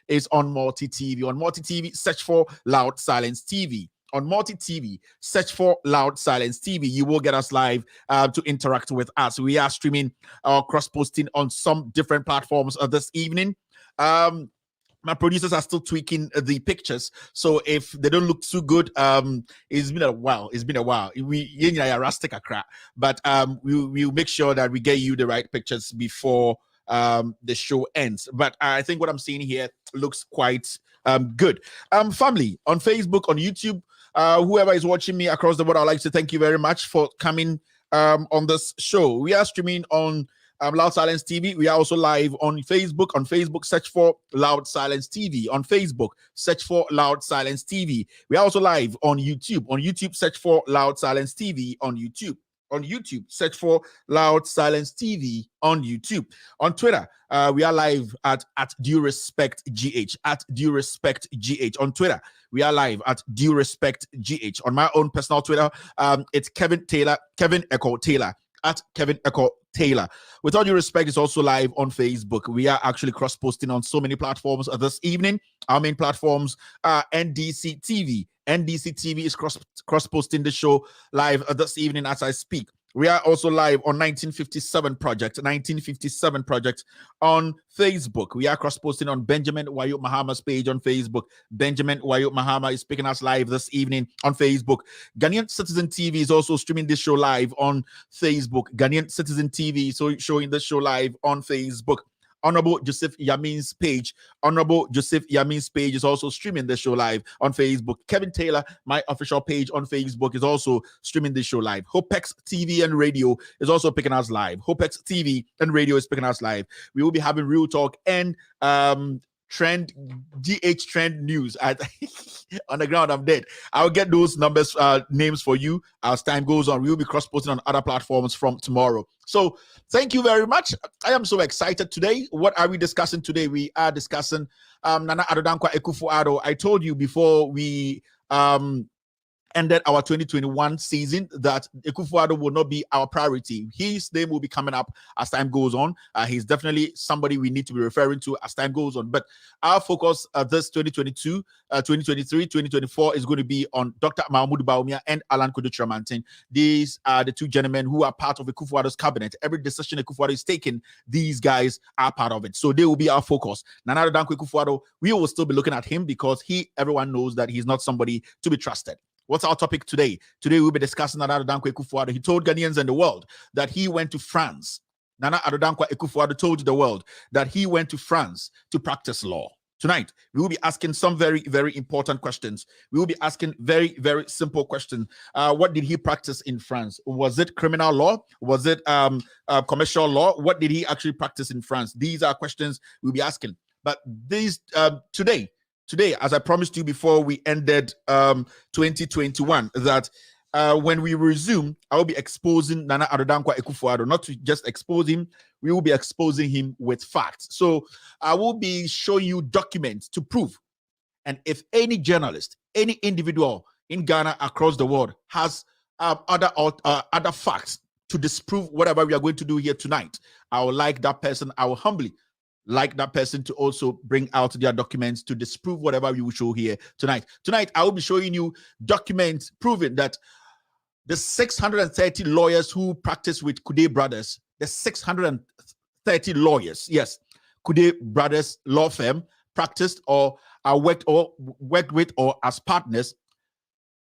is on Multi TV. On Multi TV, search for Loud Silence TV. On Multi TV, search for Loud Silence TV. You will get us live to interact with us. We are streaming cross-posting on some different platforms this evening. My producers are still tweaking the pictures, so if they don't look too good, it's been a while. We rustic a crap, but we'll make sure that we get you the right pictures before the show ends. But I think what I'm seeing here looks quite good. Family on Facebook, on YouTube, whoever is watching me across the world, I'd like to thank you very much for coming on this show. We are streaming on Loud Silence TV. We are also live on Facebook. On Facebook, search for Loud Silence TV. On Facebook, search for Loud Silence TV. We are also live on YouTube. On YouTube, search for Loud Silence TV on YouTube. On YouTube, search for Loud Silence TV on YouTube. On Twitter, we are live at Due Respect GH. At Due Respect GH. On Twitter, we are live at Due Respect GH. On my own personal Twitter, it's Kevin Echo Taylor. At Kevin Echo Taylor. With all due respect, it's also live on Facebook. We are actually cross-posting on so many platforms this evening. Our main platforms are NDC TV. NDC TV is cross-posting the show live this evening as I speak. We are also live on 1957 Project on Facebook. We are cross-posting on Benjamin Wayut Mahama's page on Facebook. Benjamin Wayut Mahama is speaking us live this evening on Facebook. Ghanaian Citizen TV is also streaming this show live on Facebook. Ghanaian Citizen TV so showing this show live on Facebook. Honorable Joseph Yamin's page. Honorable Joseph Yamin's page is also streaming the show live on Facebook. Kevin Taylor, my official page on Facebook, is also streaming this show live. Hopex TV and radio is also picking us live. Hopex TV and radio is picking us live. We will be having Real Talk and Trend News on the ground. I'm dead. I'll get those numbers names for you as time goes on. We will be cross-posting on other platforms from tomorrow. So thank you very much. I am so excited today. What are we discussing today? We are discussing Nana Addo Akuffo Addo. I told you before we ended our 2021 season that Akuffo Addo will not be our priority. His name will be coming up as time goes on. He's definitely somebody we need to be referring to as time goes on. But our focus this 2022, 2023, 2024 is going to be on Dr. Mahmoud Bawumia and Alan Kojo-Tramantin. These are the two gentlemen who are part of Akuffo Addo's cabinet. Every decision Akuffo Addo is taking, these guys are part of it. So they will be our focus. Nana Addo Akuffo Addo, we will still be looking at him because everyone knows that he's not somebody to be trusted. What's our topic today? Today we'll be discussing Nana Addo Akuffo Addo. He told Ghanaians and the world that he went to France. Nana Addo Akuffo Addo told the world that he went to France to practice law. Tonight, we will be asking some very, very important questions. We will be asking very, very simple questions. What did he practice in France? Was it criminal law? Was it commercial law? What did he actually practice in France? These are questions we'll be asking. But these Today, as I promised you before we ended 2021, that when we resume, I will be exposing Nana Addo Akuffo Addo. Not to just expose him, we will be exposing him with facts. So I will be showing you documents to prove. And if any journalist, any individual in Ghana across the world has other facts to disprove whatever we are going to do here tonight, I will like that person. I will humbly like that person to also bring out their documents to disprove whatever we will show here tonight. Tonight, I will be showing you documents proving that the 630 lawyers who practice with Kude Brothers, the 630 lawyers, yes, Kude Brothers law firm practiced or worked with or as partners.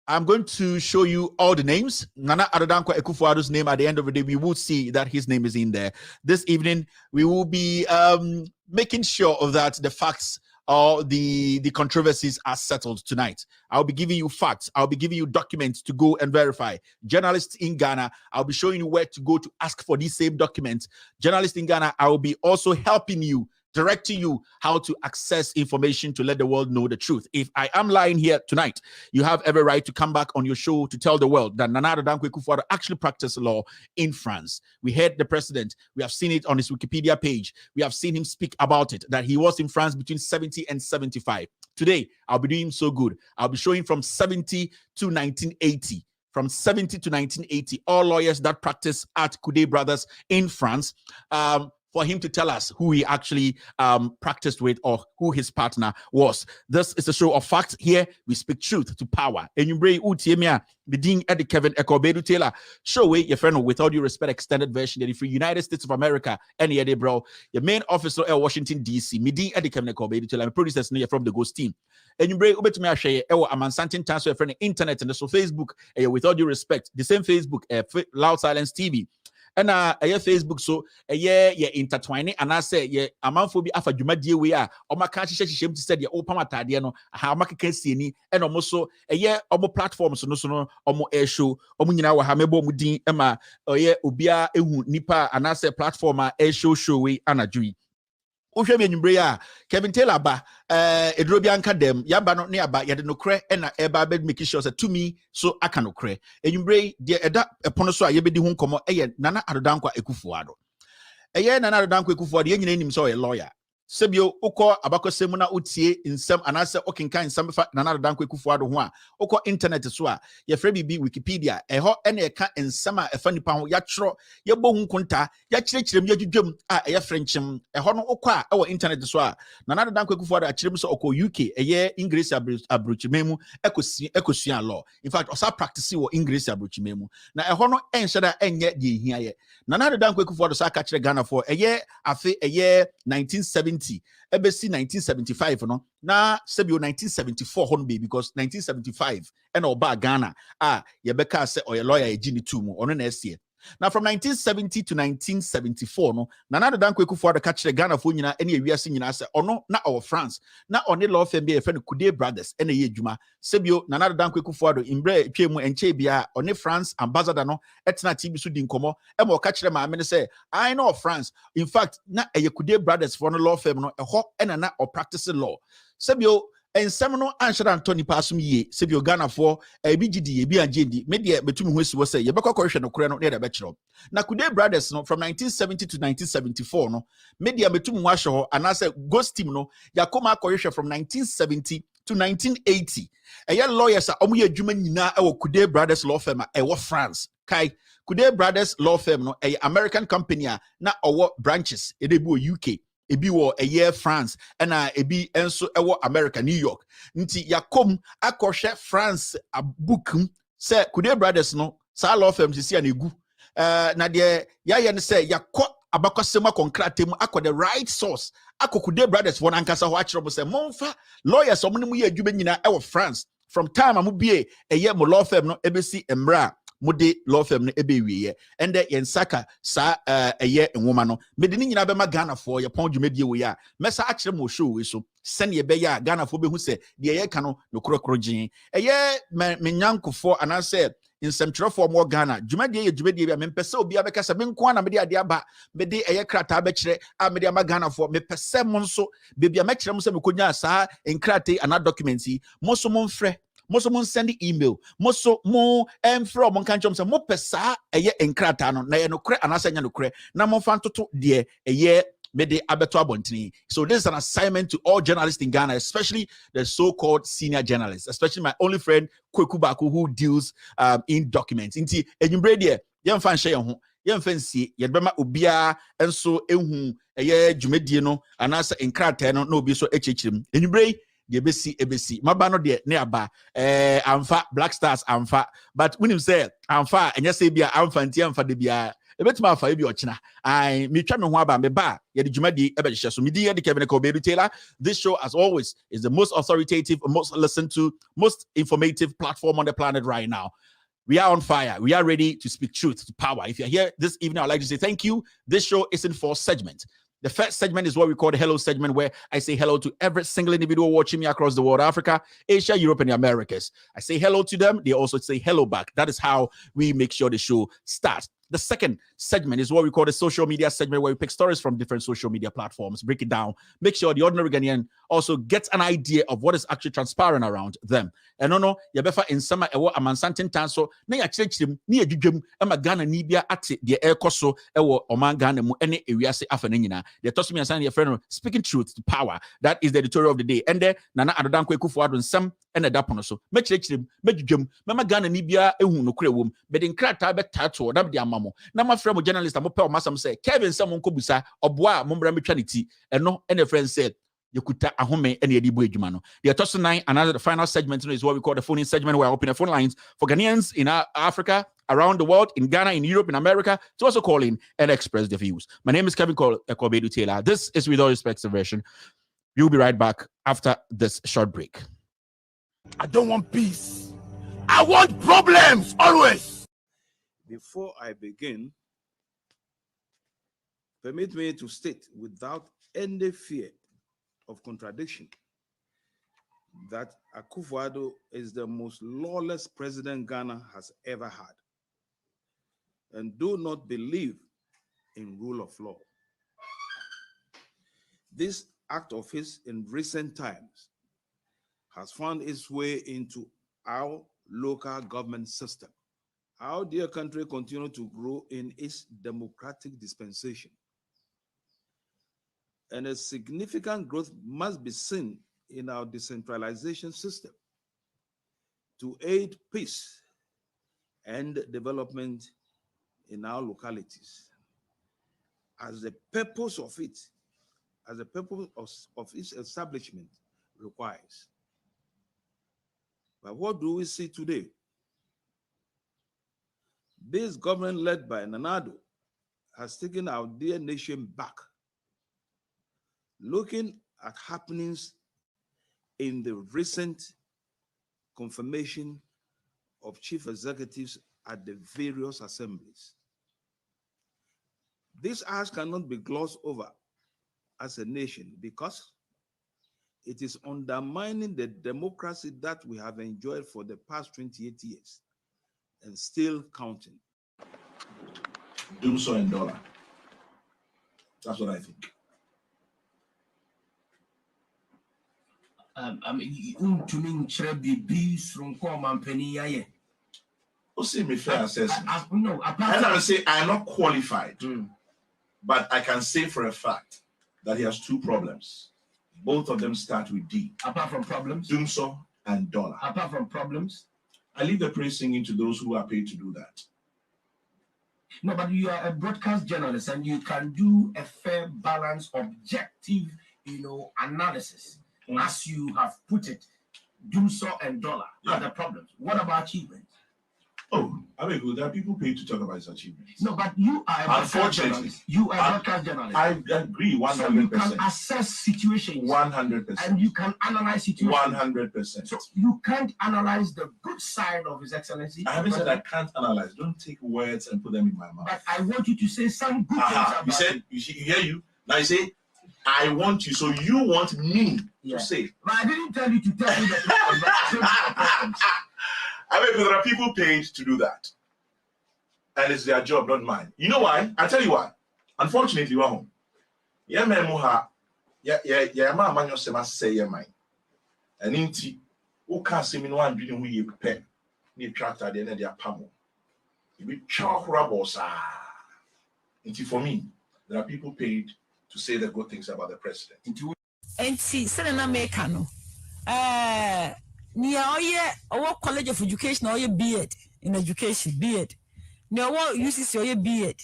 I'm going to show you all the names. Nana Addo Akuffo Addo's name at the end of the day, we will see that his name is in there. This evening, we will be making sure that the facts or the controversies are settled tonight. I'll be giving you facts. I'll be giving you documents to go and verify. Journalists in Ghana, I'll be showing you where to go to ask for these same documents. Journalists in Ghana, I will be also helping you, directing you how to access information to let the world know the truth. If I am lying here tonight, you have every right to come back on your show to tell the world that Nana Addo Akuffo Addo actually practiced law in France. We heard the president. We have seen it on his Wikipedia page. We have seen him speak about it, that he was in France between 70 and 75. Today, I'll be doing so good. I'll be showing from 70 to 1980. From 70 to 1980, all lawyers that practice at Kude Brothers in France, for him to tell us who he actually practiced with or who his partner was. This is a show of facts. Here we speak truth to power. And you bring Utiemia, the Dean Eddie Kevin Akuffo Addo Taylor. Show way your friend with all due respect, extended version for United States of America. Any Eddie bro, your main officer at Washington DC. Me Dean Eddie Kevin Akuffo Addo Taylor. I'm producers near from the Ghost team. And you bring Ubetumi Ashe, Amansantin Tanso, your friend internet and so Facebook. With all due respect, the same Facebook, Loud Silence TV. And Facebook so intertwining and I say amanfo afa dwumadie we a omaka hyehyem to said open atade no ha omaka kasieni and almost so omo platforms no omo air show omo nyina wa ha mebo mu din ema obia ehu nipa and I say platform air show we anadwi Uhwe me ya Kevin Taylor ba edrobi anka dem yaba no ne aba yede no kre na eba bed make sure say to me so aka no kre enwumbre de eda epono so a yebedi hu nkomo Nana Addo Dankwa Akuffo Addo Nana Addo Dankwa Akuffo Addo yenyina nim so lawyer sebio ukọ abakọsem na utie nsem anase okenkan nsem fa Nana Addo Dankwa Akuffo Addo ho a ukọ internet so a ye frɛ bibi Wikipedia ɛhɔ ene eka nsem a ɛfa nipa ho ya kyerɛ ye bohu nkonta ya kyerɛkyerɛm ya dwudwam a ɛyɛ frenchim ɛhɔ no ukọ a ɛwɔ internet so a Nana Addo Dankwa Akuffo Addo akyerɛm so ukọ UK ɛyɛ English abrochimemu ekosua law in fact osa practice wɔ English abrochimemu na ɛhɔ no enhyɛ enye de ehia ye Nana Addo Dankwa Akuffo Addo sa ka kyerɛ Ghana for ɛyɛ afe ɛyɛ 1970 ebesi 1975 no na sebio 1974 hon be because 1975 and oba Ghana yebeka se oye lawyer ejini tumu ono na esie now from 1970 to 1974 no Nana Addo Dankwa Akuffo Addo ka kyerɛ Ghana fo nyina ene ewiase nyina se ono na our France na one law firm be e friend Kude Brothers ene ye adwuma sebio Nana Addo Dankwa Akuffo Addo imbre twemu enche bia one France ambassador no etena TV so di nkomo e ma o ka kyerɛ ma me say I know France in fact na eye Kude Brothers for no law firm no ɛhɔ ena na o practice law sebio en semno anshara Anthony Pasum ye sebio Ghana for ebigidi ebi anjendi media betumi ho esi wo say ye bekọ kọhwe no kore no ne da be kyerɛ na Kude Brothers no from 1970 to 1974 no media betumi ho ahwe ho anase Ghost team no yakoma kọhwe from 1970 to 1980 eye lawyers a omo ye adwuma nyina ewo Kude Brothers law firm a ewo France kai Kude Brothers law firm no American company a na owo branches edebu UK ebi wo year France and ebi enso ewo America New York nti yakom akɔhwɛ France abukum say Kude Brothers no sa law firm sisi anegu na de ya ne say yakɔ abakɔsɛm akɔnkratem akɔ the right source akɔ Kude Brothers for ankasa ho akyerɛ mo say monfa lawyers omo ne mu ye adwuma nyina ewo France from time amubie mo law firm no ebesi emra mode law firm no ebewiye ende yensaka sa eye enwoma no mede ni nyina be ma Ghana for ye pon dwumedie wo ya mesa akyere mo show we so sene ye be ya Ghana for be hu se de ye ka no korokoro gin eye menyankofo anase nsɛmtwerɛfoɔ mo Ghana dwumadie ye dwumadie bia mempɛsɛ obi abɛkasa me nko na mede ade aba mede eye krata abɛkyerɛ a mede ama Ghana for mepɛsɛ mo nso bebia mɛkyerɛ mo sɛ mekonya saa nkrate ana documents yi mo so mo mfrɛ Moso mon send email. Moso mo from mon kanchom se mo pesa eye enkrata no na ye no kre anasa nya no kre na mo fan toto de eye mede abeto abontini. So this is an assignment to all journalists in Ghana, especially the so-called senior journalists, especially my only friend Kweku Baku who deals in documents. Inti enyumbre de yem fan share ho yem fancy ye bema obia enso ehu eye dwumedie no anasa enkrata no na obi so echichirim. Enyumbre de ebesi maba no de ne aba amfa Black Stars amfa but when him say amfa enye say bia amfa nti amfa de bia ebetuma afa ebi ochina I me twa me ho aba me ba ye de dwumadi ebe hye so me di ye de Kevin Akuffo Addo Taylor. This show as always is the most authoritative, most listened to, most informative platform on the planet right now. We are on fire. We are ready to speak truth to power. If you're here this evening, I'd like to say thank you. This show is in 4 segments. The first segment is what we call the hello segment, where I say hello to every single individual watching me across the world, Africa, Asia, Europe, and the Americas. I say hello to them. They also say hello back. That is how we make sure the show starts. The second segment is what we call the social media segment, where we pick stories from different social media platforms, break it down, make sure the ordinary Ghanaian also gets an idea of what is actually transpiring around them. And no, yabefa in summer ewo amansanten tanso na ya kyerɛkyerɛm na yɛdwudwam ama Ghana ni bia ate de ɛkɔso ewo oman Ghana mu ene ewiase afa na nyina. The toss me and your friend speaking truth to power. That is the editorial of the day. And there Nana Addo Dankwa Akuffo Addo nsɛm ene da pono so mechirechirem medwedwam mama Ghana ni bia ehu no kura wom be de nkrata be tato na de amamo na ma frɛ mo journalist mo pe o masam say Kevin Sam nkobusa oboa mo mbra metwa ne ti eno ene friend said Yakuta ahome and yedi adwuma no. The toss 9, another the final segment is what we call the phone in segment, where I open the phone lines for Ghanaians in Africa, around the world, in Ghana, in Europe, in America, to also call in and express their views. My name is Kevin Akuffo Addo Taylor. This is With All Respect Version. We'll be right back after this short break. I don't want peace. I want problems always. Before I begin, permit me to state without any fear of contradiction that Akuffo Addo is the most lawless president Ghana has ever had, and do not believe in rule of law. This act of his in recent times has found its way into our local government system. Our dear country continues to grow in its democratic dispensation, and a significant growth must be seen in our decentralization system to aid peace and development in our localities, as the purpose of its establishment requires. But what do we see today? This government led by Nana Addo has taken our dear nation back. Looking at happenings in the recent confirmation of chief executives at the various assemblies, this act cannot be glossed over as a nation because it is undermining the democracy that we have enjoyed for the past 28 years and still counting. Do so in dollar. That's what I think. I mean, to me, bees from common penny. Oh, see me fair assessment. No, and I say I'm not qualified, but I can say for a fact that he has two problems. Both of them start with D. Apart from problems, Dumso and dollar. Apart from problems, I leave the praise singing to those who are paid to do that. No, but you are a broadcast journalist and you can do a fair, balanced, objective, analysis. As you have put it, Dumso and dollar are the problems. What about achievements? Oh, I mean, there are people paid to talk about his achievements. No, but you are a broadcast journalist. You are a broadcast journalist. I agree 100%. So you can assess situations. 100%. And you can analyze situations. 100%. So you can't analyze the good side of His Excellency. I haven't said I can't analyze. Don't take words and put them in my mouth. But I want you to say some good things about You said, you hear you. Now you say, I want you, so you want me to say. But I didn't tell you to tell me that. I mean, there are people paid to do that. And it's their job, not mine. You know why? I'll tell you why. Unfortunately, we're home. Yeah, man, man, man, you say, yeah, mine. And inti, who can't see me no one doing who you prepare. Need tractor, the end of their pamo. You be chalk rubbers. Inti, for me, there are people paid to say the good things about the president. And see, Senator Mekano, near our College of Education or your beard in education, beard. Near what uses your beard.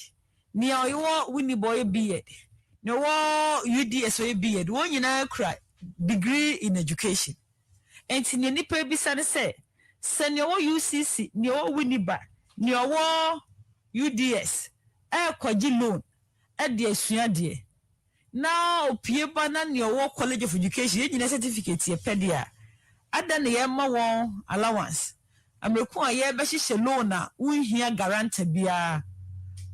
Near your Winnie Boy beard. Near what UDS or your beard. One you now cry degree in education. And see, any baby son say, send your UCC, near Winnie Bar, near war UDS, kwaji loan, at the Suya. Now, Pierre Banan, your College of Education, you certificate, your pedia. Adan ye ma won allowance. Amreku aye be hihye loan na unhia guarantee bia.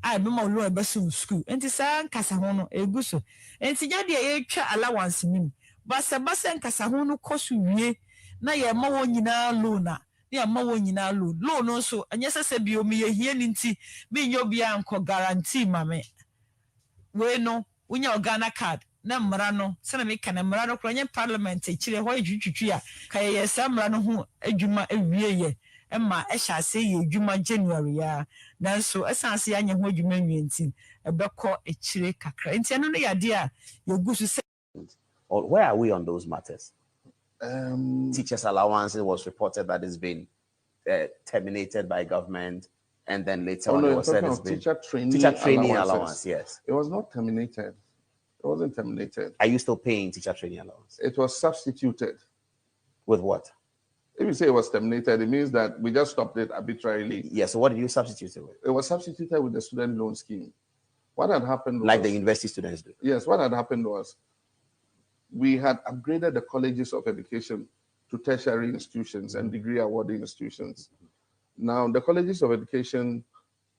Ai be ma loan be so school. Enti sa nkasa ho no egu so. Enti nya de ye twa allowance nim. Basa nkasa ho no koso wie na ye ma won nyina loan na. Ye ma won nyina loan. Loan no so anya sese bi o me ye hie ni nti me nyo bia nko guarantee ma me. We no unya Ghana card. Na mrano sana me kana mrano kronye parliament chire ho edwutwutwu a kaye yesa mrano ho adwuma ewie ye emma ehya ase ye adwuma January ya nanso esanse anya ho adwuma nwienti ebekọ echire kakra enti eno no yade a yegusu. Or where are we on those matters? Teachers' allowance, it was reported that it's been terminated by government, and then later on it was said it's been teacher training allowance. Yes, it was not terminated. It wasn't terminated. Are you still paying teacher training allowance? It was substituted. With what? If you say it was terminated, it means that we just stopped it arbitrarily. Yes. So what did you substitute it with? It was substituted with the student loan scheme. What had happened like the university students do? Yes, what had happened was we had upgraded the colleges of education to tertiary institutions and degree awarding institutions. Now, the colleges of education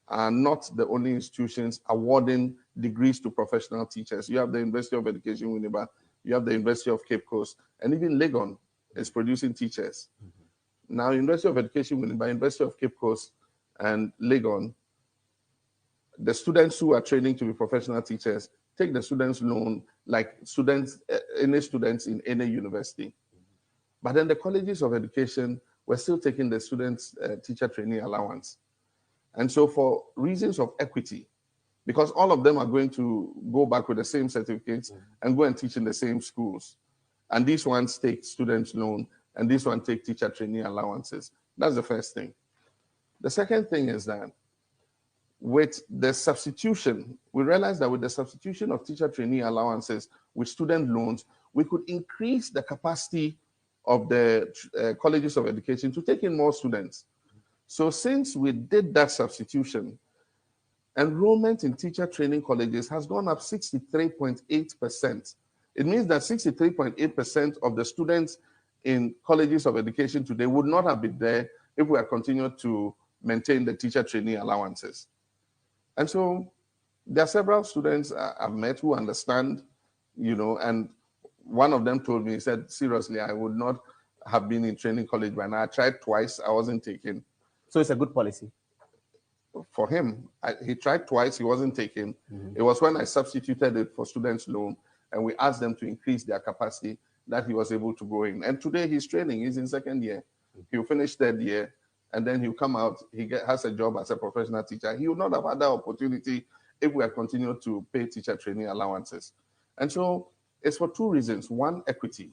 are not the only institutions awarding degrees to professional teachers. You have the University of Education, Winneba, you have the University of Cape Coast, and even Legon is producing teachers. Now, University of Education, Winneba, University of Cape Coast, and Legon, the students who are training to be professional teachers take the students' loan like students, any students in any university. But then the colleges of education were still taking the students' teacher training allowance. And so for reasons of equity, because all of them are going to go back with the same certificates and go and teach in the same schools. And these ones take students' loan, and this one take teacher training allowances. That's the first thing. The second thing is that with the substitution, we realized that with the substitution of teacher training allowances with student loans, we could increase the capacity of the colleges of education to take in more students. So since we did that substitution, enrollment in teacher training colleges has gone up 63.8%. It means that 63.8% of the students in colleges of education today would not have been there if we had continued to maintain the teacher training allowances. And so there are several students I've met who understand, and one of them told me, he said, seriously, I would not have been in training college by now. I tried twice, I wasn't taken. So it's a good policy? For him, he tried twice, he wasn't taken. It was when I substituted it for students' loan and we asked them to increase their capacity that he was able to go in. And today he's training, he's in second year. He'll finish third year, and then he'll come out, has a job as a professional teacher. He would not have had that opportunity if we had continued to pay teacher training allowances. And so it's for two reasons. One, equity,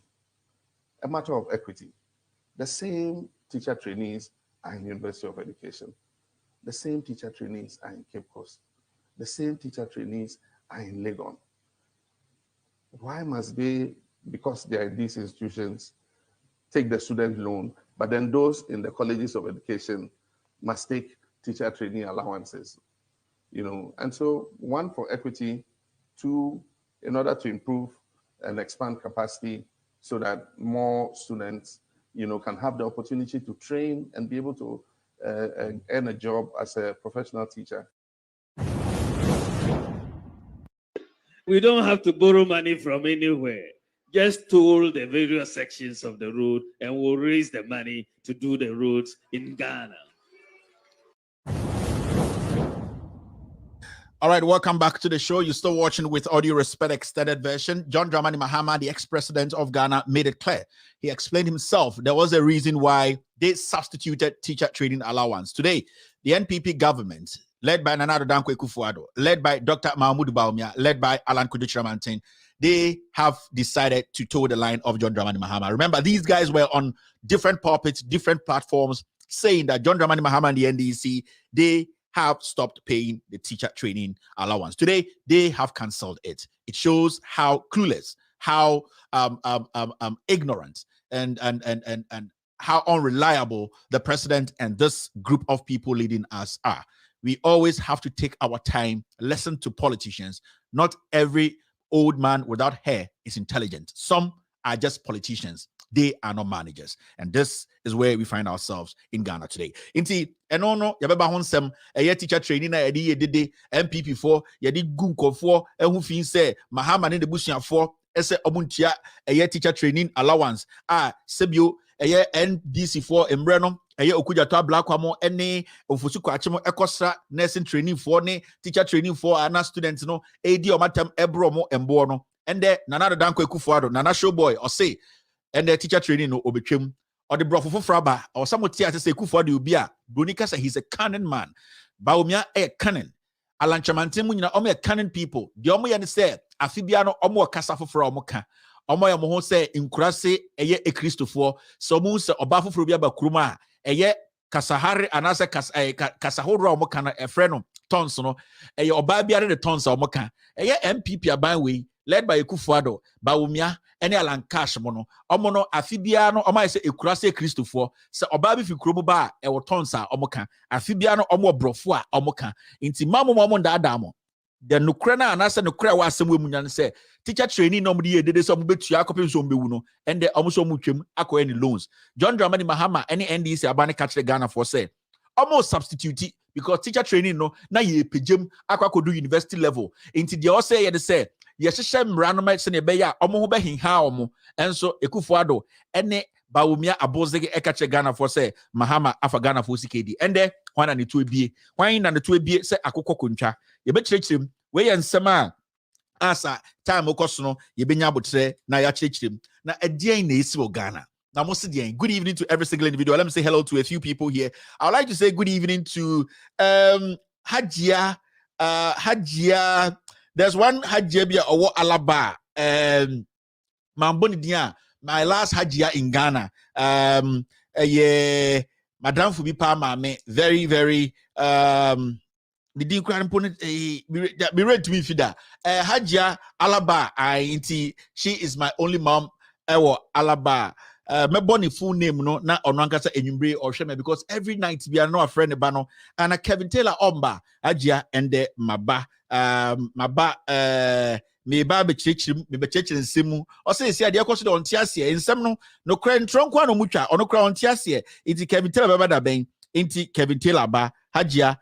a matter of equity. The same teacher trainees are in University of Education. The same teacher trainees are in Cape Coast. The same teacher trainees are in Legon. Why must they, because they are in these institutions, take the student loan, but then those in the colleges of education must take teacher training allowances? And so one, for equity; two, in order to improve and expand capacity so that more students, can have the opportunity to train and be able to earn a job as a professional teacher. We don't have to borrow money from anywhere. Just toll the various sections of the road and we'll raise the money to do the roads in Ghana. All right, welcome back to the show. You're still watching with Audio Respect Extended Version. John Dramani Mahama, the ex-president of Ghana, made it clear. He explained himself there was a reason why they substituted teacher training allowance. Today, the NPP government, led by Nana Addo Akuffo Addo, led by Dr. Mahmoud Bawumia, led by Alan Kojo Kyerematen, they have decided to toe the line of John Dramani Mahama. Remember, these guys were on different pulpits, different platforms, saying that John Dramani Mahama and the NDC, they have stopped paying the teacher training allowance. Today, they have cancelled it. It shows how clueless, how ignorant, and how unreliable the president and this group of people leading us are. We always have to take our time, listen to politicians. Not every old man without hair is intelligent. Some are just politicians. They are not managers. And this is where we find ourselves in Ghana today. Inti, enono, yabeba honsem, teacher training na yedi yedede, MPP for, yedi gunko for, who fin say, Mahama ni de busian for, ese omuntia, teacher training allowance, sebio, NDC for, embreno, okuja to black wamo, ene, ofusu kwa achimo, ekosra, nursing training for, ne, teacher training for, ana students, no, AD o matem, ebromo, embono, and there, Nana Addo Akuffo Addo, Nana Showboy, or say, and the teacher training no obetwem or the brofo fraba or some tia say Akuffo Addo ubia Bonika say he's a canon man. Bawumia a canon. Alan Kyerematen mu nyina omo a canon people. The omo ye ne say afibia no omo kasa foforo omo ka. omo ya mo ho se nkurase eye ekristofo so mu se oba foforo bi aba kuruma eye kasahare anase kasahoro omo kana efre no tons no eye oba biare de tons omo kan eye MPP aban we led by Akuffo Addo Bawumia ene Alan Cash mo no omo no afibia no omo se ekurase kristofo se oba bi fi kuromu ba e wo tons a omo kan afibia no omo brofo a omo kan inti mamu ndada mo the nukre na anase nukre wa asem we munya se teacher training no mudi yedede so betua akopem so mbewu no and the omo so mutwem akoye ni loans John Dramani Mahama any NDC abane catch the Ghana for say almost substitute because teacher training no na ye pejem akwakodu university level into the say ye de say ye hyehyɛ mmara no ma se ne be ya omo ho be hinha omo enso Akuffo Addo ene Bawumia abozege ekache Ghana for say Mahama afa Ghana for CKD ende hwan na ne to ebie hwan na ne to ebie se akokɔ kontwa ye be kyerɛkyerɛm we ye nsɛm asa time okoso no ye benya abotre na ya kyerɛkyerɛm na ɛdeɛn na esi wɔ Ghana na mo se deɛn. Good evening to every single individual. Let me say hello to a few people here. I would like to say good evening to Hajia there's one Hajia bia owo Alaba Mamboni dia my last Hajia in Ghana Madame Fubipa Mame very the didn't cry opponent be ready to me fida Hajia Alaba she is my only mom Alaba my bonny full name no na onankasa enyumbre or sheme because every night we are no a friend bano and Kevin Taylor Omba Hajia and maba me ba be chichim me be chichim nsemu o say sia de akoso de ontiase nsem no kra ntronko no mutwa ono kra ontiase iti Kevin Taylor baba da ben iti Kevin Taylor ba Hajia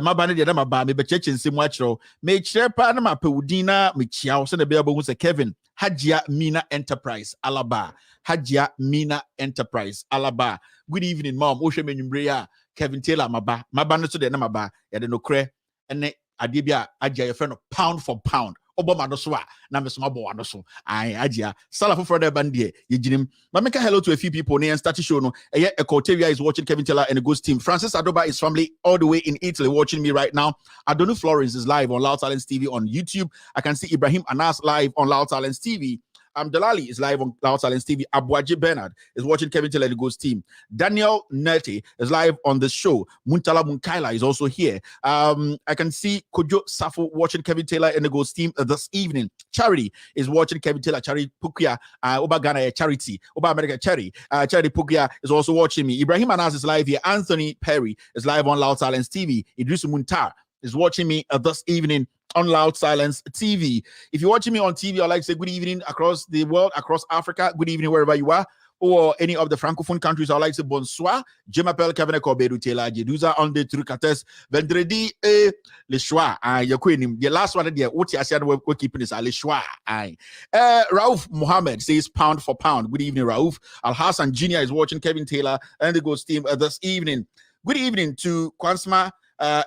maba ne de na maba me be chichim nsemu akiro me kire pa na mapewudin na me chia o se na be abo hu se Kevin Hajia Mina Enterprise Alaba Hajia Mina Enterprise Alaba. Good evening mom o hwe menwumbre ya Kevin Taylor maba no so de na maba ya de no kra ene ade bia Hajia your friend pound for pound Obama no so na me so mabo no so ai Hajia sala for the band ye jinim ma make hello to a few people near start show no Ekotavia is watching Kevin Taylor and the Ghost team. Francis Adoba is family all the way in Italy watching me right now. Adonu Florence is live on Loud Talents TV on YouTube. I can see Ibrahim Anas live on Loud Talents TV. Delali is live on Loud Talents TV. Abuaji Bernard is watching Kevin Taylor and the Ghost team. Daniel Neti is live on the show. Muntala Munkaila is also here. I can see Kojo Safo watching Kevin Taylor and the Ghost team this evening. Charity is watching Kevin Taylor. Charity Pukia, Oba Ghana Charity, Oba America Charity. Charity Pukia is also watching me. Ibrahim Anas is live here. Anthony Perry is live on Loud Talents TV. Idris Muntar is watching me this evening on Loud Silence TV. If you're watching me on TV, I'd like to say good evening across the world, across Africa. Good evening wherever you are, or any of the Francophone countries. I'd like to say bonsoir. Je m'appelle Kevin Kobedu Taylor. Jeduza on the Trucates. Vendredi et le choix. The last one, what I said, we're keeping is le choix. Rauf Mohammed says pound for pound. Good evening, Rauf. Al Hassan Jr. is watching Kevin Taylor and the Ghost team this evening. Good evening to Kwansma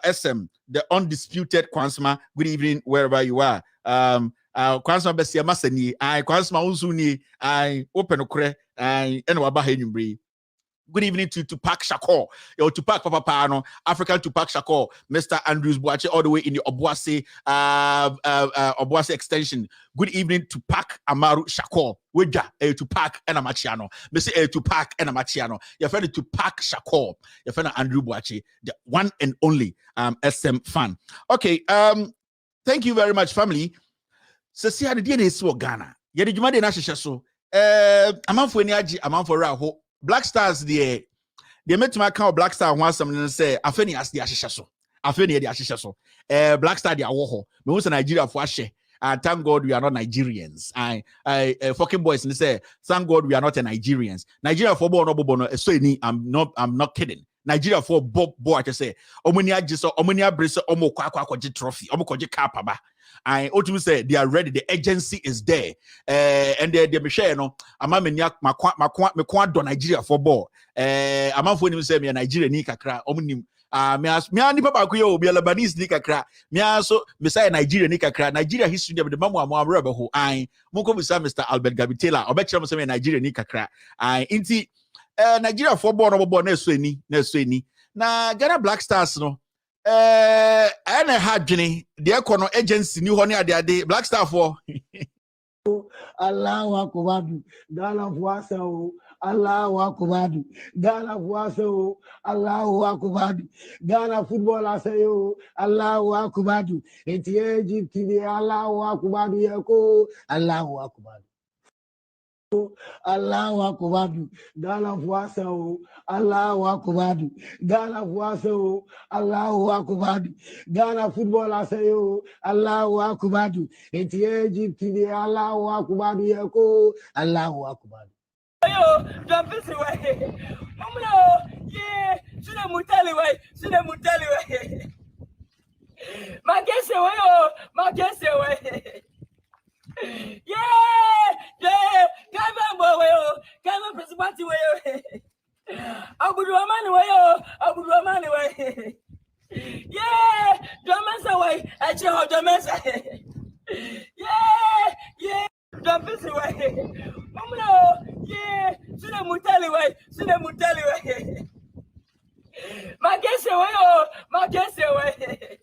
SM, the undisputed Kwansma. Good evening wherever you are. Kwansma Besia Masani, Kwansma Uzuni, Open Okre, and Waba Henyumbre. Good evening to Tupac Shakur, your Tupac Papa Pano, African Tupac Shakur, Mr. Andrews Boache, all the way in the Obuasi extension. Good evening to Tupac Amaru Shakur, Weja, Tupac and Amachiano, Mr. Tupac and Amachiano, your friend Tupac Shakur, your friend Andrew Boache, the one and only SM fan. Okay, thank you very much, family. So, see how the DNA is so Ghana. Yet, you might not so. I'm on for any I'm on for Raho. Black Stars, they met my account Black Star once something and say, I feel as the Ashishaso. I feel the Ashishaso. Black Star, they are woho. We want Nigeria for Ashe. And thank God we are not Nigerians. Fucking boys and say, thank God we are not a Nigerians. Nigeria for bono, so I'm not kidding. Nigeria for Bob Boy to say, Omonia Jiso, Omonia Brisa, Omo Kwakwaji trophy, Omo Koji Kapaba. I ought say they are ready. The agency is there, and they Michelle, no, I'm a makwa do Nigeria for ball. I'm a phone say me a Nigeria ni kakra. Omunim me ani papa kuyo be Lebanese ni kakra. Me also beside Nigeria ni kakra. Nigeria history of the mamu amrebe ho. I moko bisa Mr. Albert Gabitela. Obetcha mo say me Nigeria ni kakra. I inti Nigeria for ball no ball na so ni. Na Ghana Black Stars no. And I had Jenny, the Econo agency, new honey at the Black Star for Allahu Akbar. Ghana Fuasa, Allahu Akbar. Ghana Fuasa, Allahu Akbar. Ghana football asayo, Allahu Akbar. Eti Egypt TV, Allahu Akbar. Yako, Allahu Akbar. Allahu Akbar. Ghana Fuasa, Allahu Akbar. Ghana Fuasa, Allahu Akbar. Ghana football asayo, Allahu Akbar. Eti Egypt TV, Allahu Akbar. Yako, Allahu Akbar. Ayo, jump this way. Mama, yeah, should I mutali way? Should I mutali way? My guess away, my guess away. Yeah, come on, boy, come on, Presbyterian way. I would do a man way, I would do a man way. Yeah, Drummers away, I show Drummers. Yeah, jump this way. Mama, yeah, should I mutali way? Should I mutali way? My guess away, my guess away.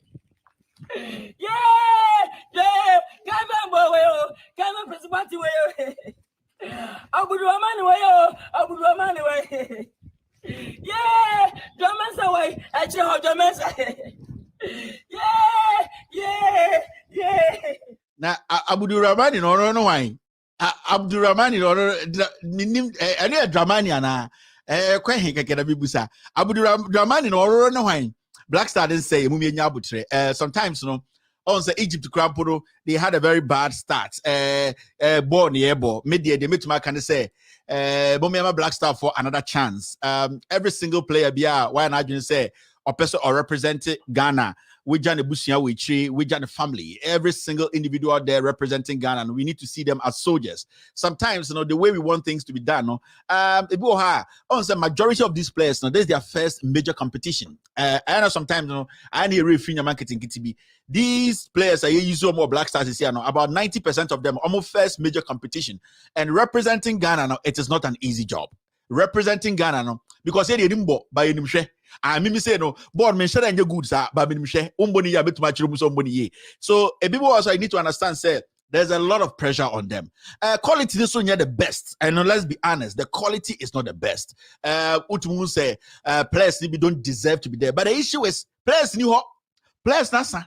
Yeah, come on, boy, come on, Presbyterian way. I would do a man way, I would do a man way. Yeah, Drummers away, I show Drummers. Yeah. Now, Abdurrahman in order no wine. Abdurrahman in order any Dramania quite get a bibusa. Abdurrahman in order no wine. Black Star didn't say Mumia Nyabutre. Sometimes, you know, on the Egypt Crampuro, they had a very bad start. Born the airball, media, they made to my kind of say, Mumia Black Star for another chance. Every single player, why not you say, or person or represented Ghana. We join the Busia, we join the family. Every single individual there representing Ghana, and we need to see them as soldiers. Sometimes, you know, the way we want things to be done, on the majority of these players, this is their first major competition. I know sometimes, you know, I need refined marketing KTB. These players are usually more Black Stars this year now. About 90% of them almost first major competition, and representing Ghana now, it is not an easy job. Representing Ghana now, because they didn't by I mean, say no, board men share and good, sir, but umboni ya betu machirumu umboni ye. So, people also need to understand, say, there's a lot of pressure on them. Quality this one the best, and let's be honest, the quality is not the best. Utumu say, players don't deserve to be there, but the issue is players new players nasa,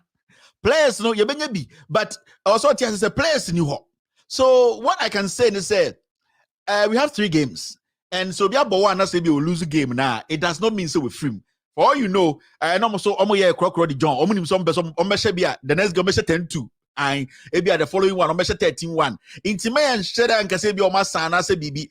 players no you be, but also say players new. So, what I can say is say, we have 3 games. And so, we say we will lose a game now. It does not mean so we're free. For all you know, and almost so the next game 10-2. And maybe the following one, 13-1. Intimate and Shedda and Kasebi or Masana say BB.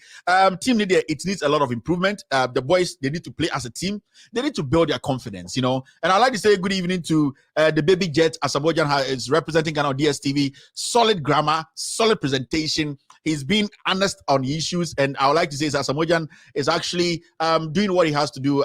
Team need it needs a lot of improvement. The boys they need to play as a team. They need to build their confidence, you know. And I'd like to say good evening to the baby jet Asamoah is representing Ghana on DSTV. Solid grammar, solid presentation. He's been honest on issues, and I would like to say Asamoah is actually doing what he has to do.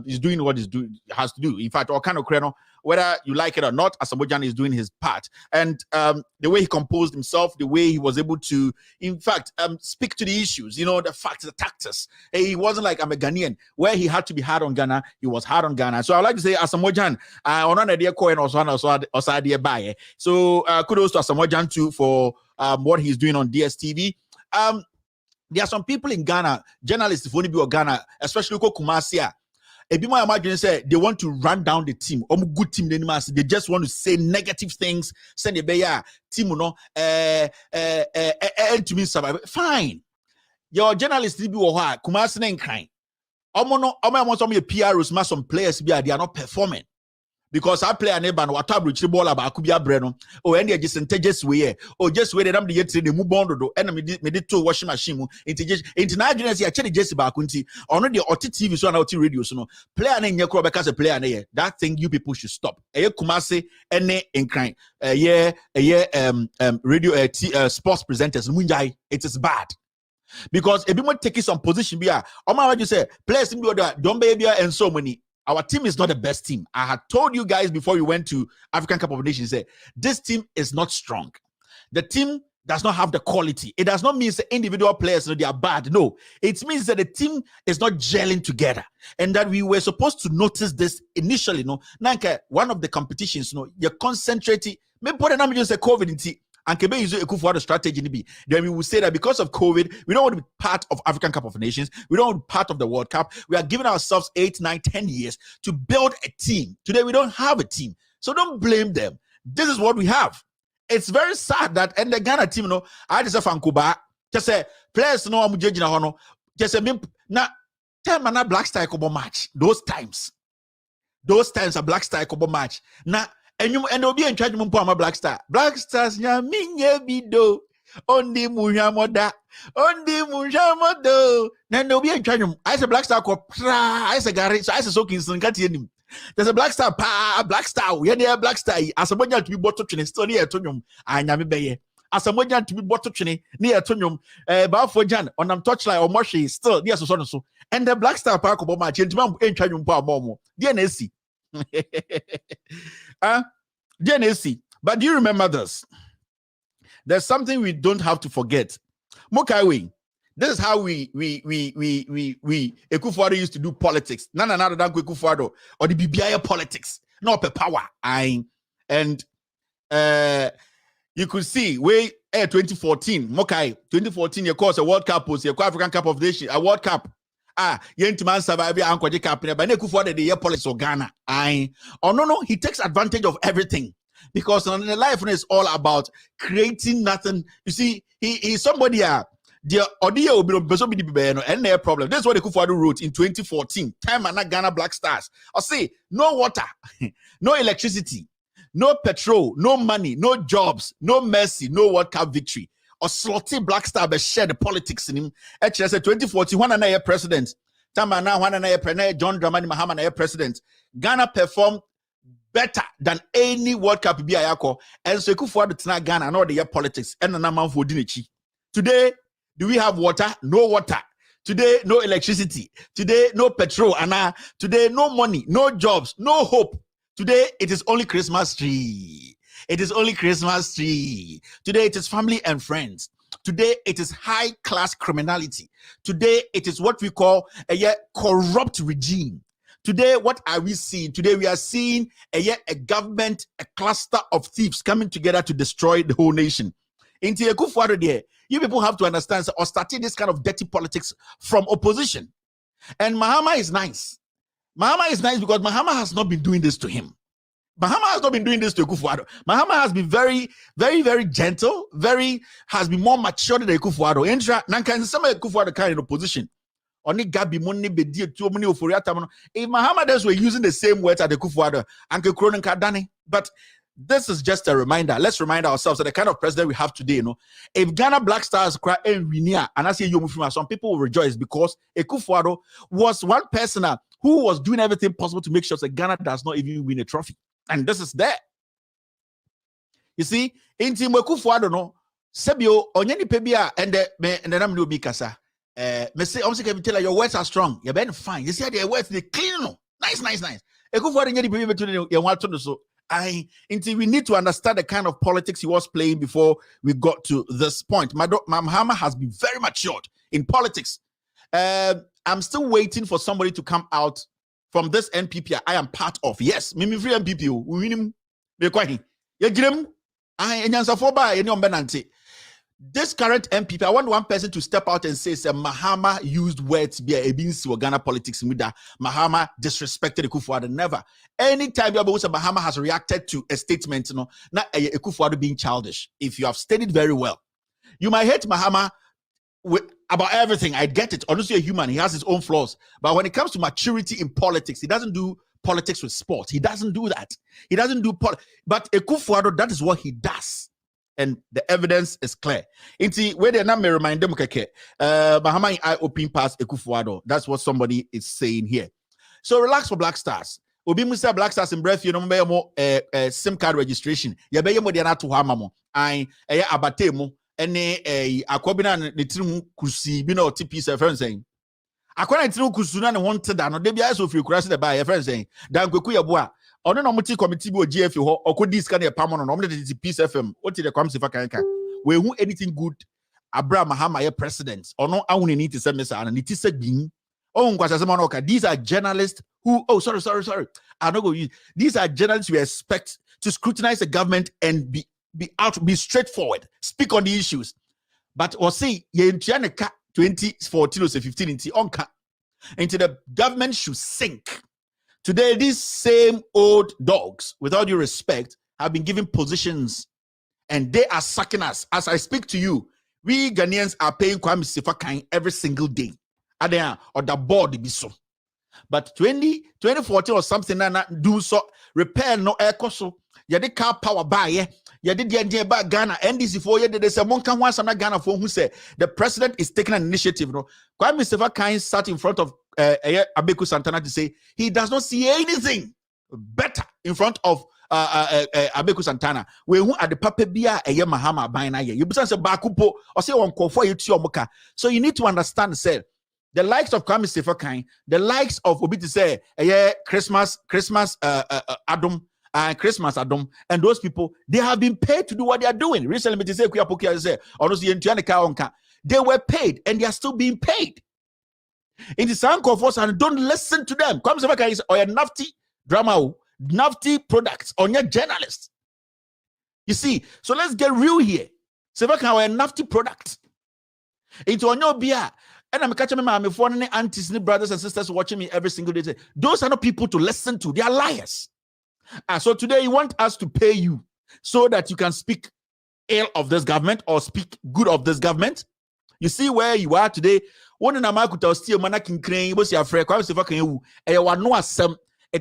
He's doing what he has to do. In fact, all kind of creno. Whether you like it or not, Asamoah is doing his part. And the way he composed himself, the way he was able to, in fact, speak to the issues, you know, the facts, the tactics. He wasn't like I'm a Ghanaian, where he had to be hard on Ghana, he was hard on Ghana. So I like to say Asamoah, on an idea coin or so idea buy. So kudos to Asamoah too for what he's doing on DSTV. There are some people in Ghana, journalists, if only be Ghana, especially Kumasia. Ebimo imagine say they want to run down the team. Good team they just want to say negative things. Send the beya team no to me survive. Fine. Your journalists be Kumasi na nkran. Omo some PRs some players they are not performing. Because I play an eba no watabru chiri ball about kubia breno. Oh, and just just way. Oh, just wait them the yet the move on do. And me did 2 washing machine. International actually just about kunti. Already OT TV so na OT radio so no. Player na nyekro because a player na. That thing you people should stop. Kumasi ene enkran. Radio sports presenters munjai. It is bad. Because if you take some position bia, Oma you say players in the don't be and so many. Our team is not the best team. I had told you guys before we went to African Cup of Nations, this team is not strong. The team does not have the quality. It does not mean that individual players they are bad. No, it means that the team is not gelling together, and that we were supposed to notice this initially. No, Nanka, one of the competitions, you're concentrating. Maybe put an ambulance COVID and Kebe use Akuffo Addo strategy to be, then we will say that because of COVID, we don't want to be part of African Cup of Nations. We don't want to be part of the World Cup. We are giving ourselves 8, 9, 10 years to build a team. Today, we don't have a team. So don't blame them. This is what we have. It's very sad that and the Ghana team, I just have Fankuba, just say, players, I'm judging a just say, now, time and a Black Star Kobo match. Those times a Black Star Kobo match. Now, and they'll be in charge of my Black Star. Black Stars, minye bido. Ondi Mujamoda. Then they'll be in charge of I say Black Star ko I say Gary, so I say soaking some cat him. There's a Black Star, Black Star. We are there, Black Star. As a to be bought to still near Tonium. I never be as a to be bought to near Tonium. About for Jan on them touchline or Moshi still near so. And the Black Star Park of my gentleman in charge of Momo. DNSC. DNSC. But do you remember this? There's something we don't have to forget. Mokaiwe. This is how we Akuffo Addo used to do politics. None other than Akuffo Addo or the BBI politics. Not per power. And you could see way 2014, Mokai, 2014, you cause a World Cup was a African Cup of Nations, a World Cup. Yentiman survive Uncle Cup, but Akuffo Addo the year politics of Ghana. No, he takes advantage of everything. Because on the life is all about creating nothing. You see, he's somebody the audio will be and their problem. That's what Akuffo Addo wrote in 2014. Time and Ghana Black Stars. I say no water, no electricity, no petrol, no money, no jobs, no mercy, no World Cup victory. Or slotty Black Star but share the politics in him. Actually, I said 2014, one and a president. Time and one and a John Dramani Mahama and president. Ghana performed better than any World Cup BIACO. And so Akuffo Addo tonight Ghana and all the year politics and the man for Dinichi. Today, do we have water? No water. Today, no electricity. Today, no petrol. And today, no money, no jobs, no hope. Today, it is only Christmas tree. It is only Christmas tree. Today, it is family and friends. Today, it is high-class criminality. Today, it is what we call a corrupt regime. Today, what are we seeing? Today, we are seeing a government, a cluster of thieves coming together to destroy the whole nation. In Akuffo Addo there, you people have to understand or starting this kind of dirty politics from opposition. And Mahama is nice. Mahama is nice because Mahama has not been doing this to him. Mahama has not been doing this to Akuffo Addo. Mahama has been very, very, very gentle, has been more mature than Akuffo Addo. Nankan some Akuffo Addo kind in opposition. Only Gabi money be too many of if Mahama were using the same words as the Akuffo Addo, Uncle Cronin Kadani. But this is just a reminder. Let's remind ourselves that the kind of president we have today, if Ghana Black Stars cry and Winia, and I say some people will rejoice because Akuffo Addo was one person who was doing everything possible to make sure that Ghana does not even win a trophy. And this is there. You see, in Team Akuffo Addo, no, Sebio, Onyani Pebia, and the Namdo Mikasa. Me say, I'm saying, tell you, your words are strong. You're very fine. You see, their words, they clean, no. Nice. Akuffo Addo, Nyani Pebia, between you want to so. We need to understand the kind of politics he was playing before we got to this point. Mahama has been very matured in politics. I'm still waiting for somebody to come out from this NPP I am part of. Yes, Mimi free NPP. We win him. We're quite him. This current MPP, I want one person to step out and say, Mahama used words be a beans to Ghana politics. Mahama disrespected Akuffo Addo. Never. Anytime Mahama has reacted to a statement, not Akuffo Addo being childish. If you have studied very well, you might hate Mahama about everything. I get it. Honestly, a human, he has his own flaws. But when it comes to maturity in politics, he doesn't do politics with sport. He doesn't do that. He doesn't do but Akuffo Addo, that is what he does. And the evidence is clear. Where they not remind them, Mahama I open past Akuffo Addo. That's what somebody is saying here. So relax for Black Stars. Obi Musa Black Stars in breath, more SIM card registration. Ya be mo de na to hamamo. Ai abate mo ene akwabina ne tirim kusi bi na oti piece friend saying. Akwana tirim kusu na ne wonte da no de bia so free kurase de ba ya friend saying. Dan kweku ye bo a ono no muti committee bi o GF ho okodi ska na pam no no de Peace FM oti de kwamse fa kanka we hu anything good Abraham Mahama ye president ono ahun ni ti se mesa na ni ti se bin oh nkwasa se no ka these are journalists who sorry I don't go use these are journalists we expect to scrutinize the government and be be straightforward, speak on the issues. But or say ye 2014 or 15 into onka into the government should sink. Today, these same old dogs, without due respect, have been given positions and they are sucking us. As I speak to you, we Ghanaians are paying Kwame Sefa every single day. Or the board be so. But 2014 or something, do so repair no air coso. You did car power buy, you did the idea about Ghana. NDC 4 years, there's a monk can once Ghana for who say the president is taking an initiative. No, Kwame Sefa sat in front of Abeku Santana to say he does not see anything better in front of Abeku Santana. We who at the papa bia Mahama by na ye. You say Bakupo or say one call for you to your moka. So you need to understand, say the likes of Kwame Sefa the likes of Obi to say Christmas Addo. Christmas Addo, and those people, they have been paid to do what they are doing. Recently, they were paid and they are still being paid. In the sound of us, and don't listen to them. Come is or a nafty drama, nafty products on your journalists. You see, so let's get real here. Sevaka or a nafty product. It's on your beer. And I'm catching my phone, aunties, brothers and sisters watching me every single day. Those are not people to listen to. They are liars. So today you want us to pay you so that you can speak ill of this government or speak good of this government. You see where you are today. It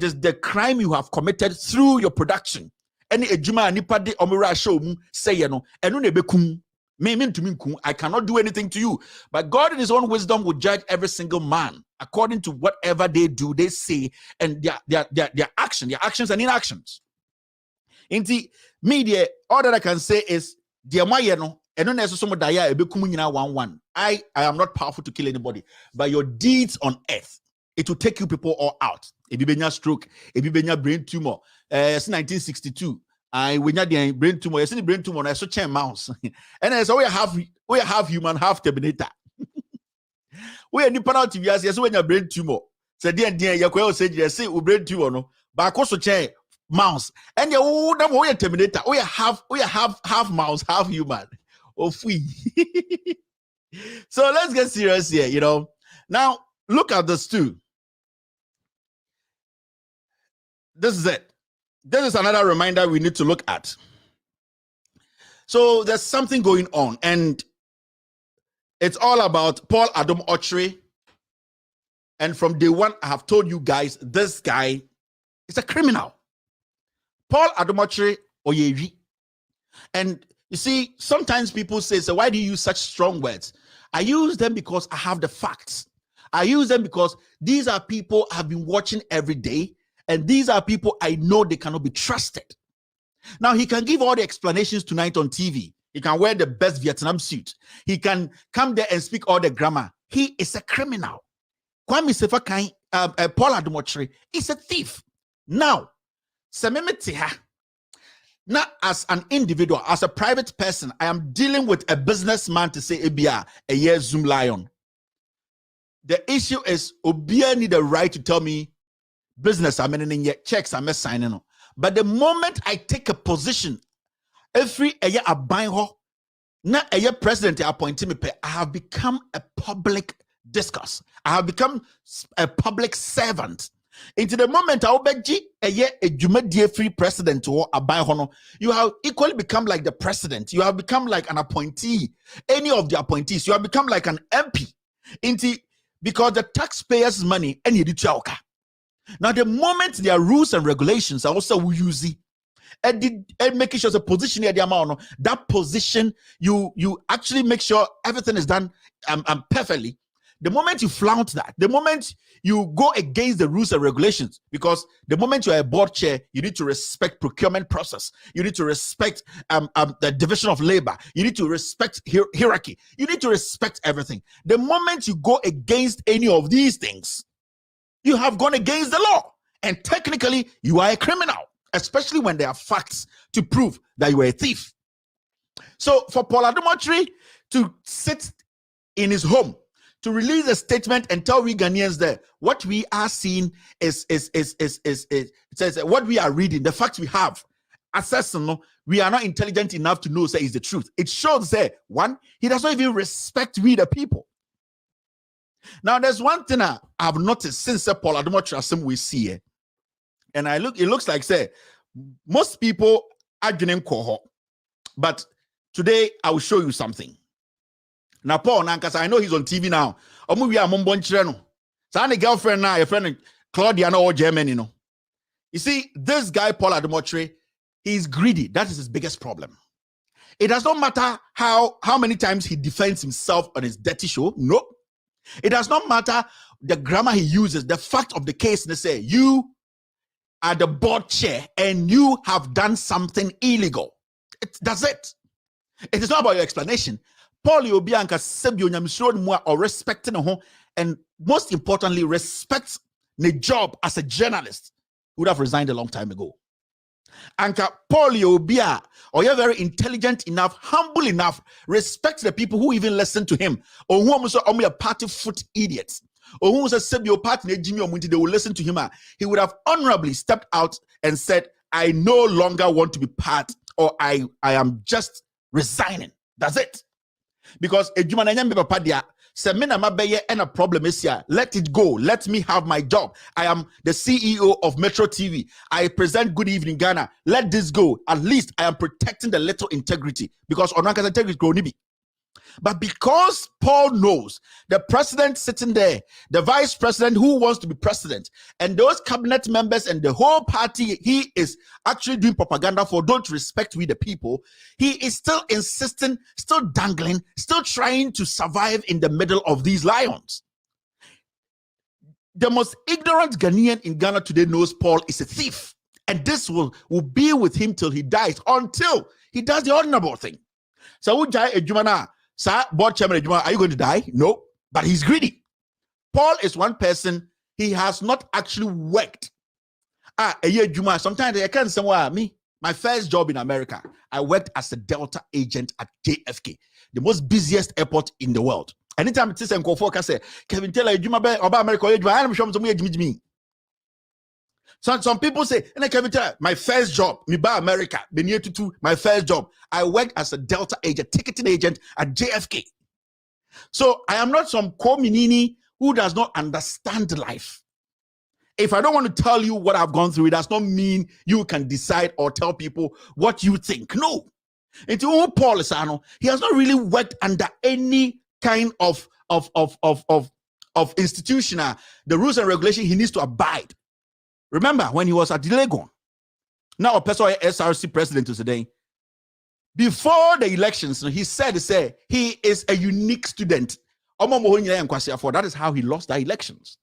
is the crime you have committed through your production. Any ejuma nipade omura show say no enu ne bekum I cannot do anything to you. But God in his own wisdom will judge every single man according to whatever they do, they say, and their actions and inactions. In the media, all that I can say is I am not powerful to kill anybody, but your deeds on earth, it will take you people all out. If you benya stroke, if you benya brain tumor, since 1962. When you the brain tumor, you see the brain tumor, I saw chain mouse. And so we have human, half Terminator. We are nipping out TV as when your brain tumor. So dear, you could say you see brain tumor no, but also chain mouse. And you we are Terminator. We have half mouse, half human. Oh free. So let's get serious here, you know. Now look at this too. This is it. This is another reminder we need to look at. So there's something going on, and it's all about Paul Addo Ochre. And from day one, I have told you guys, this guy is a criminal. Paul Addo Ochre Oyewi. And you see, sometimes people say, so why do you use such strong words? I use them because I have the facts. I use them because these are people I've been watching every day. And these are people I know they cannot be trusted. Now, he can give all the explanations tonight on TV. He can wear the best Vietnam suit. He can come there and speak all the grammar. He is a criminal. Kwame Sefa Paul Addo Ochre is a thief. Now, not as an individual, as a private person, I am dealing with a businessman to say, Ebia, a year Zoom lion. The issue is, Obia need the right to tell me business, I'm in yet checks, I'm signing. But the moment I take a position, every year I buy her, not a year president appointed me, I have become a public discourse. I have become a public servant. Into the moment I obey a year a Jumedie free president or a buy honor, you have equally become like the president. You have become like an appointee, any of the appointees. You have become like an MP. Because the taxpayers' money, and you do chauka. Now, the moment there are rules and regulations, I also will use it. And making sure the position here, the amount, that position, you actually make sure everything is done perfectly. The moment you flout that, the moment you go against the rules and regulations, because the moment you are a board chair, you need to respect procurement process. You need to respect the division of labor. You need to respect hierarchy. You need to respect everything. The moment you go against any of these things, you have gone against the law, and technically you are a criminal, especially when there are facts to prove that you are a thief. So for Paul Addo Ochre to sit in his home to release a statement and tell we Ghanaians that what we are seeing is it says what we are reading, the facts we have assessing, no, we are not intelligent enough to know say is the truth. It shows that one, he does not even respect we the people. Now, there's one thing I've noticed since Paul Addo we see here, and it looks like say most people are doing cohort, but today I will show you something. Now, Paul Nankas, I know he's on TV now. We are Mumbonchireno. So I'm a girlfriend now, your friend Claudia or Germany, you know. You see, this guy Paul Addo, he's greedy. That is his biggest problem. It does not matter how many times he defends himself on his dirty show. No. It does not matter the grammar he uses. The fact of the case, they say, you are the board chair and you have done something illegal. That's it. It is not about your explanation. Paul Yobianka Sebio or respecting him, and most importantly, respects the job as a journalist. Would have resigned a long time ago. Anka Paul Yobia, or you're very intelligent enough, humble enough, respect the people who even listen to him, or who are only a party foot idiots, or who says your partner Jimmy Omunti, they will listen to him. He would have honorably stepped out and said, I no longer want to be part, or I am just resigning. That's it. Because a human and a problem is here. Let it go. Let me have my job. I am the CEO of Metro TV. I present Good Evening Ghana. Let this go. At least I am protecting the little integrity, because Onanka's integrity is going to be. But because Paul knows the president sitting there, the vice president who wants to be president, and those cabinet members and the whole party he is actually doing propaganda for don't respect we the people, he is still insisting, still dangling, still trying to survive in the middle of these lions. The most ignorant Ghanaian in Ghana today knows Paul is a thief. And this will be with him till he dies, until he does the honorable thing. So Ujai Ejumana, sir, board chairman, are you going to die? No, but he's greedy. Paul is one person, he has not actually worked. Sometimes I can't say, me, my first job in America, I worked as a Delta agent at JFK, the most busiest airport in the world. Anytime it's a Akuffo can say, Kevin Taylor, about America, I'm sure me. Some people say, and Kevin Taylor, my first job, me by America, my first job, I worked as a Delta agent, ticketing agent at JFK. So I am not some co-minini who does not understand life. If I don't want to tell you what I've gone through, it does not mean you can decide or tell people what you think. No. And to Paul Isano, he has not really worked under any kind of institution, the rules and regulations he needs to abide. Remember when he was at Legon, now a person SRC president today, before the elections, he said he is a unique student. That is how he lost the elections.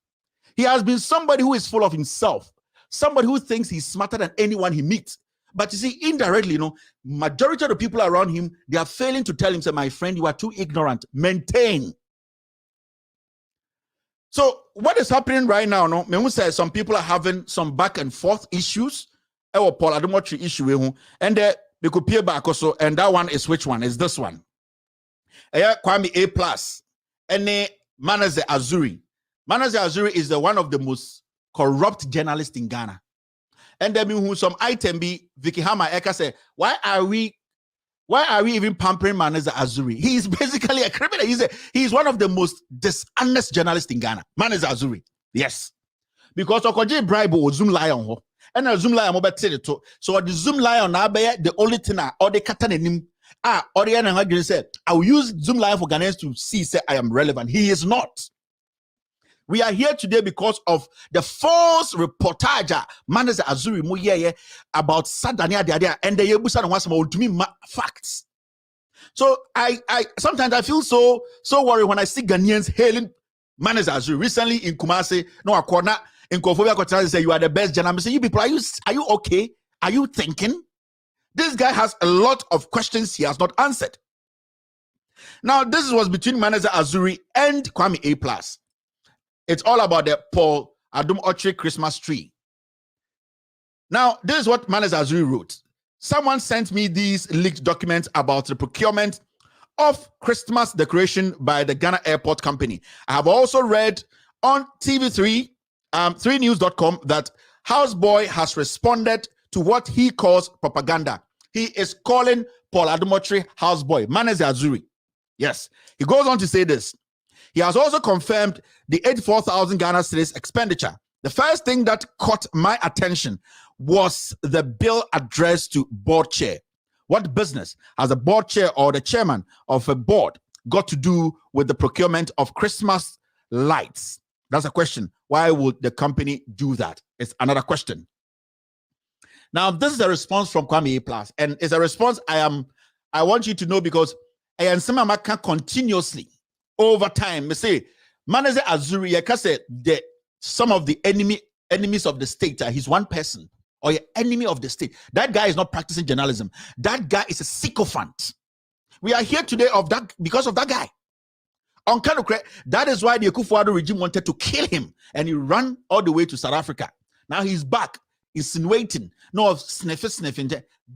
He has been somebody who is full of himself, somebody who thinks he's smarter than anyone he meets. But you see, indirectly, majority of the people around him, they are failing to tell him, say, my friend, you are too ignorant. Maintain. So what is happening right now? Memu says some people are having some back and forth issues. Paul Addo issue, and they could pay back also. And that one is which one? Is this one? Kwame A+, and Manasseh Azuri. Manasseh Azuri is one of the most corrupt journalists in Ghana. And then who some item be Vicky Hama Eka say, why are we even pampering Manasseh Azuri? He is basically a criminal. He's one of the most dishonest journalists in Ghana. Manasseh Azuri. Yes. Because Okoje bribe or Zoom lion. And a Zoom lion to. So the Zoom lion the only thing or the katanim or the other said, I will use Zoom lion for Ghanaians to see say I am relevant. He is not. We are here today because of the false reportage Manasseh Azuri Muyeye about Sadania and the Yebusan was more to me facts. So I sometimes I feel so worried when I see Ghanaians hailing Manasseh Azuri. Recently in Kumasi, Akona in Koforia say you are the best journalist. Say, you people, are you okay? Are you thinking? This guy has a lot of questions he has not answered. Now this was between Manasseh Azuri and Kwame A+. It's all about the Paul Addo Christmas tree. Now, this is what Manasseh Azuri wrote. Someone sent me these leaked documents about the procurement of Christmas decoration by the Ghana Airport Company. I have also read on TV3, 3news.com, that Houseboy has responded to what he calls propaganda. He is calling Paul Addo houseboy, Manasseh Azuri. Yes. He goes on to say this. He has also confirmed the 84,000 Ghana cedis expenditure. The first thing that caught my attention was the bill addressed to board chair. What business has a board chair or the chairman of a board got to do with the procurement of Christmas lights? That's a question. Why would the company do that? It's another question. Now, this is a response from Kwame A+, and it's a response I want you to know, because I am Samamaka continuously over time. Me say, Manasseh Azuri, I can say that some of the enemies of the state, he's one person, or your enemy of the state. That guy is not practicing journalism. That guy is a sycophant. We are here today because of that guy. On kind of that is why the Akuffo Addo regime wanted to kill him, and he ran all the way to South Africa. Now he's back, insinuating, sniffing.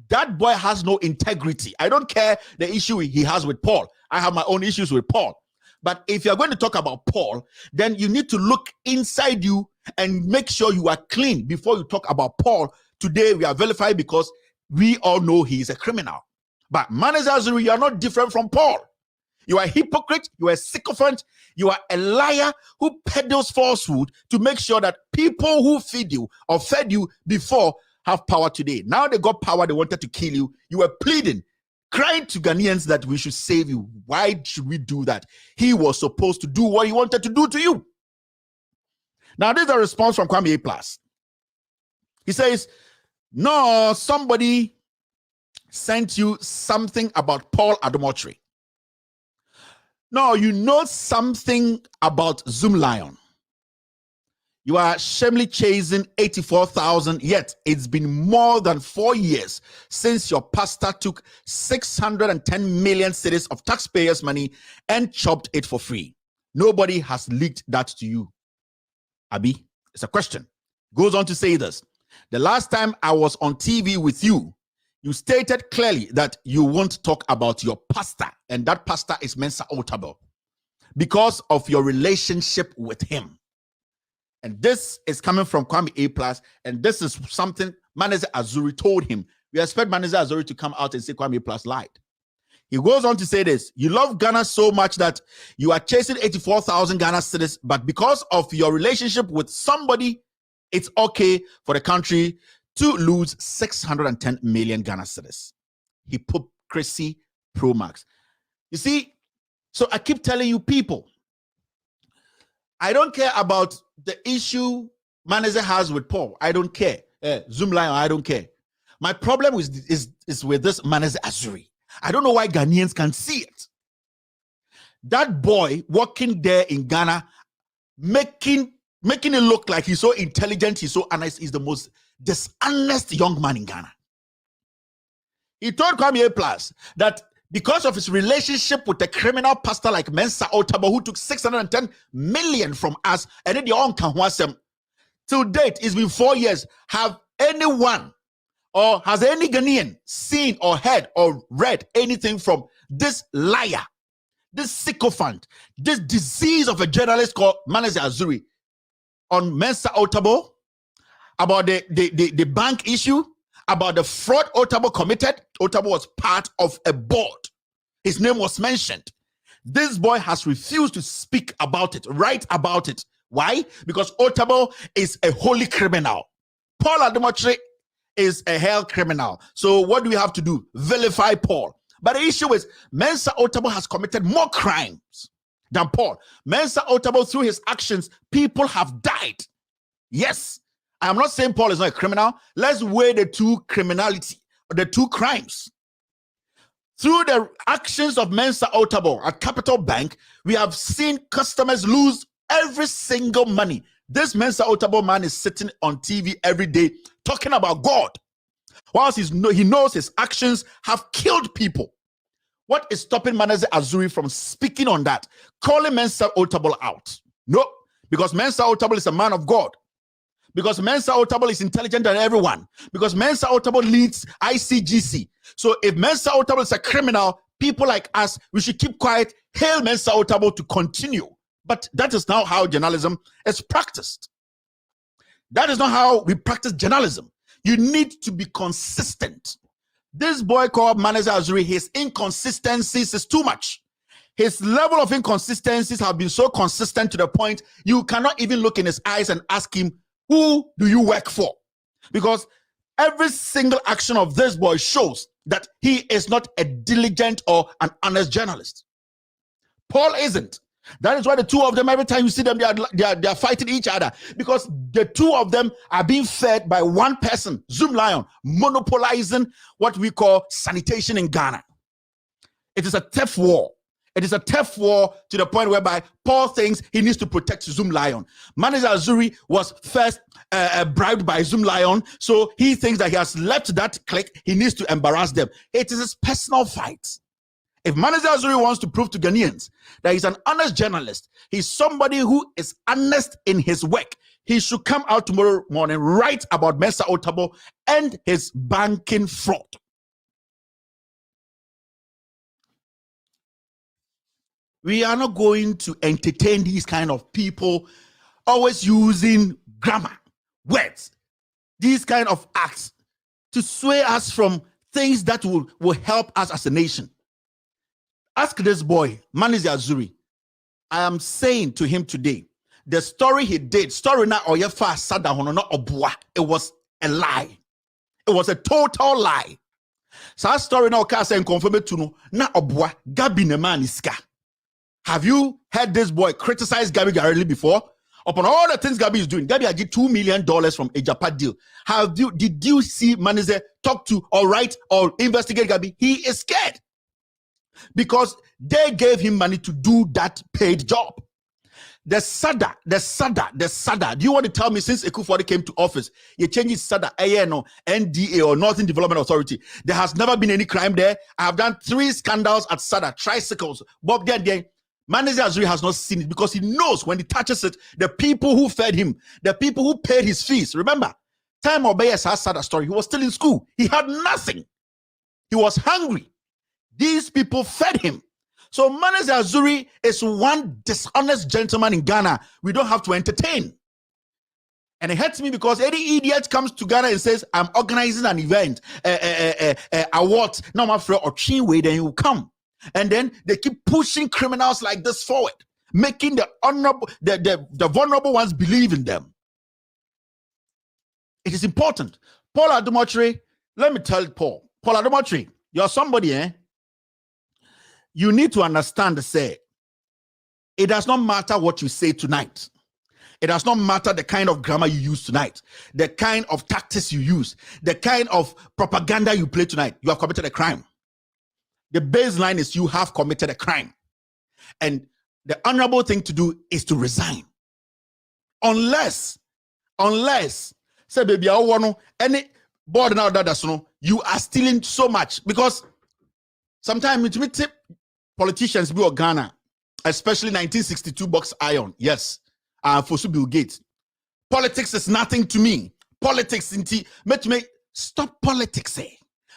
That boy has no integrity. I don't care the issue he has with Paul. I have my own issues with Paul. But if you're going to talk about Paul, then you need to look inside you and make sure you are clean before you talk about Paul. Today we are verified because we all know he is a criminal. But Manasseh Azuri, you are not different from Paul. You are a hypocrite, you are a sycophant, you are a liar who peddles falsehood to make sure that people who feed you or fed you before have power today. Now they got power, they wanted to kill you. You were pleading, crying to Ghanaians that we should save you. Why should we do that? He was supposed to do what he wanted to do to you. Now, this is a response from Kwame A+. He says, no, somebody sent you something about Paul Addo. No, you know something about Zoom Lion. You are shamefully chasing 84,000, yet it's been more than 4 years since your pastor took 610 million cedis of taxpayers' money and chopped it for free. Nobody has leaked that to you. Abi, it's a question. Goes on to say this. The last time I was on TV with you, you stated clearly that you won't talk about your pastor, and that pastor is Mensa Otabil, because of your relationship with him. And this is coming from Kwame A+, and this is something Manasseh Azuri told him. We expect Manasseh Azuri to come out and say Kwame A+ lied. He goes on to say this. You love Ghana so much that you are chasing 84,000 Ghana cedis, but because of your relationship with somebody, it's okay for the country to lose 610 million Ghana cedis. Hypocrisy pro max. You see, so I keep telling you people, I don't care about the issue Manasseh has with Paul. I don't care. Zoom Lion, I don't care. My problem is with this Manasseh Azuri. I don't know why Ghanaians can see it. That boy working there in Ghana, making it look like he's so intelligent, he's so honest, he's the most dishonest young man in Ghana. He told Kwame A+ that because of his relationship with a criminal pastor like Mensa Otabil, who took 610 million from us, and then the own Kanwasem, till date, it's been 4 years. Have anyone or has any Ghanaian seen or heard or read anything from this liar, this sycophant, this disease of a journalist called Manasseh Azuri on Mensa Otabil, about the bank issue, about the fraud Otabil committed? Otabil was part of a board. His name was mentioned. This boy has refused to speak about it, write about it. Why? Because Otabil is a holy criminal. Paul Addo is a hell criminal. So what do we have to do? Vilify Paul. But the issue is Mensa Otabil has committed more crimes than Paul. Mensa Otabil, through his actions, people have died. Yes. I am not saying Paul is not a criminal. Let's weigh the two criminality, the two crimes. Through the actions of Mensa Otabil at Capital Bank, we have seen customers lose every single money. This Mensa Otabil man is sitting on TV every day talking about God, whilst he knows his actions have killed people. What is stopping Manasseh Azuri from speaking on that, calling Mensa Otabil out? No, because Mensa Otabil is a man of God. Because Mensa Otabil is intelligent than everyone. Because Mensa Otabil leads ICGC. So if Mensa Otabil is a criminal, people like us, we should keep quiet, hail Mensa Otabil to continue. But that is not how journalism is practiced. That is not how we practice journalism. You need to be consistent. This boy called Manasseh Azuri, his inconsistencies is too much. His level of inconsistencies have been so consistent to the point you cannot even look in his eyes and ask him, who do you work for? Because every single action of this boy shows that he is not a diligent or an honest journalist. Paul isn't. That is why the two of them, every time you see them, they are fighting each other, because the two of them are being fed by one person, Zoom Lion, monopolizing what we call sanitation in Ghana. It is a tough war. It is a tough war to the point whereby Paul thinks he needs to protect Zoom Lion. Manasseh Azuri was first bribed by Zoom Lion, so he thinks that he has left that clique. He needs to embarrass them. It is his personal fight. If Manasseh Azuri wants to prove to Ghanaians that he's an honest journalist, he's somebody who is honest in his work, he should come out tomorrow morning, write about Mensa Otabil and his banking fraud. We are not going to entertain these kind of people always using grammar, words, these kind of acts to sway us from things that will help us as a nation. Ask this boy, Manasseh Azuri. I am saying to him today, the story he did, story na oyefa sada hono na obua, it was a lie. It was a total lie. So story na oka say confirm to no na obua Gabi ne man iska. Have you heard this boy criticize Gabi Garelli before? Upon all the things Gabi is doing, Gabi had $2 million from a Japan deal. Did you see Manasseh talk to or write or investigate Gabi? He is scared because they gave him money to do that paid job. The SADA. Do you want to tell me since Akuffo Addo came to office, you changed SADA, ANO, NDA, or Northern Development Authority? There has never been any crime there. I have done 3 scandals at SADA, tricycles, Bob there. Manasseh Azuri has not seen it because he knows when he touches it, the people who fed him, the people who paid his fees. Remember, time Obeye's has SADA story. He was still in school. He had nothing. He was hungry. These people fed him. So Manasseh Azuri is one dishonest gentleman in Ghana we don't have to entertain. And it hurts me because any idiot comes to Ghana and says, I'm organizing an event, award, no my friend, or Chinwe, then you come. And then they keep pushing criminals like this forward, making the honorable, the vulnerable ones believe in them. It is important. Paul Addo, let me tell Paul Addo, you're somebody, you need to understand, say, it does not matter what you say tonight. It does not matter the kind of grammar you use tonight, the kind of tactics you use, the kind of propaganda you play tonight. You have committed a crime. The baseline is you have committed a crime. And the honorable thing to do is to resign. Unless, say, baby, I want any board now that you are stealing so much. Because sometimes it will tip politicians be Ghana, especially 1962 box iron. Yes. For Bill Gates. Politics is nothing to me. Politics inti me stop politics.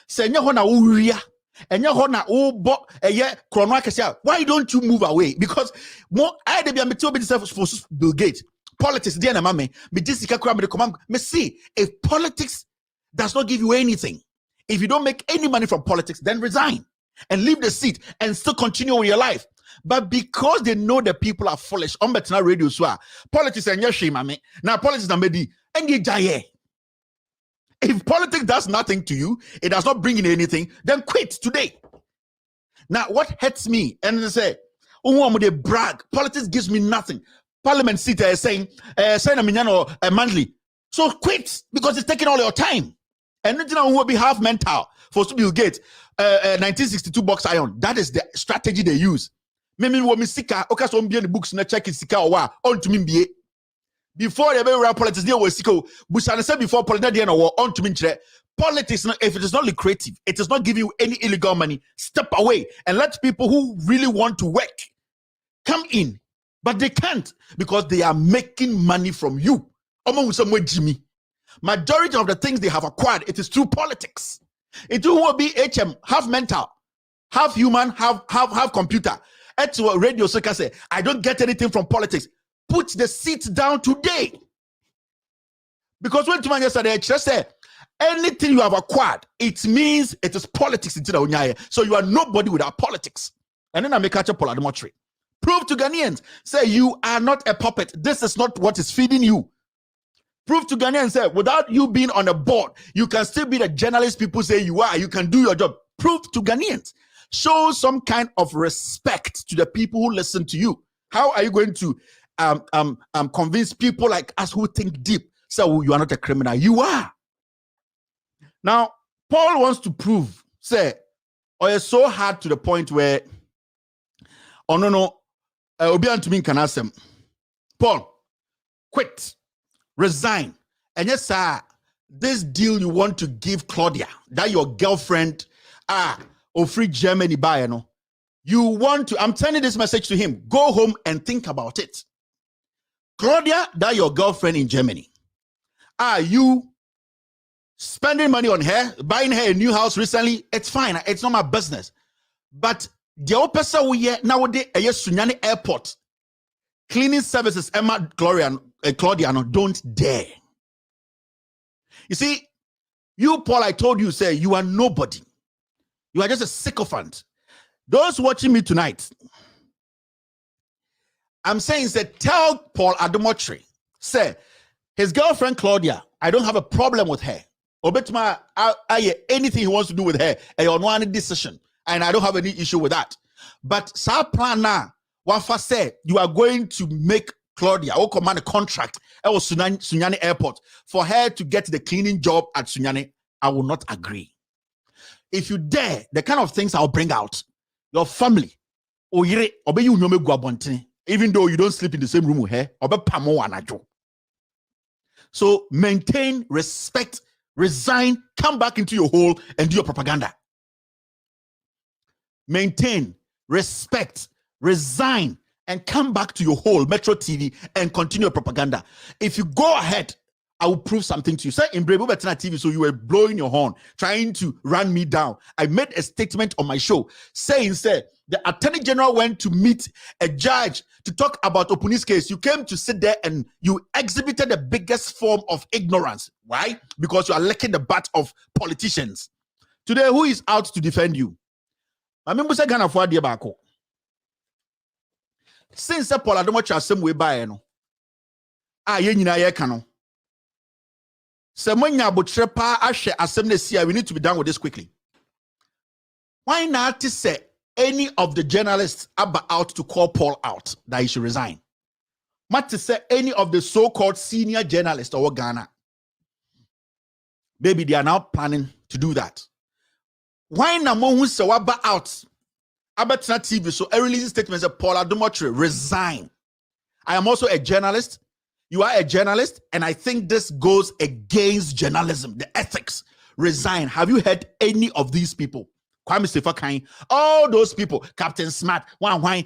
Say why don't you move away? Because more I for Bill Gates. Politics, dear mame, me see if politics does not give you anything, if you don't make any money from politics, then resign and leave the seat and still continue with your life. But because they know the people are foolish, on Betina radio, politics and your shame, now politics are made and you die. If politics does nothing to you, it does not bring in anything, then quit today. Now, what hurts me, and they say, oh, they brag, politics gives me nothing. Parliament seat is saying, a monthly. So quit, because it's taking all your time. And nothing will be half mental for Bill Gates, 1962 box iron. That is the strategy they use. Maybe women sika, okay, so the books na check it sika or on to me. Before the very politics, they were siko. Bushana said before politics, on to me. Politics, if it is not lucrative, it is not giving you any illegal money. Step away and let people who really want to work come in, but they can't because they are making money from you. Jimmy. Majority of the things they have acquired, it is through politics. It will be HM, half mental, half human, half computer. At radio, so can say, I don't get anything from politics. Put the seat down today. Because when tomorrow yesterday, just say, anything you have acquired, it means it is politics. So you are nobody without politics. And then I make a Paul Addo. Prove to Ghanaians, say you are not a puppet. This is not what is feeding you. Prove to Ghanaians, say without you being on a board, you can still be the journalist people say you are. You can do your job. Prove to Ghanaians. Show some kind of respect to the people who listen to you. How are you going to convince people like us who think deep? So you are not a criminal. You are. Now, Paul wants to prove, say, or it's so hard to the point where, oh no, Obian to me can ask him, Paul, quit, resign. And yes, sir, this deal you want to give Claudia, that your girlfriend, or free Germany buy, you want to, I'm sending this message to him, go home and think about it. Claudia, that your girlfriend in Germany. Are you spending money on her, buying her a new house recently? It's fine. It's not my business. But the person we nowadays Sunyani Airport cleaning services, Emma Claudia, don't dare. You see, you, Paul, I told you, say you are nobody. You are just a sycophant. Those watching me tonight, I'm saying, say, tell Paul Addo, say, his girlfriend Claudia, I don't have a problem with her. Obetma, anything he wants to do with her, a decision, and I don't have any issue with that. But sa plan now, Wafa said you are going to make Claudia or command a contract at Sunyani Airport for her to get the cleaning job at Sunyani. I will not agree. If you dare, the kind of things I'll bring out, your family, even though you don't sleep in the same room with her, so maintain respect, resign, come back into your hole and do your propaganda. Maintain respect, resign, and come back to your hole, Metro TV, and continue your propaganda. If you go ahead, I will prove something to you. Say in Bravo Betana TV, so you were blowing your horn, trying to run me down. I made a statement on my show saying, the Attorney General went to meet a judge to talk about Opuni's case. You came to sit there and you exhibited the biggest form of ignorance. Why? Because you are licking the butt of politicians. Today, who is out to defend you? I remember saying Ghana for Adiabako. Since Paul Addo some way by no. We need to be done with this quickly. Why not to say any of the journalists out to call Paul out that he should resign? Not to say any of the so-called senior journalists or Ghana. Maybe they are now planning to do that. Why not who say out? Abatina TV, so a release statement says Paul Addo resign. I am also a journalist. You are a journalist, and I think this goes against journalism, the ethics. Resign. Have you heard any of these people? Kwame Sefa, all those people, Captain Smart, Wine,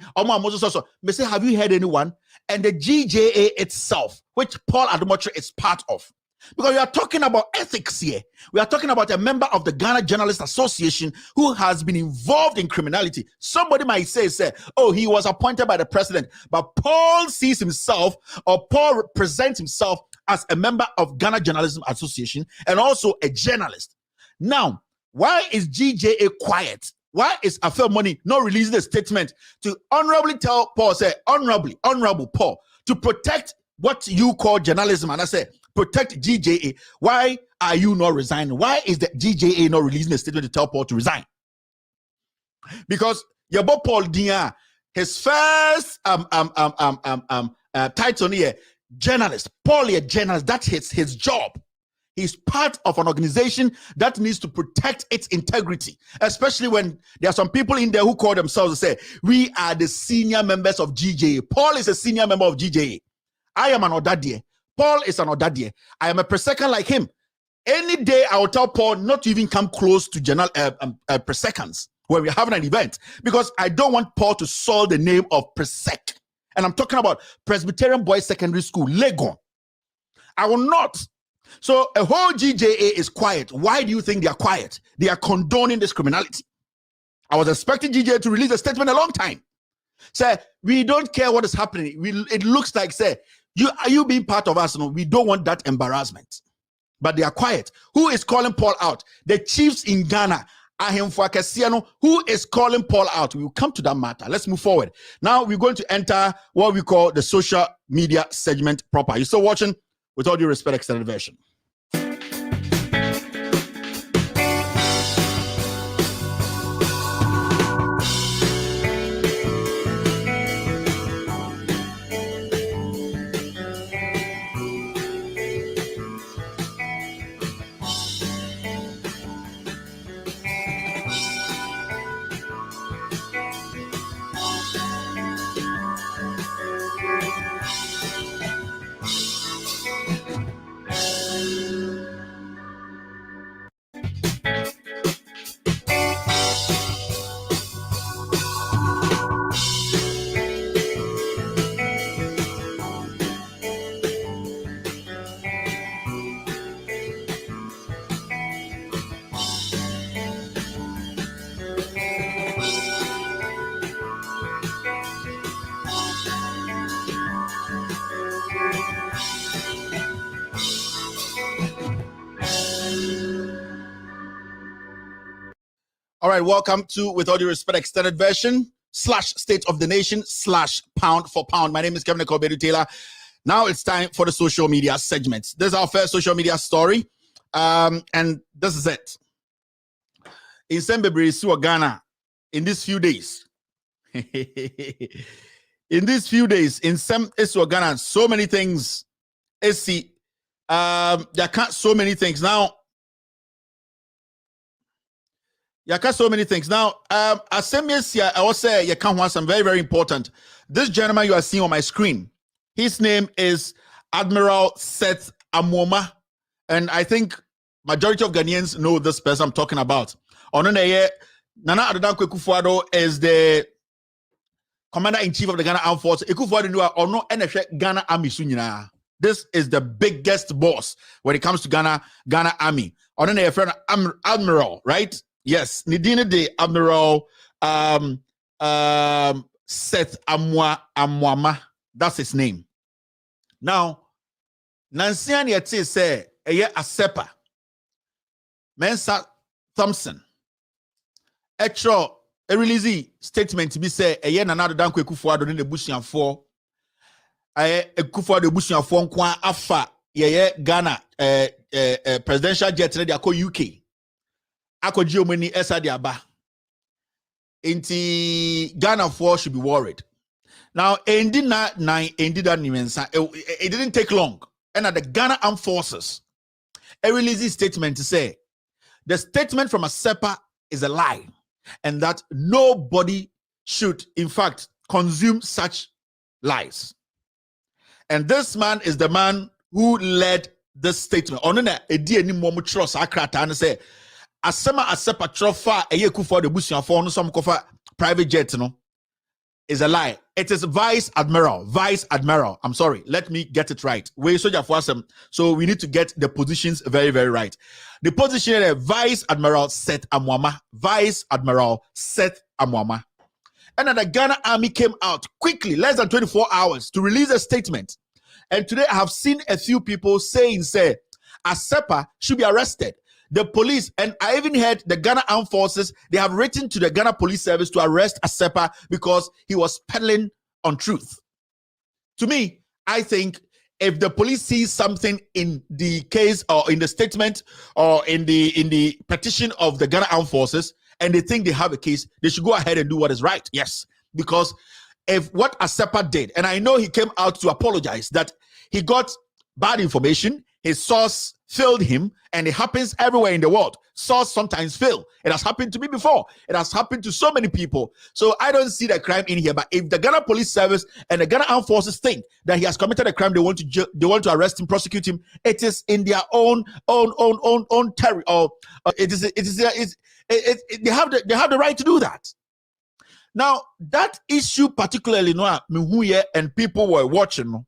may say, have you heard anyone? And the GJA itself, which Paul Addo is part of. Because we are talking about ethics here. We are talking about a member of the Ghana Journalists Association who has been involved in criminality. Somebody might say, oh, he was appointed by the president. But Paul sees himself, or Paul presents himself as a member of Ghana Journalism Association and also a journalist. Now, why is GJA quiet? Why is Afel Money not releasing a statement to honorably tell Paul, say, honorable Paul, to protect what you call journalism? And I say, protect GJA. Why are you not resigning? Why is the GJA not releasing a statement to tell Paul to resign? Because your boy Paul Dia, his first title here, journalist. Paul, a journalist. That's his job. He's part of an organization that needs to protect its integrity, especially when there are some people in there who call themselves and say, we are the senior members of GJA. Paul is a senior member of GJA. I am an Odadie. Paul is an Odadie. I am a Presecond like him. Any day I will tell Paul not to even come close to general Preseconds when we're having an event, because I don't want Paul to soil the name of Presec. And I'm talking about Presbyterian Boys Secondary School, Legon. I will not. So a whole GJA is quiet. Why do you think they are quiet? They are condoning this criminality. I was expecting GJA to release a statement a long time. Say, we don't care what is happening. It looks like, say, you being part of us, no, we don't want that embarrassment. but they are quiet. Who is calling Paul out? The chiefs in Ghana. Who is calling Paul out? We will come to that matter. Let's move forward. Now we're going to enter what we call the social media segment proper. You're still watching With All Due Respect extended version. All right, welcome to With All Due Respect extended version / State of the Nation / Pound for Pound. My name is Kevin Kobedu Taylor. Now it's time for the social media segment. This is our first social media story, and this is it. In Sembebri, Ghana, in these few days, in Ghana, so many things. There can't so many things now. So many things. Now, I will say you can't want some very, very important. This gentleman you are seeing on my screen, his name is Admiral Seth Amwoma. And I think majority of Ghanaians know this person I'm talking about. Nana Addo Akuffo Addo is the commander-in-chief of the Ghana Armed Forces. Akuffo Addo Ghana Army sunyina. This is the biggest boss when it comes to Ghana Army. Admiral, right? Yes, Nidine de Admiral Seth Amwama. That's his name. Now, Nansian Yeti say Asepa Mensa Thompson. A release statement to be say Nana Addo Akuffo Addo in the Bushian 4. Akuffo Addo Bushian 4 kwa afa Ghana presidential jet ready ako UK. Akoji omeni esa di aba. Inti Ghana 4 should be worried. Now, it didn't take long. And at the Ghana Armed Forces, a release statement to say the statement from Asepa is a lie, and that nobody should, in fact, consume such lies. And this man is the man who led this statement. Onena edi eni mo trust akrata and say Asepa trofa eye Akuffo Addo busuan for no some kofa private jet no is a lie. It is Vice Admiral. I'm sorry. Let me get it right. We soldier for some. So we need to get the positions very, very right. The position is Vice Admiral Seth Amwama. Vice Admiral Seth Amwama. And then the Ghana Army came out quickly, less than 24 hours, to release a statement. And today I have seen a few people saying, Asepa should be arrested. The police, and I even heard the Ghana Armed Forces, they have written to the Ghana Police Service to arrest Asepa because he was peddling untruth. To me, I think if the police sees something in the case or in the statement or in the petition of the Ghana Armed Forces and they think they have a case, they should go ahead and do what is right. Yes, because if what Asepa did, and I know he came out to apologize that he got bad information, his source failed him, and it happens everywhere in the world. Source sometimes fail. It has happened to me before. It has happened to so many people. So I don't see the crime in here. But if the Ghana Police Service and the Ghana Armed Forces think that he has committed a crime, they want to arrest him, prosecute him. It is in their own territory. They have the right to do that. Now that issue particularly, and people were watching.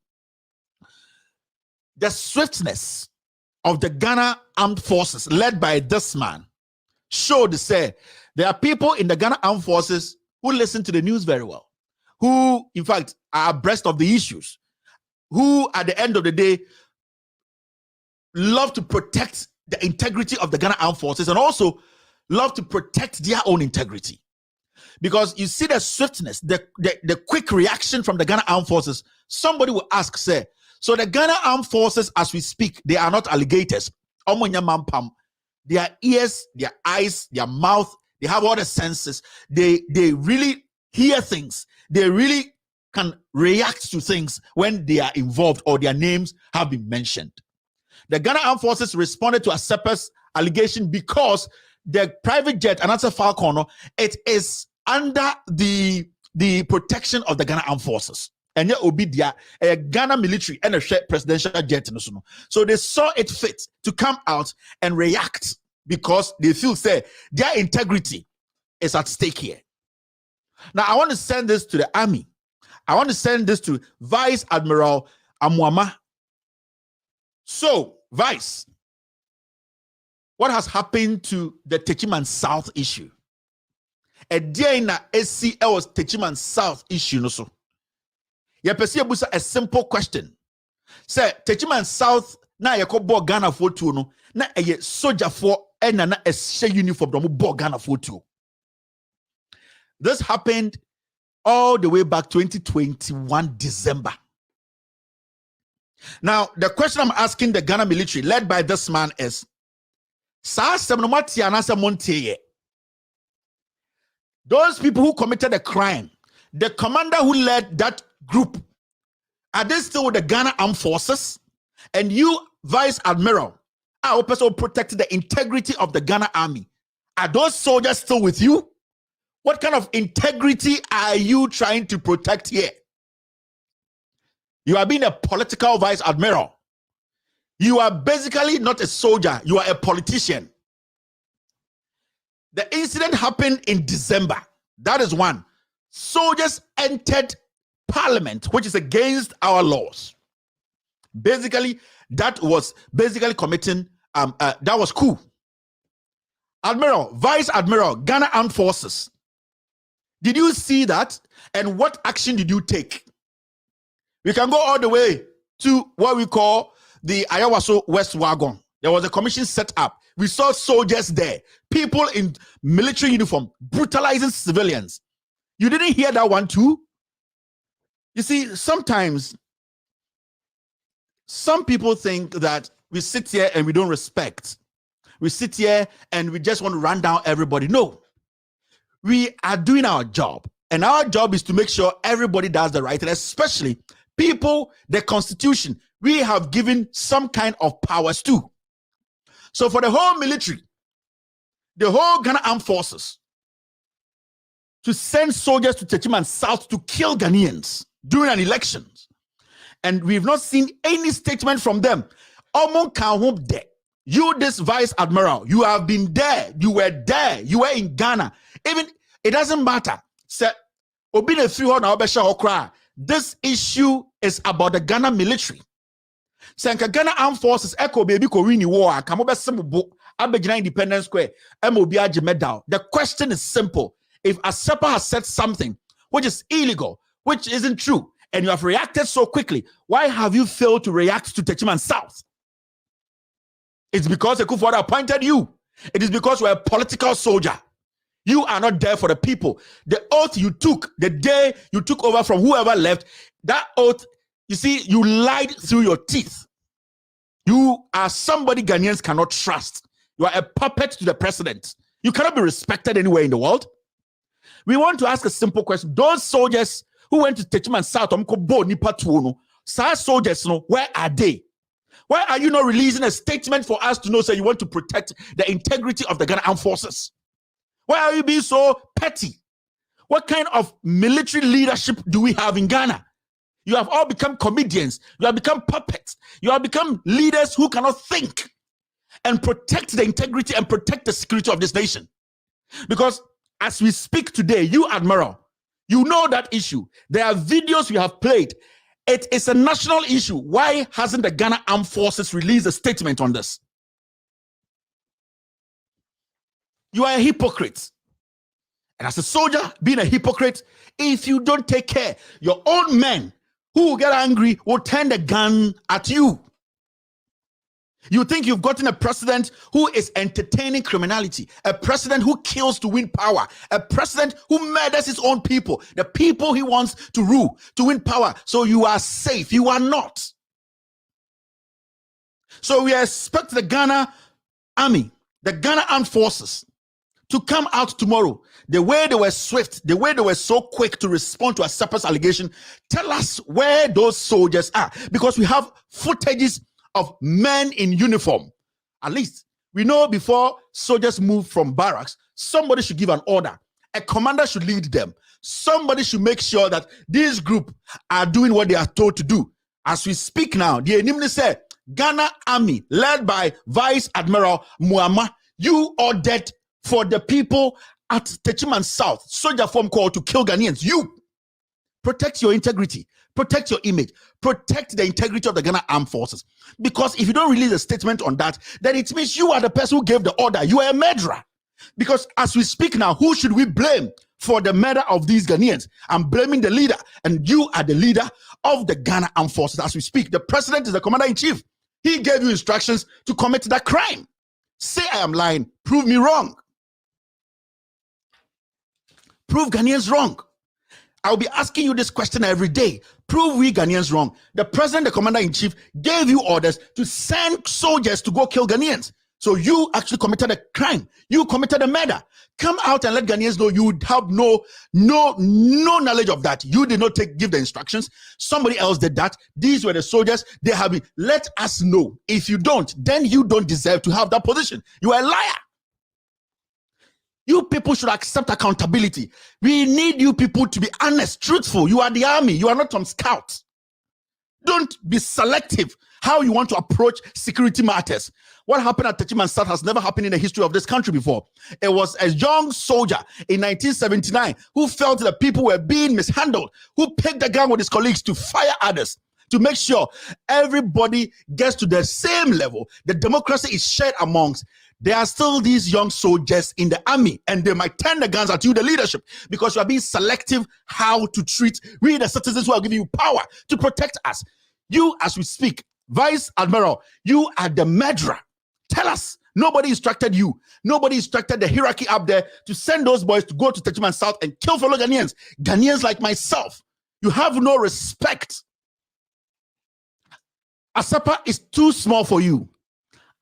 The swiftness of the Ghana Armed Forces, led by this man, showed say there are people in the Ghana Armed Forces who listen to the news very well, who, in fact, are abreast of the issues, who, at the end of the day, love to protect the integrity of the Ghana Armed Forces and also love to protect their own integrity. Because you see the swiftness, the quick reaction from the Ghana Armed Forces. Somebody will ask, say, so the Ghana Armed Forces, as we speak, they are not alligators. Their ears, their eyes, their mouth, they have all the senses. They really hear things. They really can react to things when they are involved or their names have been mentioned. The Ghana Armed Forces responded to Asepa's allegation because the private jet, another Falcon, it is under the protection of the Ghana Armed Forces. And yet, Obidia, a Ghana military and a presidential jet. So they saw it fit to come out and react because they feel, say, their integrity is at stake here. Now, I want to send this to the army. I want to send this to Vice Admiral Amwama. So, Vice, what has happened to the Techiman South issue? A day na SCL was Techiman South issue, no so. A simple question. Say, Techiman South na yakobo Ghana for two no na a soldier for and na a uniform domo bo Ghana for two. This happened all the way back 2021 December. Now, the question I'm asking the Ghana military, led by this man, is those people who committed the crime, the commander who led that group, are they still with the Ghana Armed Forces? And you, Vice Admiral, are also protecting the integrity of the Ghana Army. Are those soldiers still with you? What kind of integrity are you trying to protect here? You are being a political Vice Admiral. You are basically not a soldier. You are a politician. The incident happened in December. That is one. Soldiers entered Parliament, which is against our laws. Basically, that was basically committing, that was coup. Admiral, Vice Admiral, Ghana Armed Forces. Did you see that? And what action did you take? We can go all the way to what we call the Ayawaso West Wagon. There was a commission set up. We saw soldiers there, people in military uniform, brutalizing civilians. You didn't hear that one too? You see, sometimes some people think that we sit here and we don't respect. We sit here and we just want to run down everybody. No. We are doing our job. And our job is to make sure everybody does the right thing, especially people, the Constitution. We have given some kind of powers too. So for the whole military, the whole Ghana Armed Forces, to send soldiers to Techiman South to kill Ghanaians during an election, and we've not seen any statement from them. You, this Vice Admiral, you have been there. You were there. You were in Ghana. Even it doesn't matter. This issue is about the Ghana military. Ghana Armed Forces echo baby Korini war Abidjan Independence Square medal. The question is simple. If Asepa has said something which is illegal, which isn't true, and you have reacted so quickly, why have you failed to react to Techiman South? It's because Akuffo Addo appointed you. It is because you're a political soldier. You are not there for the people. The oath you took the day you took over from whoever left, that oath, you see, you lied through your teeth. You are somebody Ghanaians cannot trust. You are a puppet to the president. You cannot be respected anywhere in the world. We want to ask a simple question. Those soldiers who went to Techiman South, soldiers, where are they? Why are you not releasing a statement for us to know, say you want to protect the integrity of the Ghana Armed Forces? Why are you being so petty? What kind of military leadership do we have in Ghana? You have all become comedians. You have become puppets. You have become leaders who cannot think and protect the integrity and protect the security of this nation. Because as we speak today, you, Admiral, you know that issue. There are videos we have played. It is a national issue. Why hasn't the Ghana Armed Forces released a statement on this? You are a hypocrite. And as a soldier, being a hypocrite, if you don't take care, your own men who will get angry will turn the gun at you. You think you've gotten a president who is entertaining criminality, a president who kills to win power, a president who murders his own people, the people he wants to rule, to win power. So you are safe. You are not. So we expect the Ghana army, the Ghana armed forces, to come out tomorrow. The way they were swift, the way they were so quick to respond to a separate allegation, tell us where those soldiers are. Because we have footages of men in uniform. At least we know before soldiers move from barracks, somebody should give an order. A commander should lead them. Somebody should make sure that this group are doing what they are told to do. As we speak now, the enemy said, Ghana Army, led by Vice Admiral Muama, you ordered for the people at Techiman South, soldier form call to kill Ghanaians. You protect your integrity, protect your image, protect the integrity of the Ghana Armed Forces. Because if you don't release a statement on that, then it means you are the person who gave the order. You are a murderer. Because as we speak now, who should we blame for the murder of these Ghanaians? I'm blaming the leader, and you are the leader of the Ghana Armed Forces as we speak. The president is the commander-in-chief. He gave you instructions to commit that crime. Say I am lying. Prove me wrong. Prove Ghanaians wrong. I'll be asking you this question every day. Prove we Ghanaians wrong. The president, the commander-in-chief, gave you orders to send soldiers to go kill Ghanaians. So you actually committed a crime. You committed a murder. Come out and let Ghanaians know you have no knowledge of that. You did not give the instructions. Somebody else did that. These were the soldiers. They have been. Let us know. If you don't, then you don't deserve to have that position. You are a liar. You people should accept accountability. We need you people to be honest, truthful. You are the army. You are not some scouts. Don't be selective how you want to approach security matters. What happened at Techiman South has never happened in the history of this country before. It was a young soldier in 1979 who felt that people were being mishandled, who picked a gun with his colleagues to fire others, to make sure everybody gets to the same level. The democracy is shared amongst. There are still these young soldiers in the army, and they might turn the guns at you, the leadership, because you are being selective how to treat we, the citizens who are giving you power to protect us. You, as we speak, Vice Admiral, you are the murderer. Tell us. Nobody instructed you. Nobody instructed the hierarchy up there to send those boys to go to Techiman South and kill fellow Ghanaians. Ghanaians like myself. You have no respect. Asepa is too small for you.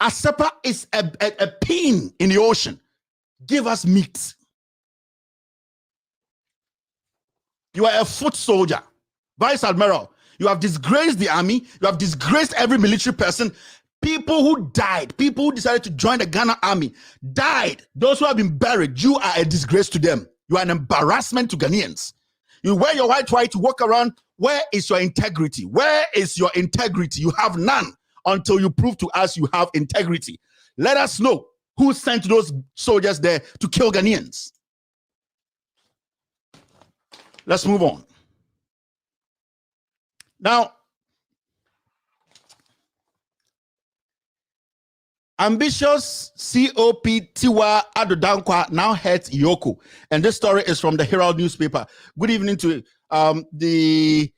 Asepa is a pin in the ocean. Give us meat. You are a foot soldier. Vice Admiral, you have disgraced the army. You have disgraced every military person. People who died, people who decided to join the Ghana army, died. Those who have been buried, you are a disgrace to them. You are an embarrassment to Ghanaians. You wear your white to walk around. Where is your integrity? Where is your integrity? You have none until you prove to us you have integrity. Let us know who sent those soldiers there to kill Ghanaians. Let's move on. Now, ambitious COP Tiwa Addo now heads Yoko, and this story is from the Herald newspaper. Good evening to the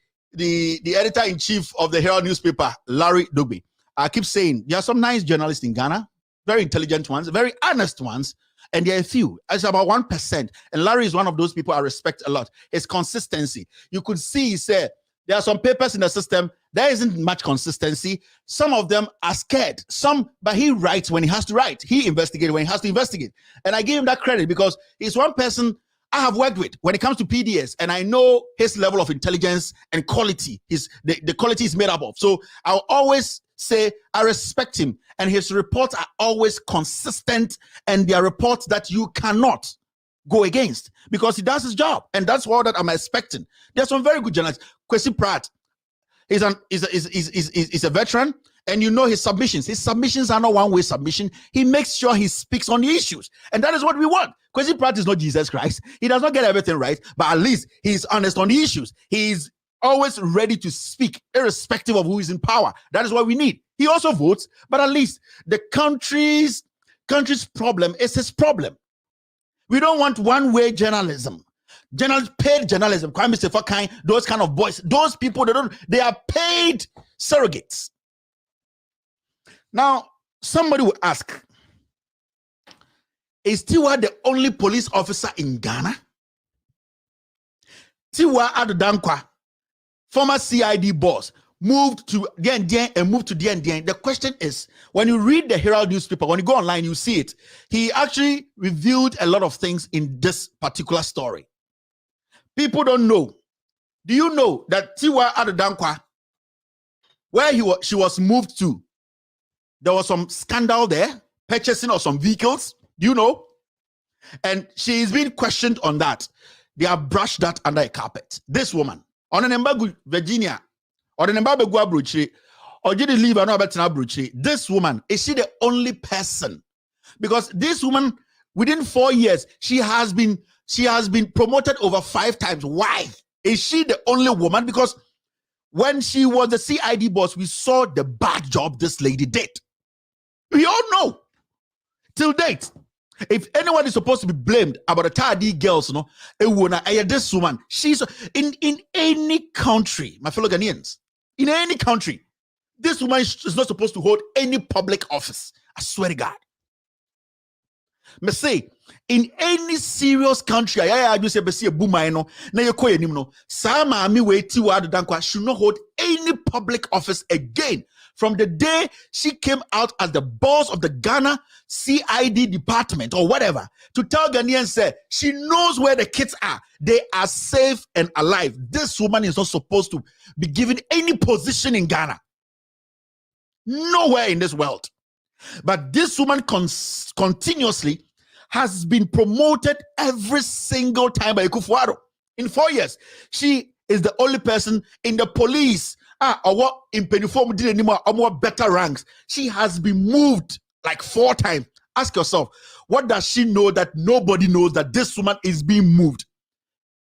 editor-in-chief of the Herald newspaper, Larry Dugbe. I keep saying there are some nice journalists in Ghana, very intelligent ones, very honest ones, and there are a few. It's about 1%, and Larry is one of those people I respect a lot. His consistency. You could see, he said, there are some papers in the system. There isn't much consistency. Some of them are scared. But he writes when he has to write. He investigates when he has to investigate. And I give him that credit because he's one person I have worked with when it comes to PDS, and I know his level of intelligence and quality. The quality is made up of. So I'll always say I respect him, and his reports are always consistent, and they are reports that you cannot go against because he does his job, and that's all that I'm expecting. There's some very good journalists. Kwesi Pratt is a veteran, and you know his submissions. His submissions are not one-way submission. He makes sure he speaks on the issues, and that is what we want. Kwesi Pratt is not Jesus Christ. He does not get everything right, but at least he's honest on the issues. He's always ready to speak, irrespective of who is in power. That is what we need. He also votes, but at least the country's problem is his problem. We don't want one-way journalism. Paid journalism, Kwame Sefakai, those kind of boys, those people, they are paid surrogates. Now, somebody will ask, is Tiwa the only police officer in Ghana? Tiwa Addo Dankwa, former CID boss, moved to DNDN and moved to DNDN. The question is, when you read the Herald newspaper, when you go online, you see it. He actually revealed a lot of things in this particular story. People don't know. Do you know that Tiwa Addo Dankwa, where she was moved to, there was some scandal there, purchasing of some vehicles? Do you know? And she is being questioned on that. They have brushed that under a carpet. This woman, on an embargo, Virginia, or an embargo, or did leave this woman, is she the only person? Because this woman, within 4 years, she has been promoted over 5 times. Why? Is she the only woman? Because when she was the CID boss, we saw the bad job this lady did. We all know. Till date, if anyone is supposed to be blamed about the Tadi girls, this woman, she's in any country, my fellow Ghanaians, in any country, this woman is not supposed to hold any public office. I swear to God. Me say, in any serious country, should not hold any public office again. From the day she came out as the boss of the Ghana CID department or whatever, to tell Ghanaians, say she knows where the kids are. They are safe and alive. This woman is not supposed to be given any position in Ghana. Nowhere in this world. But this woman continuously has been promoted every single time by Akuffo Addo. In 4 years, she is the only person in the police or what in uniform did anymore or more better ranks. She has been moved like 4 times. Ask yourself, what does she know that nobody knows that this woman is being moved?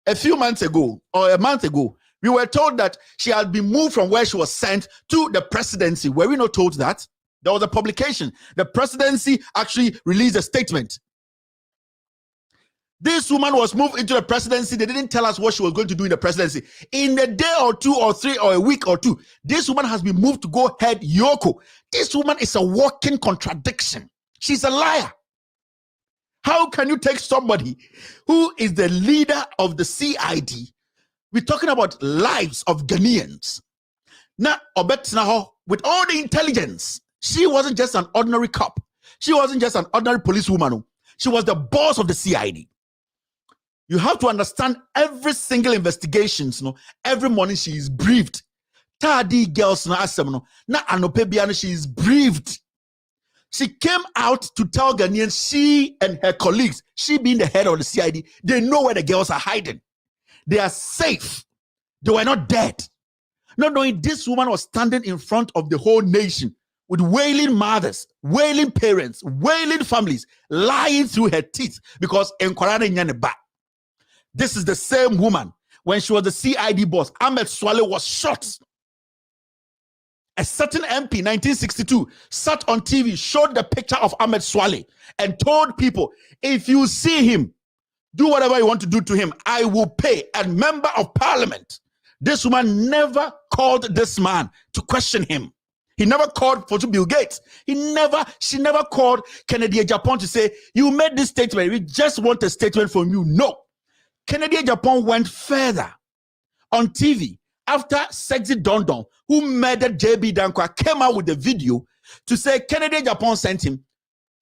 A few months ago or a month ago, we were told that she had been moved from where she was sent to the presidency. Were we not told that? There was a publication. The presidency actually released a statement. This woman was moved into the presidency. They didn't tell us what she was going to do in the presidency. In a day or 2 or 3 or a week or 2, this woman has been moved to go head Yoko. This woman is a walking contradiction. She's a liar. How can you take somebody who is the leader of the CID? We're talking about lives of Ghanaians. Now, with all the intelligence, she wasn't just an ordinary cop. She wasn't just an ordinary policewoman. She was the boss of the CID. You have to understand every single investigation. Every morning she is briefed. Tadi girls na anope she is briefed. She came out to tell Ghanaians, she and her colleagues, she being the head of the CID, they know where the girls are hiding. They are safe. They were not dead. Not knowing this woman was standing in front of the whole nation with wailing mothers, wailing parents, wailing families, lying through her teeth because Nkwarane nyane ba. This is the same woman when she was the CID boss. Ahmed Swale was shot. A certain MP, 1962, sat on TV, showed the picture of Ahmed Swale and told people, if you see him, do whatever you want to do to him, I will pay. A member of parliament. This woman never called this man to question him. He never called for Bill Gates. She never called Kennedy Japan to say, you made this statement. We just want a statement from you. No. Kennedy Japan went further on TV after Sexy Dondon, who murdered JB Dankwa, came out with a video to say Kennedy Japan sent him.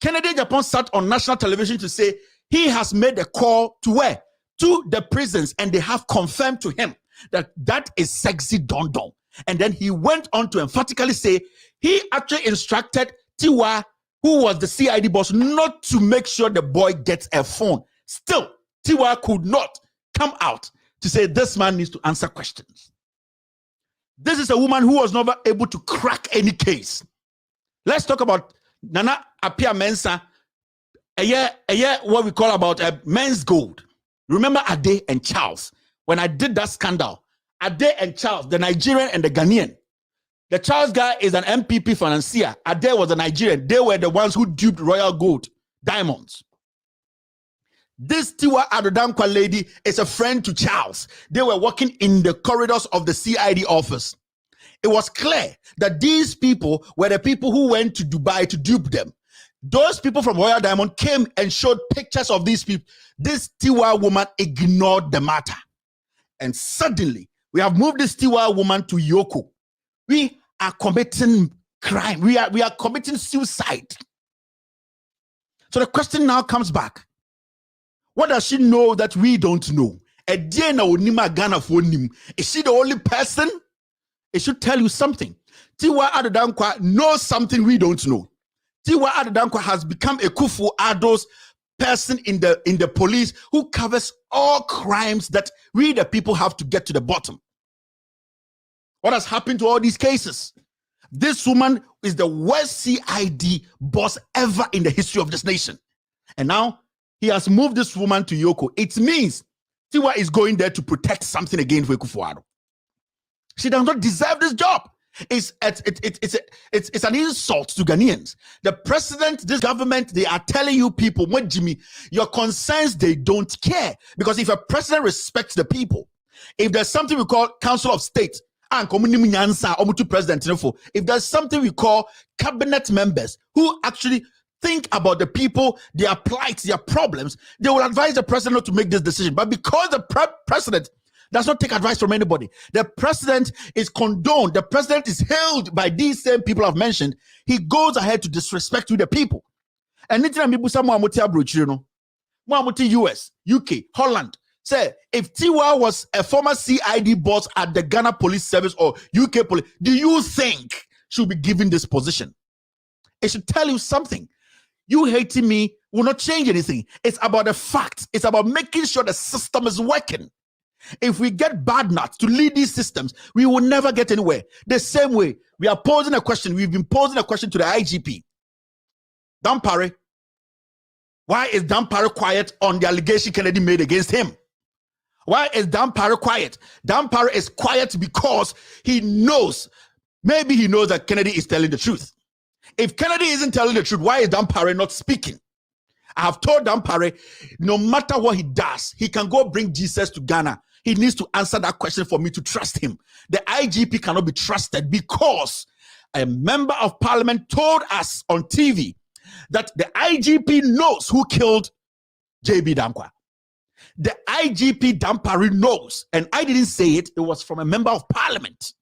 Kennedy Japan sat on national television to say he has made a call to where? To the prisons, and they have confirmed to him that that is Sexy Dondon. And then he went on to emphatically say he actually instructed Tiwa, who was the CID boss, not to make sure the boy gets a phone. Still, Tiwa could not come out to say this man needs to answer questions. This is a woman who was never able to crack any case. Let's talk about Nana Apia Mensah, a year what we call about men's gold. Remember Ade and Charles? When I did that scandal, Ade and Charles, the Nigerian and the Ghanaian. The Charles guy is an MPP financier. Ade was a Nigerian. They were the ones who duped Royal Gold diamonds. This Tiwa Addo Dankwa lady is a friend to Charles. They were working in the corridors of the CID office. it was clear that these people were the people who went to Dubai to dupe them. Those people from Royal Diamond came and showed pictures of these people. This Tiwa woman ignored the matter. And suddenly, we have moved this Tiwa woman to Yoko. We are committing crime. We are committing suicide. So the question now comes back. What does she know that we don't know? Is she the only person? It should tell you something. Tiwa Addo knows something we don't know. Tiwa Addo has become a Akuffo Addo's person in the police who covers all crimes that we the people have to get to the bottom. What has happened to all these cases? This woman is the worst CID boss ever in the history of this nation. And now he has moved this woman to Yoko. It means Tiwa is going there to protect something again for Akuffo Addo. She does not deserve this job. It's an insult to Ghanaians. The president, this government, they are telling you people, what Jimmy, your concerns, they don't care. Because if a president respects the people, if there's something we call Council of State, if there's something we call cabinet members who actually think about the people, their plights, their problems, they will advise the president not to make this decision. But because the president does not take advice from anybody, the president is condoned, the president is hailed by these same people I've mentioned, he goes ahead to disrespect to the people. And US, UK, Holland, say, if Tiwa was a former CID boss at the Ghana Police Service or UK Police, do you think she'll be given this position? It should tell you something. You hating me will not change anything. It's about the facts. It's about making sure the system is working. If we get bad nuts to lead these systems, we will never get anywhere. The same way, we are posing a question. We've been posing a question to the IGP. Dampare, why is Dampare quiet on the allegation Kennedy made against him? Why is Dampare quiet? Dampare is quiet because he knows, maybe he knows that Kennedy is telling the truth. If Kennedy isn't telling the truth, why is Dampare not speaking? I have told Dampare, no matter what he does, he can go bring Jesus to Ghana. He needs to answer that question for me to trust him. The IGP cannot be trusted because a member of parliament told us on TV that the IGP knows who killed JB Dankwa. The IGP Dampare knows, and I didn't say it, it was from a member of parliament.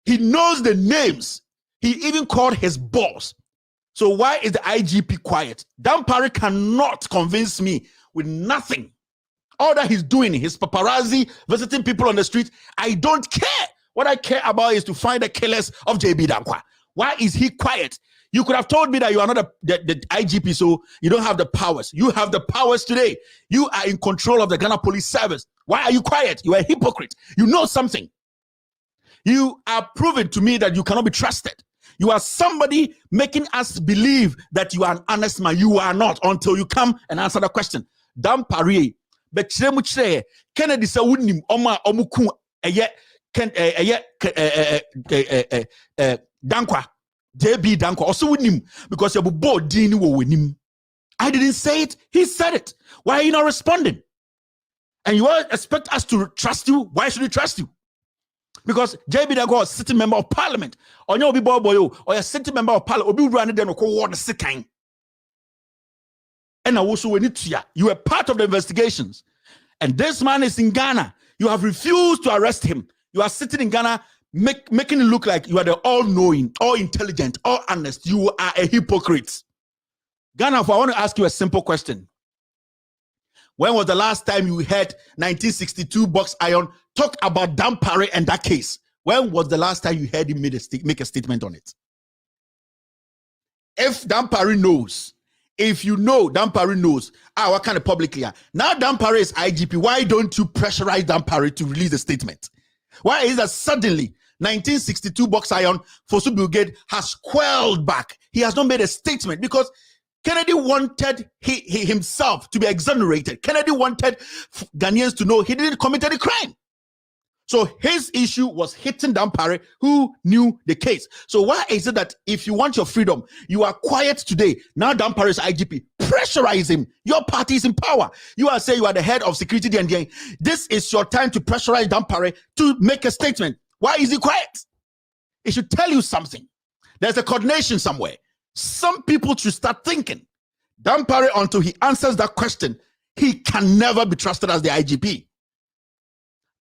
He knows the names. He even called his boss. So why is the IGP quiet? Dampare cannot convince me with nothing. All that he's doing, his paparazzi, visiting people on the street, I don't care. What I care about is to find the killers of JB Dankwa. Why is he quiet? You could have told me that you are not the IGP, so you don't have the powers. You have the powers today. You are in control of the Ghana Police Service. Why are you quiet? You are a hypocrite. You know something. You are proving to me that you cannot be trusted. You are somebody making us believe that you are an honest man. You are not until you come and answer the question. Dampare, but Kennedy said, "Unim oma omuku Dankwa, JB Dankwa also unim because you board dini wo wenim." I didn't say it. He said it. Why are you not responding? And you expect us to trust you? Why should we trust you? Because JB Dankwa is sitting member of parliament. Or you be boy or a sitting member of parliament. Obi running them ko ward the second. And also we need to you were part of the investigations. And this man is in Ghana. You have refused to arrest him. You are sitting in Ghana making it look like you are the all-knowing, all-intelligent, all-honest. You are a hypocrite. Ghana, I want to ask you a simple question. When was the last time you heard 1962 Box Iron talk about Dampare and that case? When was the last time you heard him make a statement on it? If Dampare knows, if you know Dampare knows, what kind of publicly? Now Dampare is IGP. Why don't you pressurize Dampare to release a statement? Why is that suddenly 1962 Box Iron Fosu Brigade has quelled back? He has not made a statement because Kennedy wanted himself to be exonerated. Kennedy wanted Ghanaians to know he didn't commit any crime. So his issue was hitting Dampare, who knew the case. So why is it that if you want your freedom, you are quiet today? Now Dampare is IGP. Pressurize him. Your party is in power. You are saying you are the head of security. And this is your time to pressurize Dampare to make a statement. Why is he quiet? It should tell you something. There's a coordination somewhere. Some people should start thinking. Dampare, until he answers that question, he can never be trusted as the IGP.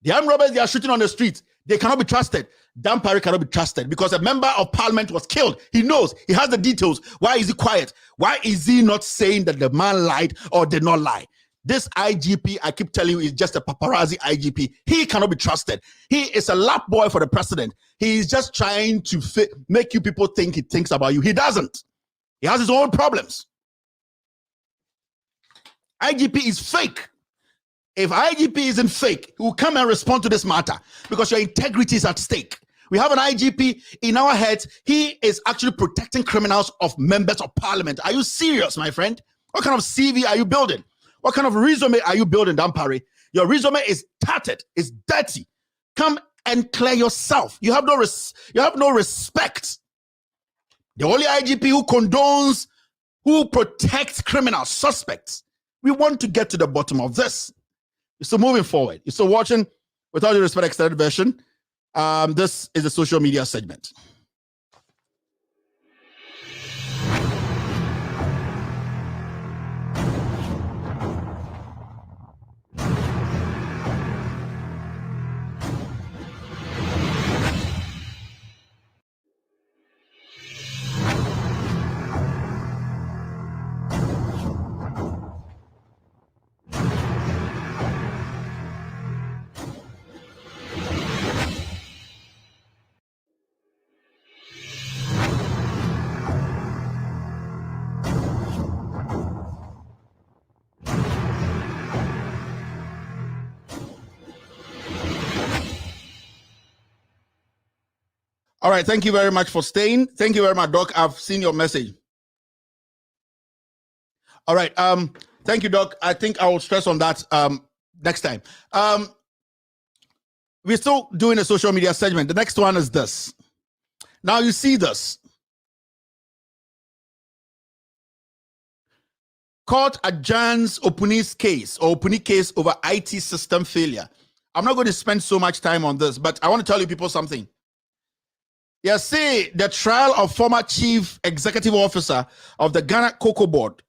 The armed robbers they are shooting on the streets, they cannot be trusted. Dampare cannot be trusted because a member of parliament was killed. He knows, he has the details. Why is he quiet? Why is he not saying that the man lied or did not lie? This IGP, I keep telling you, is just a paparazzi IGP. He cannot be trusted. He is a lap boy for the president. He is just trying to make you people think he thinks about you. He doesn't. He has his own problems. IGP is fake. If IGP isn't fake, he will come and respond to this matter because your integrity is at stake. We have an IGP in our heads. He is actually protecting criminals of members of parliament. Are you serious, my friend? What kind of CV are you building? What kind of resume are you building, Dampare? Your resume is tattered, it's dirty. Come and clear yourself. You have no respect. The only IGP who condones, who protects criminal suspects. We want to get to the bottom of this. So moving forward, you're still watching With All Due Respect extended version. This is the social media segment. All right, thank you very much for staying. Thank you very much, Doc. I've seen your message. All right, thank you, Doc. I think I will stress on that next time. We're still doing a social media segment. The next one is this. Now you see this. Court adjourns Opuni's case or Opuni case over IT system failure. I'm not going to spend so much time on this, but I want to tell you people something. Yes, see, the trial of former chief executive officer of the Ghana Cocoa Board,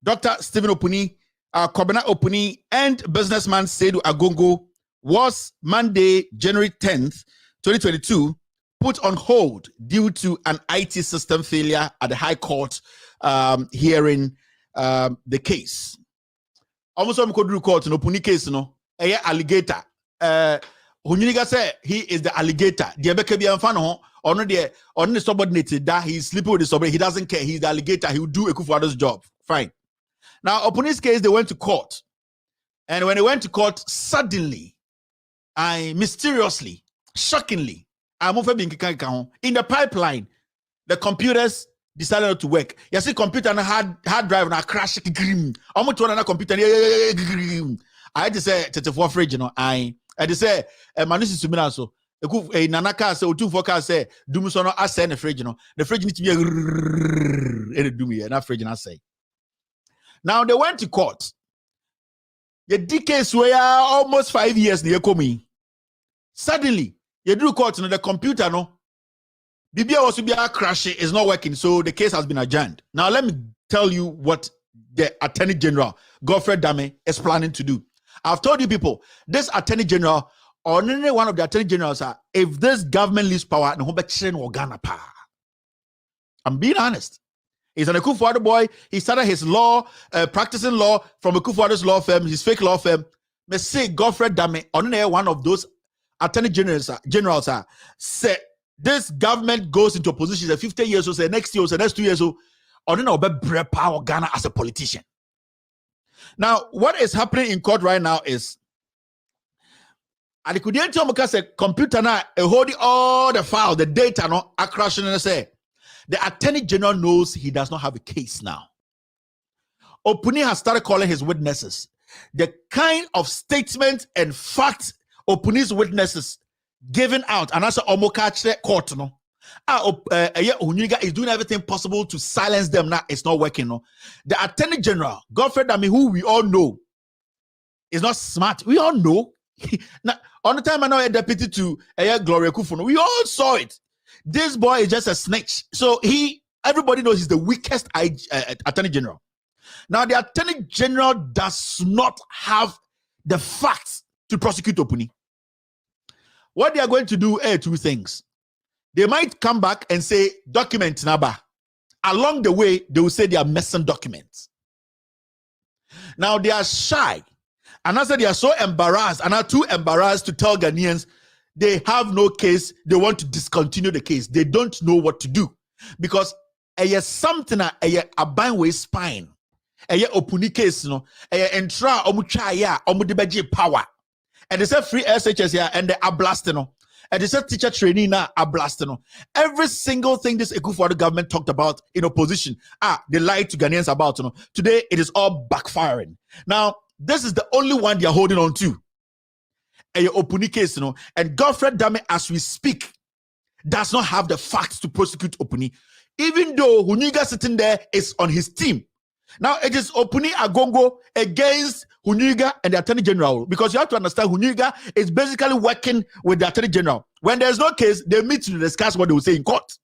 Dr. Stephen Opuni, Kobena Opuni, and businessman Seydou Agongo was Monday, January 10th, 2022, put on hold due to an IT system failure at the High Court hearing the case. Almost some could court in Opuni case, no, a alligator. Hunyiniga say he is the alligator. The Ebeke Bianfano. On the subordinated that he's sleeping with the subordinate, he doesn't care. He's the alligator. He will do Akuffo Addo's job. Fine. Now, upon this case, they went to court, and when they went to court, suddenly, mysteriously, shockingly, in the pipeline, the computers decided not to work. You see, computer and hard drive and crash. Almost one another computer. I had to say, "34 fridge," you know. I had to say, "Manusi Sumina so." Nanaka say otu foka say dumuso no asay na fridge no the fridge need to be a dumi na fridge na say. Now they went to court. The decades were almost 5 years they come. Suddenly you do court no the computer no bibia was to be a crash is not working, so the case has been adjourned. Now let me tell you what the Attorney General Godfrey Dame is planning to do. I've told you people, this Attorney General or any one of the attorney generals are, if this government leaves power, I'm being honest. He's an Akuffo Addo boy. He started his law, practicing law from Akuffo Addo's law firm, his fake law firm. Me say Godfrey Dame, one of those attorney generals say this government goes into opposition 50 years or say next year or say next 2 years or be power Ghana as a politician. Now, what is happening in court right now is and could you tell me because a computer now holding all the file, the data no crashing and say the Attorney General knows he does not have a case now. Opuni has started calling his witnesses. The kind of statement and facts Opuni's witnesses given out, and as a Omokache court, no. Onyega is doing everything possible to silence them. Now it's not working. No, the Attorney General Godfrey Dame, who we all know, is not smart. We all know Now, on the time I know a deputy to Gloria Akuffo, we all saw it. This boy is just a snitch. So everybody knows he's the weakest attorney general. Now, the attorney general does not have the facts to prosecute Opuni. What they are going to do are two things. They might come back and say, document Naba. Along the way, they will say they are missing documents. Now, they are shy. And I said they are so embarrassed and are too embarrassed to tell Ghanaians they have no case. They want to discontinue the case. They don't know what to do. Because something a bindway spine. Opuni case, no, entra omuchaya omudibeji power. And they say free SHS here and they are blasting. And they said teacher training now are blasting. Every single thing this Akuffo Addo government talked about in opposition, they lied to Ghanaians about. Today it is all backfiring. Now this is the only one they are holding on to. A Opuni case, and Godfrey Dame, as we speak, does not have the facts to prosecute Opuni, even though Huniga sitting there is on his team. Now it is Opuni Agongo against Huniga and the Attorney General, because you have to understand Huniga is basically working with the Attorney General. When there's no case, they meet to discuss what they will say in court.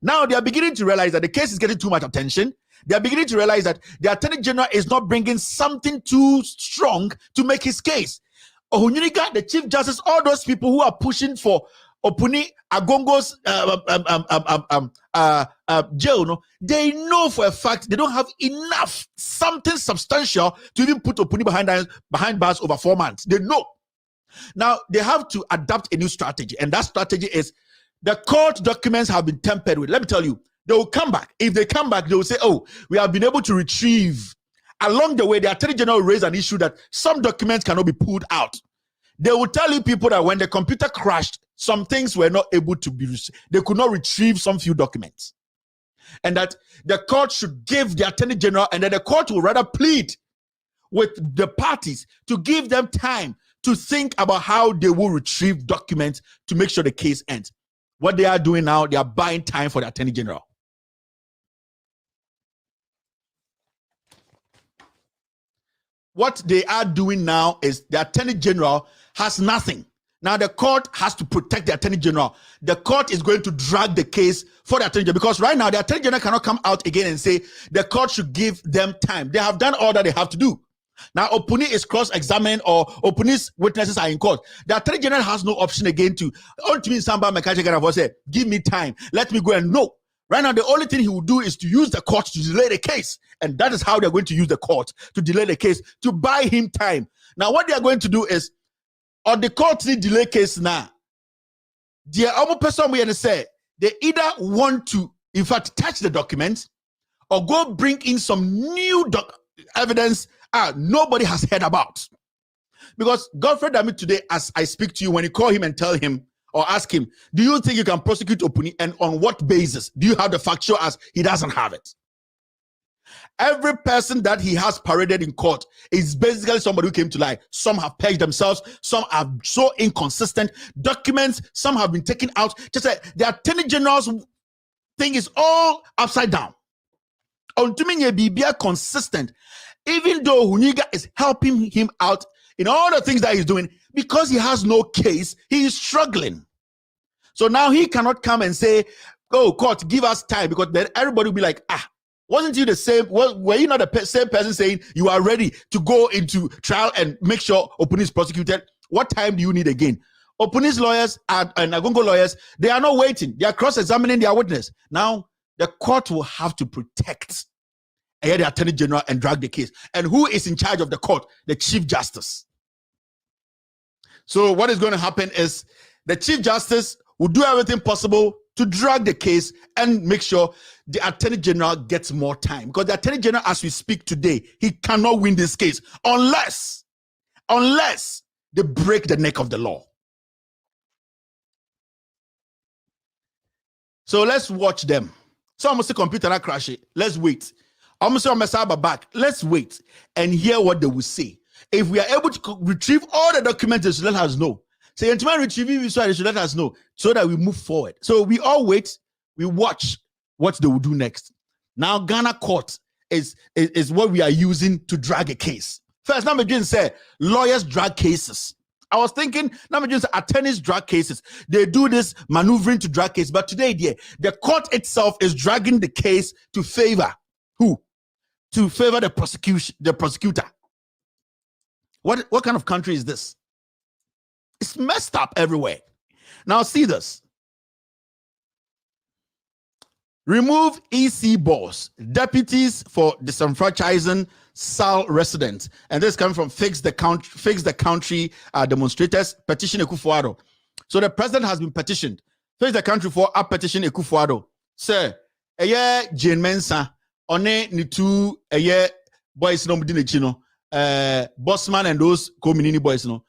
Now they are beginning to realize that the case is getting too much attention. They are beginning to realize that the Attorney General is not bringing something too strong to make his case. Huniga, the Chief Justice, all those people who are pushing for Opuni Agongo's jail, they know for a fact they don't have enough, something substantial to even put Opuni behind bars over 4 months. They know. Now they have to adapt a new strategy, and that strategy is the court documents have been tampered with. Let me tell you, they will come back. If they come back, they will say, "Oh, we have been able to retrieve." Along the way, the Attorney General raised an issue that some documents cannot be pulled out. They will tell you people that when the computer crashed, some things were not able to be, they could not retrieve some few documents. And that the court should give the Attorney General, and then the court will rather plead with the parties to give them time to think about how they will retrieve documents to make sure the case ends. What they are doing now, they are buying time for the Attorney General. What they are doing now is the Attorney General has nothing. Now the court has to protect the Attorney General. The court is going to drag the case for the Attorney General, because right now the Attorney General cannot come out again and say the court should give them time. They have done all that they have to do. Now Opuni is cross-examined, or Opuni's witnesses are in court. The Attorney General has no option again to say, give me time, let me go and know. Right now, the only thing he will do is to use the court to delay the case. And that is how they're going to use the court to delay the case, to buy him time. Now, what they are going to do is, on the court delay case now, the other person we say, they either want to, in fact, touch the document or go bring in some new evidence nobody has heard about. Because Godfrey Dame today, as I speak to you, when you call him and tell him, or ask him, do you think you can prosecute Opuni, and on what basis? Do you have the fact? Show us. He doesn't have it. Every person that he has paraded in court is basically somebody who came to lie. Some have purged themselves. Some are so inconsistent. Documents, some have been taken out. Just like the Attorney General's thing is all upside down. Untuminye Bibia consistent. Even though Huniga is helping him out in all the things that he's doing, because he has no case, he is struggling. So now he cannot come and say, "Oh, court, give us time," because then everybody will be like, wasn't you the same? Well, were you not the same person saying you are ready to go into trial and make sure Opuni is prosecuted? What time do you need again? Opuni's lawyers and Agongo lawyers, they are not waiting. They are cross-examining their witness. Now, the court will have to protect the Attorney General and drag the case. And who is in charge of the court? The Chief Justice. So what is going to happen is the Chief Justice will do everything possible to drag the case and make sure the Attorney General gets more time. Because the Attorney General, as we speak today, he cannot win this case unless they break the neck of the law. So let's watch them. So I'm going to say computer not crash it. Let's wait. I'm going to say I'm going back. Let's wait and hear what they will say. If we are able to retrieve all the documents, they should let us know. So they should let us know so that we move forward. So we all wait, we watch what they will do next. Now Ghana court is what we are using to drag a case. First, Namajin said lawyers drag cases. I was thinking, Namajin said attorneys drag cases. They do this maneuvering to drag cases. But today, the court itself is dragging the case to favor who? To favor the prosecutor. What kind of country is this? It's messed up everywhere. Now see this. Remove EC boss, deputies for disenfranchising SAL residents. And this comes from Fix the Country demonstrators, petition Akuffo Addo. So the president has been petitioned. Fix the Country for a petition Akuffo Addo. Sir, Jane Mensah, one ni two boys no chino, Bossman and those community boys no.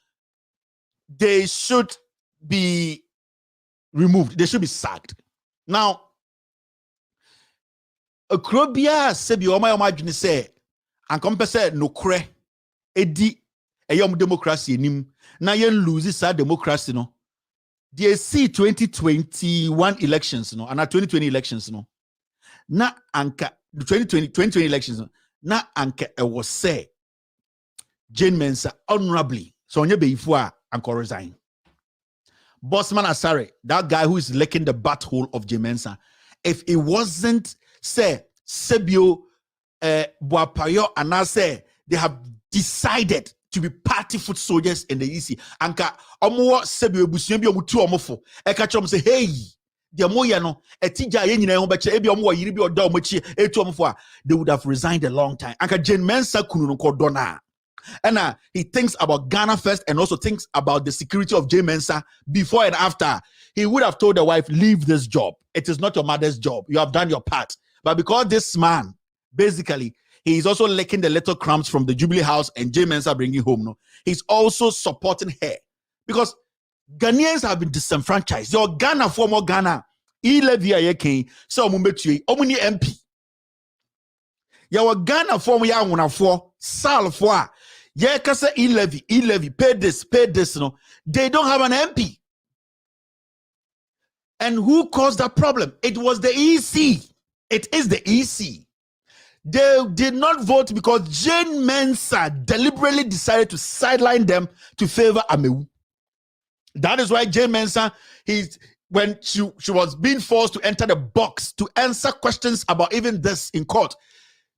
They should be removed. They should be sacked. Now, Okrobia sebi oma adwene say ankompe say nokre edi eyom democracy nim na yen lose sa democracy no. The see 2021 elections no and 2020 elections no. Na anka the 2020 elections no. Na anka e was say Jane Mensah honorably so onye beyifu a anko resign. Bossman Asare, that guy who is licking the butthole of Jane Mensah, if it wasn't say Sebio Boapayo and I say they have decided to be party foot soldiers in the EC. Anka omo Sebio Busubi omutu omofo. Ekachom say hey, the moya no etija ye nyina ho beche ebi omo yiri bi oda omochi etu omofo a they would have resigned a long time. Anka Jane Mensah kunu no kodona. And he thinks about Ghana first and also thinks about the security of Jane Mensah before and after. He would have told the wife, leave this job. It is not your mother's job. You have done your part. But because this man, basically, he is also licking the little crumbs from the Jubilee House and Jane Mensah bringing home. No, he's also supporting her. Because Ghanaians have been disenfranchised. Your Ghana, former Ghana, so Omuni MP. Your Ghana, former Yawuna for Sal for. Yeah, kasa e-levy, pay this, no. They don't have an MP. And who caused that problem? It was the EC. It is the EC. They did not vote because Jane Mensah deliberately decided to sideline them to favor Amewu. That is why Jane Mensah, when she was being forced to enter the box to answer questions about even this in court,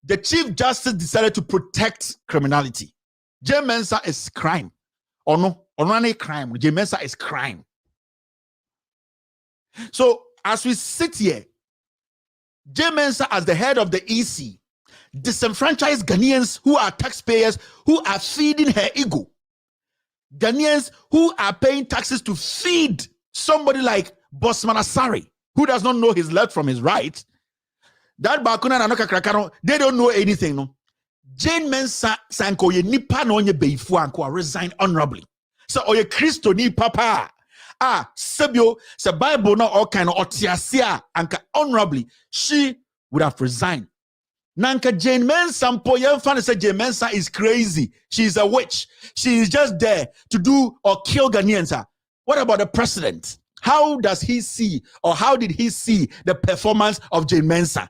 the Chief Justice decided to protect criminality. Jane Mensah is crime. Or no, any crime. Jane Mensah is crime. So as we sit here, Jane Mensah as the head of the EC, disenfranchised Ghanaians who are taxpayers who are feeding her ego. Ghanaians who are paying taxes to feed somebody like Bossman Asare, who does not know his left from his right. That Bakuna and Anoka, they don't know anything. No. Jane Mensah sanko ye nipa no nye beifu anko resign honorably. So oye Christo ni papa. Sebio, se Bible no all kind of otiasia anka honorably, she would have resigned. Nanka Jane Mensah po ye fan say Jane Mensah is crazy. She is a witch. She is just there to do or kill Ghanaians. What about the president? How does he see or how did he see the performance of Jane Mensah?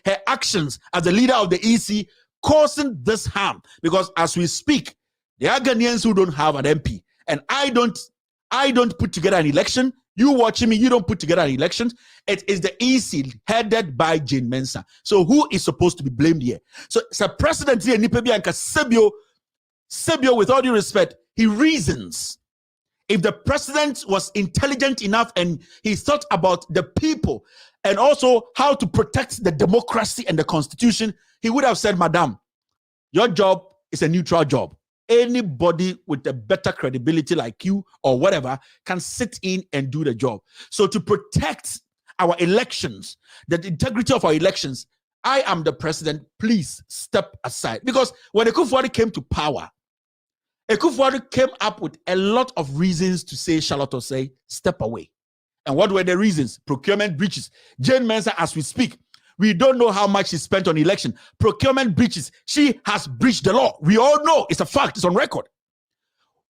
Her actions as the leader of the EC causing this harm, because as we speak, there are Ghanaians who don't have an MP, and I don't put together an election. You watching me, you don't put together an election. It is the EC headed by Jane Mensah. So who is supposed to be blamed here? So President here, Nipebianka Sebio, with all due respect, he reasons. If the president was intelligent enough and he thought about the people and also how to protect the democracy and the constitution, he would have said, Madam, your job is a neutral job. Anybody with a better credibility like you or whatever can sit in and do the job. So to protect our elections, the integrity of our elections, I am the president, please step aside. Because when Akuffo Addo came to power, Akuffo Addo came up with a lot of reasons to say, Charlotte say, step away. And what were the reasons? Procurement breaches. Jane Mensah, as we speak, we don't know how much she spent on election. Procurement breaches. She has breached the law. We all know. It's a fact. It's on record.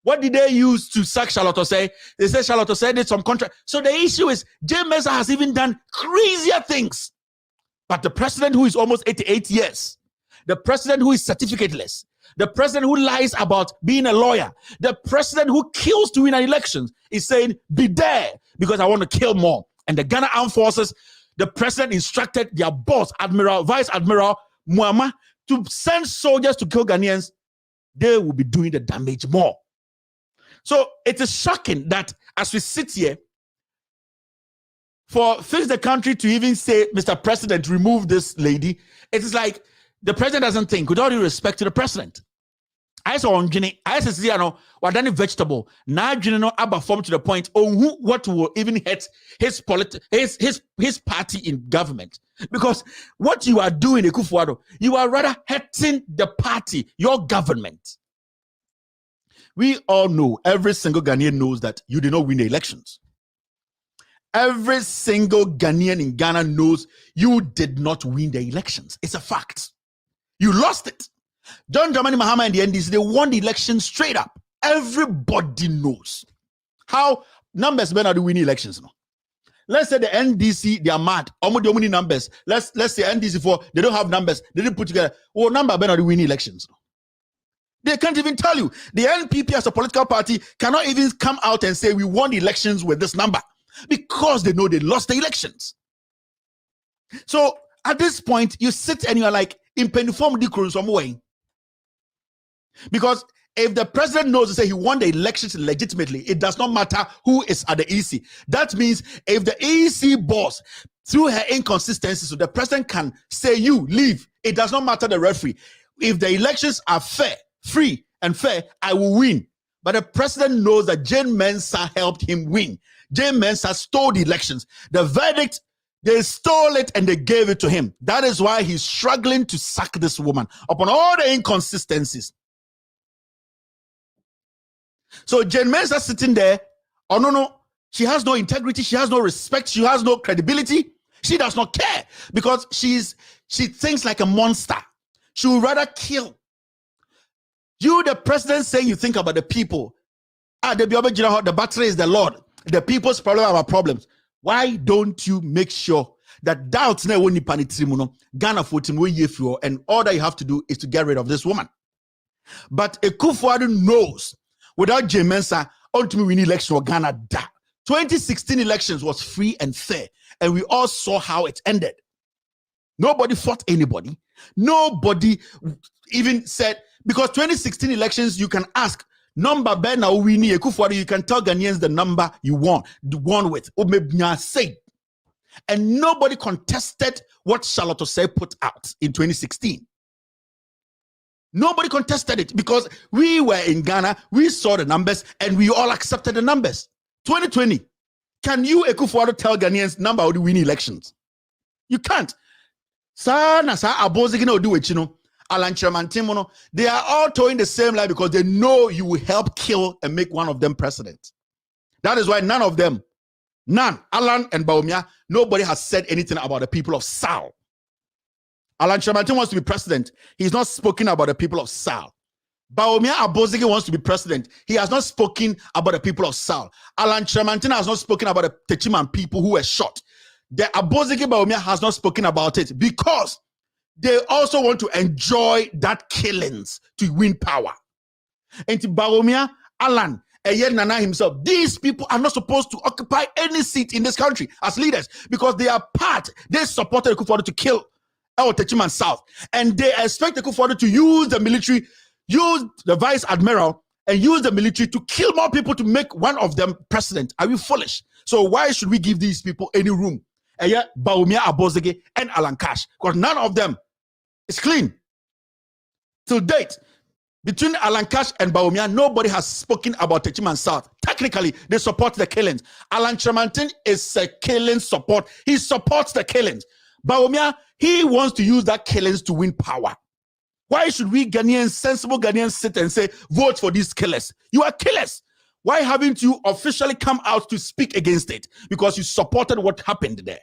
What did they use to sack Charlotte Osei? They said Charlotte Osei did some contract. So the issue is Jane Mensah has even done crazier things. But the president who is almost 88 years, the president who is certificateless, the president who lies about being a lawyer, the president who kills to win an election is saying, be there because I want to kill more. And the Ghana Armed Forces, the president instructed their boss, Vice Admiral Muama, to send soldiers to kill Ghanaians. They will be doing the damage more. So it is shocking that as we sit here, for Fix the Country to even say, Mr. President, remove this lady, it is like the president doesn't think, with all due respect to the president. I saw on Jenny, I said, what any vegetable, now Jenny no abba form to the point, what will even hurt his party in government. Because what you are doing, Akuffo Addo, you are rather hurting the party, your government. We all know, every single Ghanaian knows that you did not win the elections. Every single Ghanaian in Ghana knows you did not win the elections. It's a fact. You lost it. John Dramani Mahama and the NDC, they won the election straight up. Everybody knows how numbers men are the winning elections. No? Let's say the NDC, they are mad. Almost the numbers. Let's say NDC for they don't have numbers. They didn't put together. What number men are the winning elections? No? They can't even tell you. The NPP as a political party cannot even come out and say we won the elections with this number because they know they lost the elections. So at this point, you sit and you are like, in penform decree some way. Because if the president knows to say he won the elections legitimately, it does not matter who is at the EC. That means if the EC boss, through her inconsistencies, so the president can say you leave. It does not matter the referee. If the elections are fair, free, and fair, I will win. But the president knows that Jane Mensah helped him win. Jane Mensah stole the elections. The verdict, they stole it and they gave it to him. That is why he's struggling to sack this woman upon all the inconsistencies. So Jane Mensah sitting there, oh no, she has no integrity, she has no respect, she has no credibility. She does not care because she thinks like a monster. She would rather kill. You, the president, saying you think about the people. The battery is the Lord. The people's problem are our problems. Why don't you make sure that doubts never won't Ghana for and all that you have to do is to get rid of this woman. But Akuffo Addo knows without Jane Mensah, ultimately we need election for Ghana. 2016 elections was free and fair, and we all saw how it ended. Nobody fought anybody. Nobody even said, because 2016 elections, you can ask, number Ben now we need Akuffo Addo, you can tell Ghanaians the number you won with. And nobody contested what Charlotte Osei put out in 2016. Nobody contested it because we were in Ghana, we saw the numbers, and we all accepted the numbers. 2020, can you, Akuffo Addo, tell Ghanaians number of the winning elections? You can't. They are all towing the same line because they know you will help kill and make one of them president. That is why none of them, Alan and Bawumia, nobody has said anything about the people of Sal. Alan Chamantin wants to be president. He's not spoken about the people of Sal. Bawumia Abozige wants to be president. He has not spoken about the people of Sal. Alan Chamantin has not spoken about the Techiman people who were shot. The Abozige Bawumia has not spoken about it because they also want to enjoy that killings to win power. And to Bawumia, Alan, and Nana himself, these people are not supposed to occupy any seat in this country as leaders because they supported Akuffo Addo to kill El Techiman South. And they expect Akuffo Addo to use the military, use the vice admiral, and use the military to kill more people to make one of them president. Are you foolish? So why should we give these people any room? And yet, Bawumia Abozige and Alan Cash, because none of them is clean. Till date, between Alan Cash and Bawumia, nobody has spoken about Techiman South. Technically, they support the killings. Alan Chamantin is a killing support. He supports the killings. Bawumia, he wants to use that killings to win power. Why should we Ghanaians, sensible Ghanaians, sit and say, vote for these killers? You are killers. Why haven't you officially come out to speak against it? Because you supported what happened there.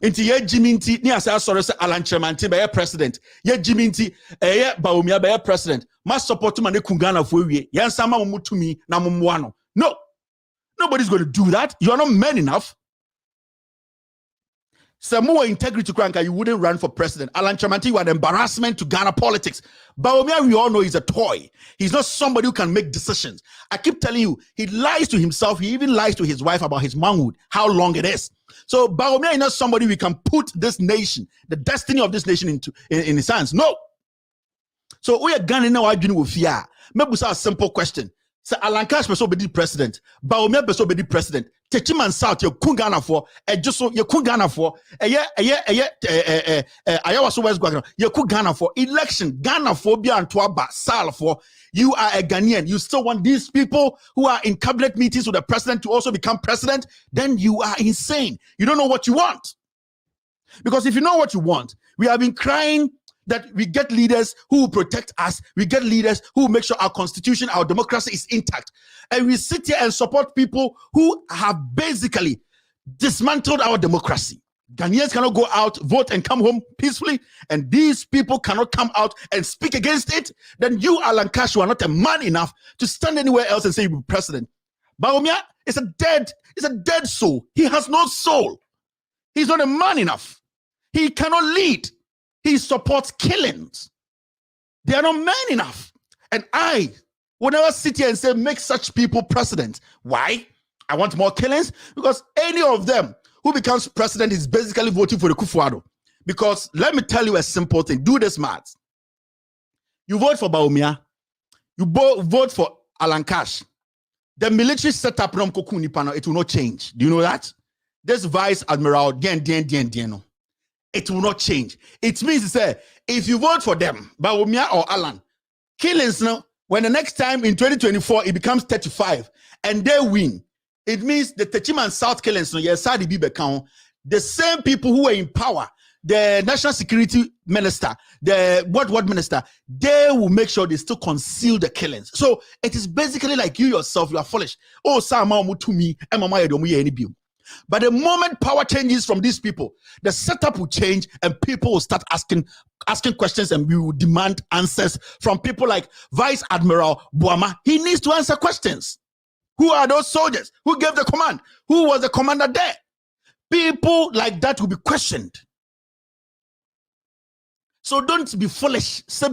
Inti ye Jiminti ni asa sorry say Alan Chamantin be president. Ye Jiminti ye Bawumia be president. Ma support man Kungana for we. Yan sama mutumi na mumwano. No. Nobody's going to do that. You are not men enough. Some more integrity, Kranka, you wouldn't run for president. Alan Chamanti, you are an embarrassment to Ghana politics. Bawumia, we all know he's a toy. He's not somebody who can make decisions. I keep telling you, he lies to himself. He even lies to his wife about his manhood, how long it is. So Bawumia is not somebody we can put this nation, the destiny of this nation in his hands. No. So we are Ghana now arguing with fear. Maybe a simple question. So Alan Cash person be the president. Bawumia person be the president. Techiman South, you kun Ghana for, just so you kun Ghana for, Ayawaso West Ghana, you kun Ghana for election, Ghana for Bia and Twaba, Sal for, you are a Ghanaian. You still want these people who are in cabinet meetings with the president to also become president? Then you are insane. You don't know what you want. Because if you know what you want, we have been crying that we get leaders who will protect us. We get leaders who will make sure our constitution, our democracy is intact. And we sit here and support people who have basically dismantled our democracy. Ghanaians cannot go out, vote, and come home peacefully. And these people cannot come out and speak against it. Then you, Alan Cash, are not a man enough to stand anywhere else and say you'll be president. Bawumia is a dead soul. He has no soul. He's not a man enough. He cannot lead. He supports killings. They are not men enough. And I will never sit here and say, make such people president. Why? I want more killings? Because any of them who becomes president is basically voting for the Akuffo Addo. Because let me tell you a simple thing. Do this math. You vote for Bawumia. You vote for Alan Cash. The military setup, it will not change. Do you know that? This Vice Admiral, it will not change. It means to say, if you vote for them, Bawumia or Alan, killings now, when the next time in 2024 it becomes 35 and they win, it means the Techiman South killings, the same people who were in power, the national security minister, the what minister, they will make sure they still conceal the killings. So it is basically like you yourself, you are foolish. Oh, to me, but the moment power changes from these people, the setup will change and people will start asking questions and we will demand answers from people like Vice Admiral Boama. He needs to answer questions. Who are those soldiers? Who gave the command? Who was the commander there? People like that will be questioned. So don't be foolish. No.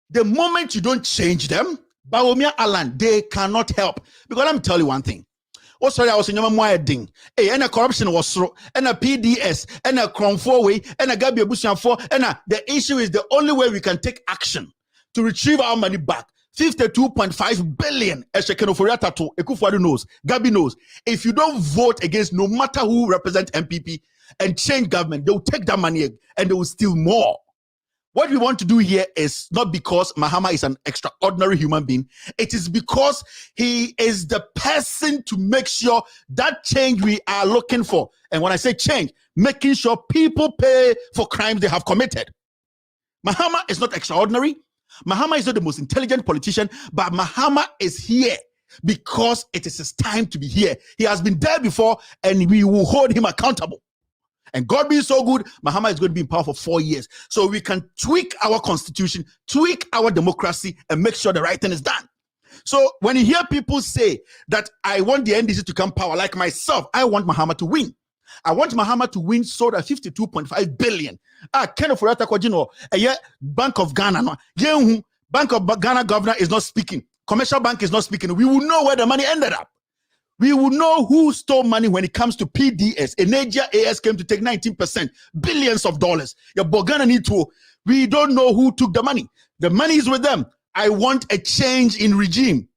The moment you don't change them, Bawumia, Alan, they cannot help. Because let me tell you one thing. Oh, sorry, I was in your ding. Hey, and a corruption was through, and a PDS, and a Crown 4-way, and a Gabi Bushan 4. And the issue is the only way we can take action to retrieve our money back. 52.5 billion. Akuffo Addo knows. Gabi knows. If you don't vote against no matter who represent MPP and change government, they will take that money and they will steal more. What we want to do here is not because Mahama is an extraordinary human being. It is because he is the person to make sure that change we are looking for. And when I say change, making sure people pay for crimes they have committed. Mahama is not extraordinary. Mahama is not the most intelligent politician, but Mahama is here because it is his time to be here. He has been there before and we will hold him accountable. And God being so good, Mahama is going to be in power for 4 years. So we can tweak our constitution, tweak our democracy, and make sure the right thing is done. So when you hear people say that I want the NDC to come power, like myself, I want Mahama to win. I want Mahama to win so that 52.5 billion. Bank of Ghana, Bank of Ghana governor is not speaking. Commercial bank is not speaking. We will know where the money ended up. We will know who stole money when it comes to PDS. Enasia AS came to take 19%, billions of dollars. Your Bogana need to. We don't know who took the money. The money is with them. I want a change in regime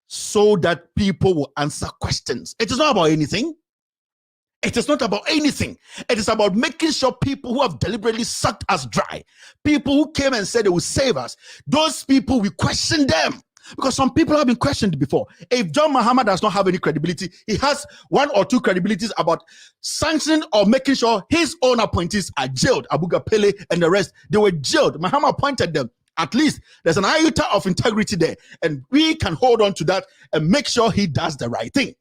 so that people will answer questions. It is not about anything. It is not about anything. It is about making sure people who have deliberately sucked us dry, people who came and said they will save us, those people, we question them. Because some people have been questioned before. If John Mahama does not have any credibility, he has 1 or 2 credibilities about sanctioning or making sure his own appointees are jailed. Abuga Pele and the rest, they were jailed. Mahama appointed them. At least there's an iota of integrity there. And we can hold on to that and make sure he does the right thing.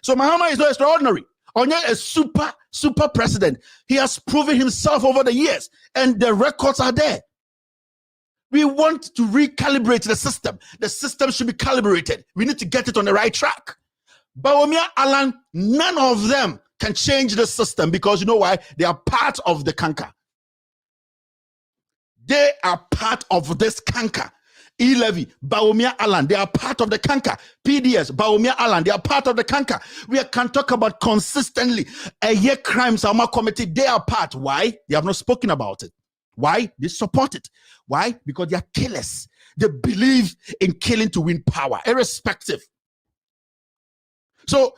So Mahama is not extraordinary. Onya is super president. He has proven himself over the years. And the records are there. We want to recalibrate the system. The system should be calibrated. We need to get it on the right track. Bawumia Alan, none of them can change the system because you know why? They are part of the canker. They are part of this canker. E-Levy, Bawumia Alan, they are part of the canker. PDS, Bawumia Alan, they are part of the canker. We can talk about consistently a year crimes are committed. They are part. Why? They have not spoken about it. Why? They support it. Why? Because they are killers. They believe in killing to win power, irrespective. So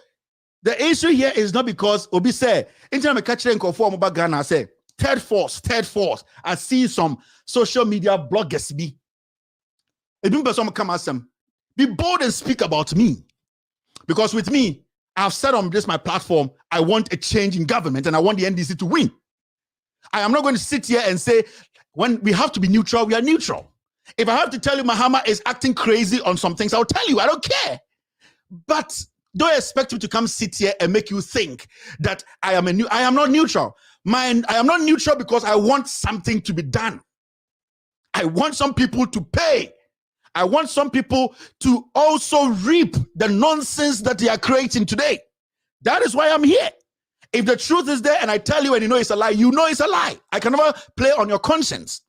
the issue here is not because Obi said, Internet catching conform about Ghana say third force. I see some social media bloggers be. If you person come ask them, be bold and speak about me. Because with me, I've said on this my platform, I want a change in government and I want the NDC to win. I am not going to sit here and say, when we have to be neutral, we are neutral. If I have to tell you Mahama is acting crazy on some things, I'll tell you, I don't care. But don't expect me to come sit here and make you think that I am not neutral. I am not neutral because I want something to be done. I want some people to pay. I want some people to also reap the nonsense that they are creating today. That is why I'm here. If the truth is there and I tell you and you know it's a lie, you know it's a lie. I can never play on your conscience.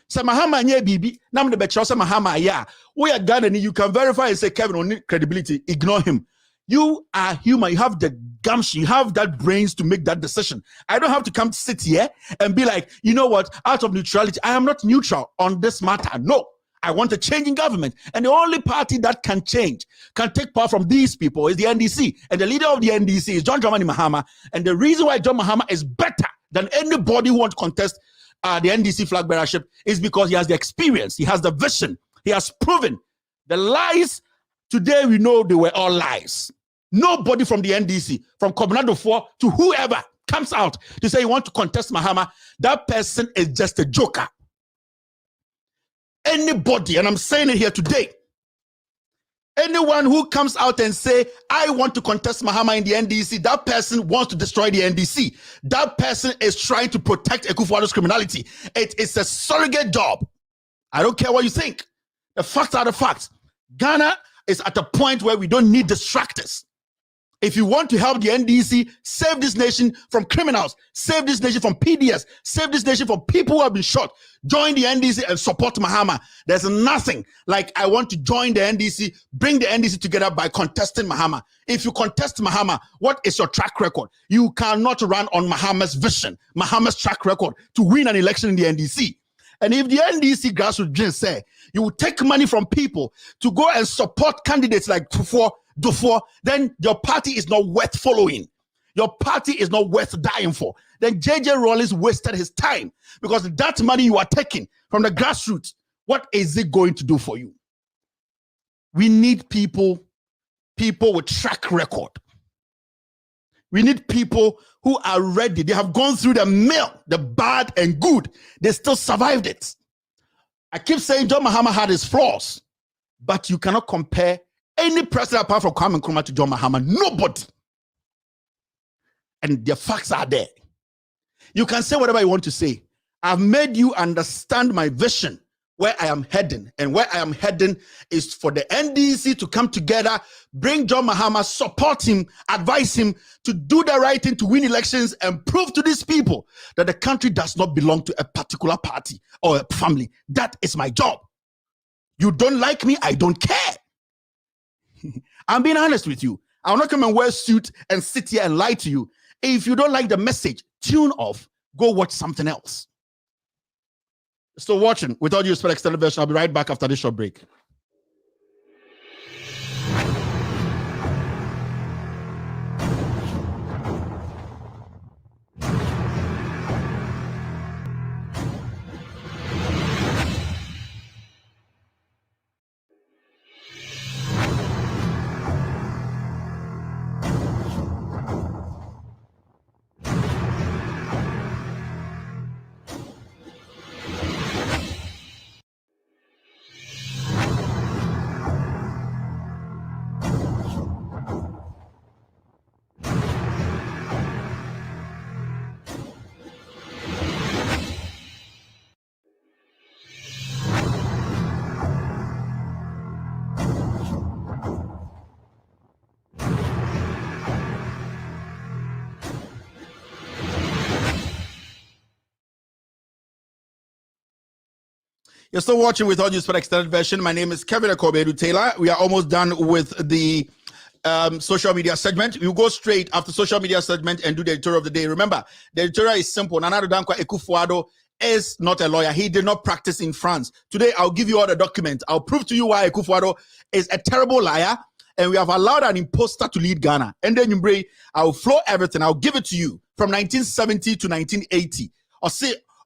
Say Mahama nye bibi, nam de betcha say Mahama ya. We are Ghanaian, you can verify and say Kevin on credibility, ignore him. You are human, you have the gumption, you have that brains to make that decision. I don't have to come sit here and be like, you know what, out of neutrality, I am not neutral on this matter. No. I want a change in government. And the only party that can change, can take power from these people is the NDC. And the leader of the NDC is John Dramani Mahama. And the reason why John Mahama is better than anybody who wants to contest the NDC flag bearership is because he has the experience. He has the vision. He has proven the lies. Today we know they were all lies. Nobody from the NDC, from Combinado 4 to whoever comes out to say you want to contest Mahama, that person is just a joker. Anybody, and I'm saying it here today, anyone who comes out and say, I want to contest Mahama in the NDC, that person wants to destroy the NDC. That person is trying to protect Akuffo Addo's criminality. It is a surrogate job. I don't care what you think. The facts are the facts. Ghana is at a point where we don't need distractors. If you want to help the NDC save this nation from criminals, save this nation from PDS, save this nation from people who have been shot, join the NDC and support Mahama. There's nothing like I want to join the NDC, bring the NDC together by contesting Mahama. If you contest Mahama, what is your track record? You cannot run on Mahama's vision, Mahama's track record to win an election in the NDC. And if the NDC grassroots say you will take money from people to go and support candidates like Dufour, then your party is not worth following. Your party is not worth dying for. Then JJ Rawlings wasted his time because that money you are taking from the grassroots, what is it going to do for you? We need people with track record. We need people who are ready. They have gone through the mill, the bad and good. They still survived it. I keep saying John Mahama had his flaws, but you cannot compare any president apart from Kwame Nkrumah to John Mahama. Nobody. And the facts are there. You can say whatever you want to say. I've made you understand my vision, where I am heading. And where I am heading is for the NDC to come together, bring John Mahama, support him, advise him to do the right thing to win elections and prove to these people that the country does not belong to a particular party or a family. That is my job. You don't like me, I don't care. I'm being honest with you. I'll not come and wear a suit and sit here and lie to you. If you don't like the message, tune off, go watch something else. Still watching with all due respect, extended version. I'll be right back after this short break. You're still watching with Audio for Extended Version. My name is Kevin Akuffo Addo Taylor. We are almost done with the social media segment. We'll go straight after social media segment and do the editorial of the day. Remember, the editorial is simple. Nana Dankwa Akuffo Addo is not a lawyer. He did not practice in France. Today, I'll give you all the documents. I'll prove to you why Akuffo Addo is a terrible liar, and we have allowed an imposter to lead Ghana. And then I'll flow everything. I'll give it to you from 1970 to 1980.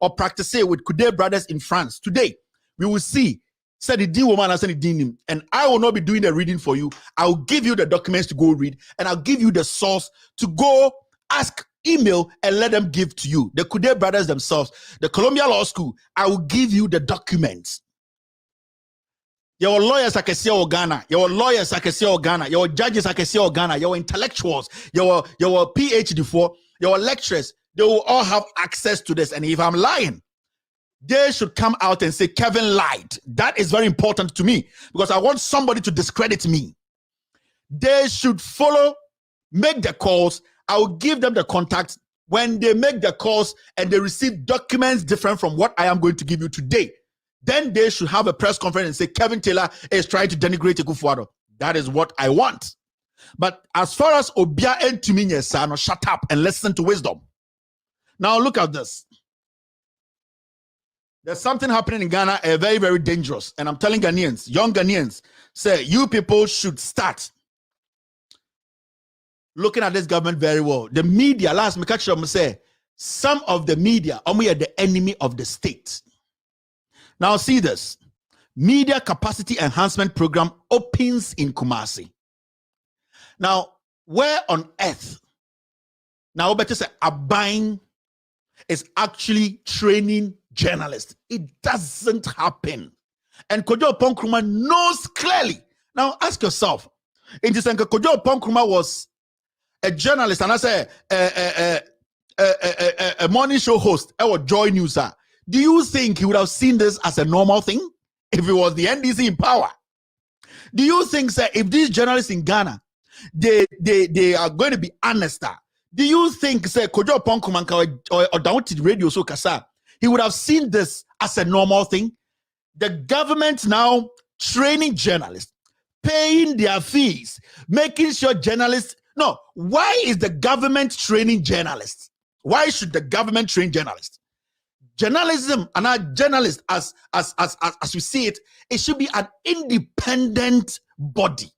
Or practice it with Kude brothers in France. Today, we will see, said the D woman, I said the D, and I will not be doing the reading for you. I'll give you the documents to go read, and I'll give you the source to go ask, email, and let them give to you. The Kude brothers themselves, the Columbia Law School, I will give you the documents. Your lawyers I can see Ghana, your lawyers I can see Ghana, your judges I can see Ghana, your intellectuals, your PhD for, your lecturers, they will all have access to this. And if I'm lying, they should come out and say, Kevin lied. That is very important to me because I want somebody to discredit me. They should follow, make the calls. I will give them the contact. When they make the calls and they receive documents different from what I am going to give you today, then they should have a press conference and say, Kevin Taylor is trying to denigrate Akuffo Addo. That is what I want. But as far as Obia and Tuminye Sano, shut up and listen to wisdom. Now look at this. There's something happening in Ghana, very, very dangerous. And I'm telling Ghanaians, young Ghanaians, say you people should start looking at this government very well. The media, last me catch them say, some of the media are the enemy of the state. Now see this. Media Capacity Enhancement Program opens in Kumasi. Now, where on earth? Now, better say, Abain is actually training journalists. It doesn't happen. And Kojo Ponkrumah knows clearly. Now ask yourself, in this Kojo Ponkrumah was a journalist and I say a morning show host or Joy News. Do you think he would have seen this as a normal thing if it was the NDC in power? Do you think, sir, if these journalists in Ghana they are going to be honest? Do you think, say, Kojo Ponkrumah or Downted Radio so Kasa, he would have seen this as a normal thing? The government now training journalists, paying their fees, making sure journalists. No, why is the government training journalists? Why should the government train journalists? Journalism and our journalists, as we see it, it should be an independent body.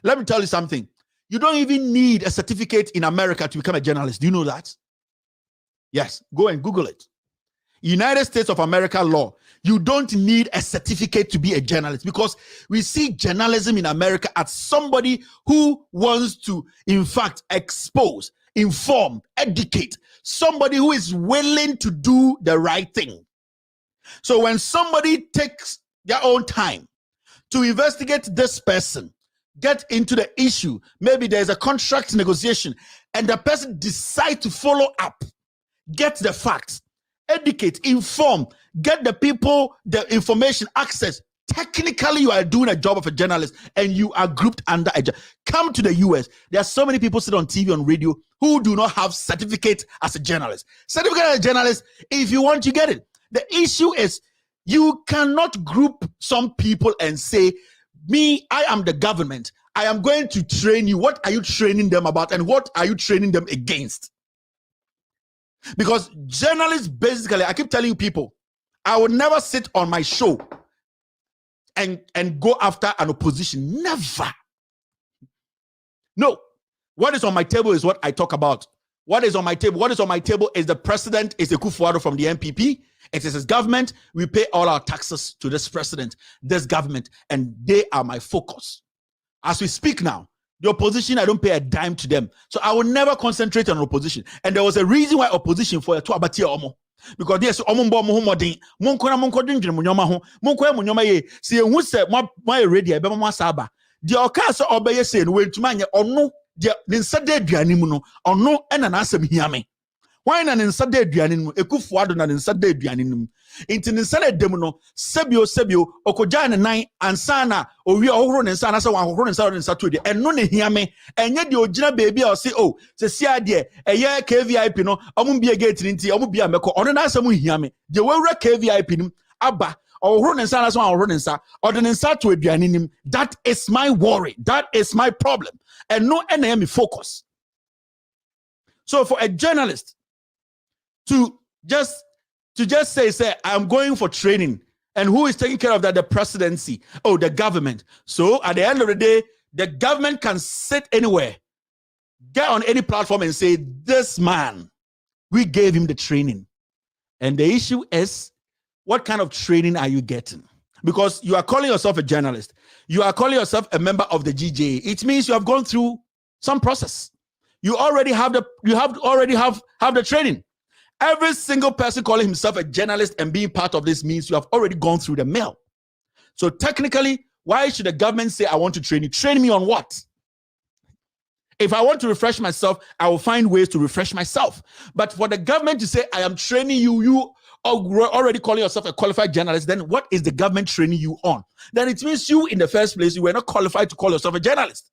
Let me tell you something. You don't even need a certificate in America to become a journalist. Do you know that? Yes, go and Google it. United States of America law. You don't need a certificate to be a journalist because we see journalism in America as somebody who wants to, in fact, expose, inform, educate, somebody who is willing to do the right thing. So when somebody takes their own time to investigate this person, get into the issue, maybe there's a contract negotiation, and the person decides to follow up, get the facts, educate, inform, get the people the information, access. Technically, you are doing a job of a journalist and you are grouped under a job. Come to the US. There are so many people sit on TV, on radio, who do not have certificate as a journalist. Certificate as a journalist, if you want, you get it. The issue is you cannot group some people and say, me, I am the government. I am going to train you. What are you training them about? And what are you training them against? Because journalists, basically, I keep telling you people, I would never sit on my show and go after an opposition. Never. No. What is on my table is what I talk about. What is on my table? What is on my table is the president, is Akuffo Addo from the NPP. It is his government. We pay all our taxes to this president, this government, and they are my focus. As we speak now, the opposition, I don't pay a dime to them. So I will never concentrate on opposition. And there was a reason why opposition for a to abatia omo. Because there's omo mo modin. Monkona monkodin munyoma ho. Monkoya munyoma ye. See who said my ready, be mama saba. The okasa obeye say no wentuma nye ono de nsade aduane mu no ono ena na asem hiame. Why na nsade aduane mu Akuffo Addo na nsade aduane mu. Inti nsade dem no sebio okoja ne nan ansana owi ohoro ne nsa na se wan ohoro ne nsa ne nsa to de eno ne hiame enye de ogina baby o se o se sia de eye KVIP no omo bia gate nti omo bia meko ono na asem hiame de wawura KVIP nim Abba, or Ronensa, or the Nensa to a Bianim. That is my worry. That is my problem. And no enemy focus. So for a journalist to just say, I'm going for training, and who is taking care of that? The presidency. Oh, the government. So at the end of the day, the government can sit anywhere, get on any platform and say, this man, we gave him the training. And the issue is, what kind of training are you getting? Because you are calling yourself a journalist. You are calling yourself a member of the GJA. It means you have gone through some process. You already have the training. Every single person calling himself a journalist and being part of this means you have already gone through the mill. So technically, why should the government say, I want to train you? Train me on what? If I want to refresh myself, I will find ways to refresh myself. But for the government to say, I am training you, you are already calling yourself a qualified journalist, then what is the government training you on? Then it means you, in the first place, you were not qualified to call yourself a journalist.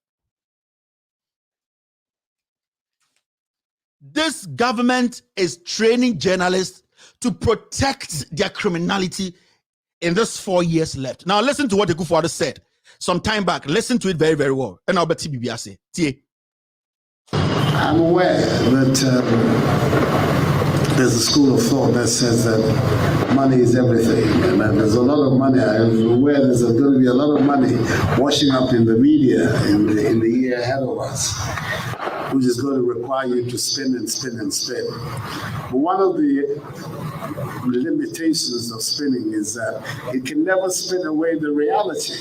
This government is training journalists to protect their criminality in this 4 years left. Now, listen to what Akuffo Addo said some time back. Listen to it very, very well. And I'll bet TBBA say, I'm aware that there's a school of thought that says that money is everything, and there's a lot of money. I'm aware there's going to be a lot of money washing up in the media in the year ahead of us, which is going to require you to spin and spin and spin. But one of the limitations of spinning is that it can never spin away the reality.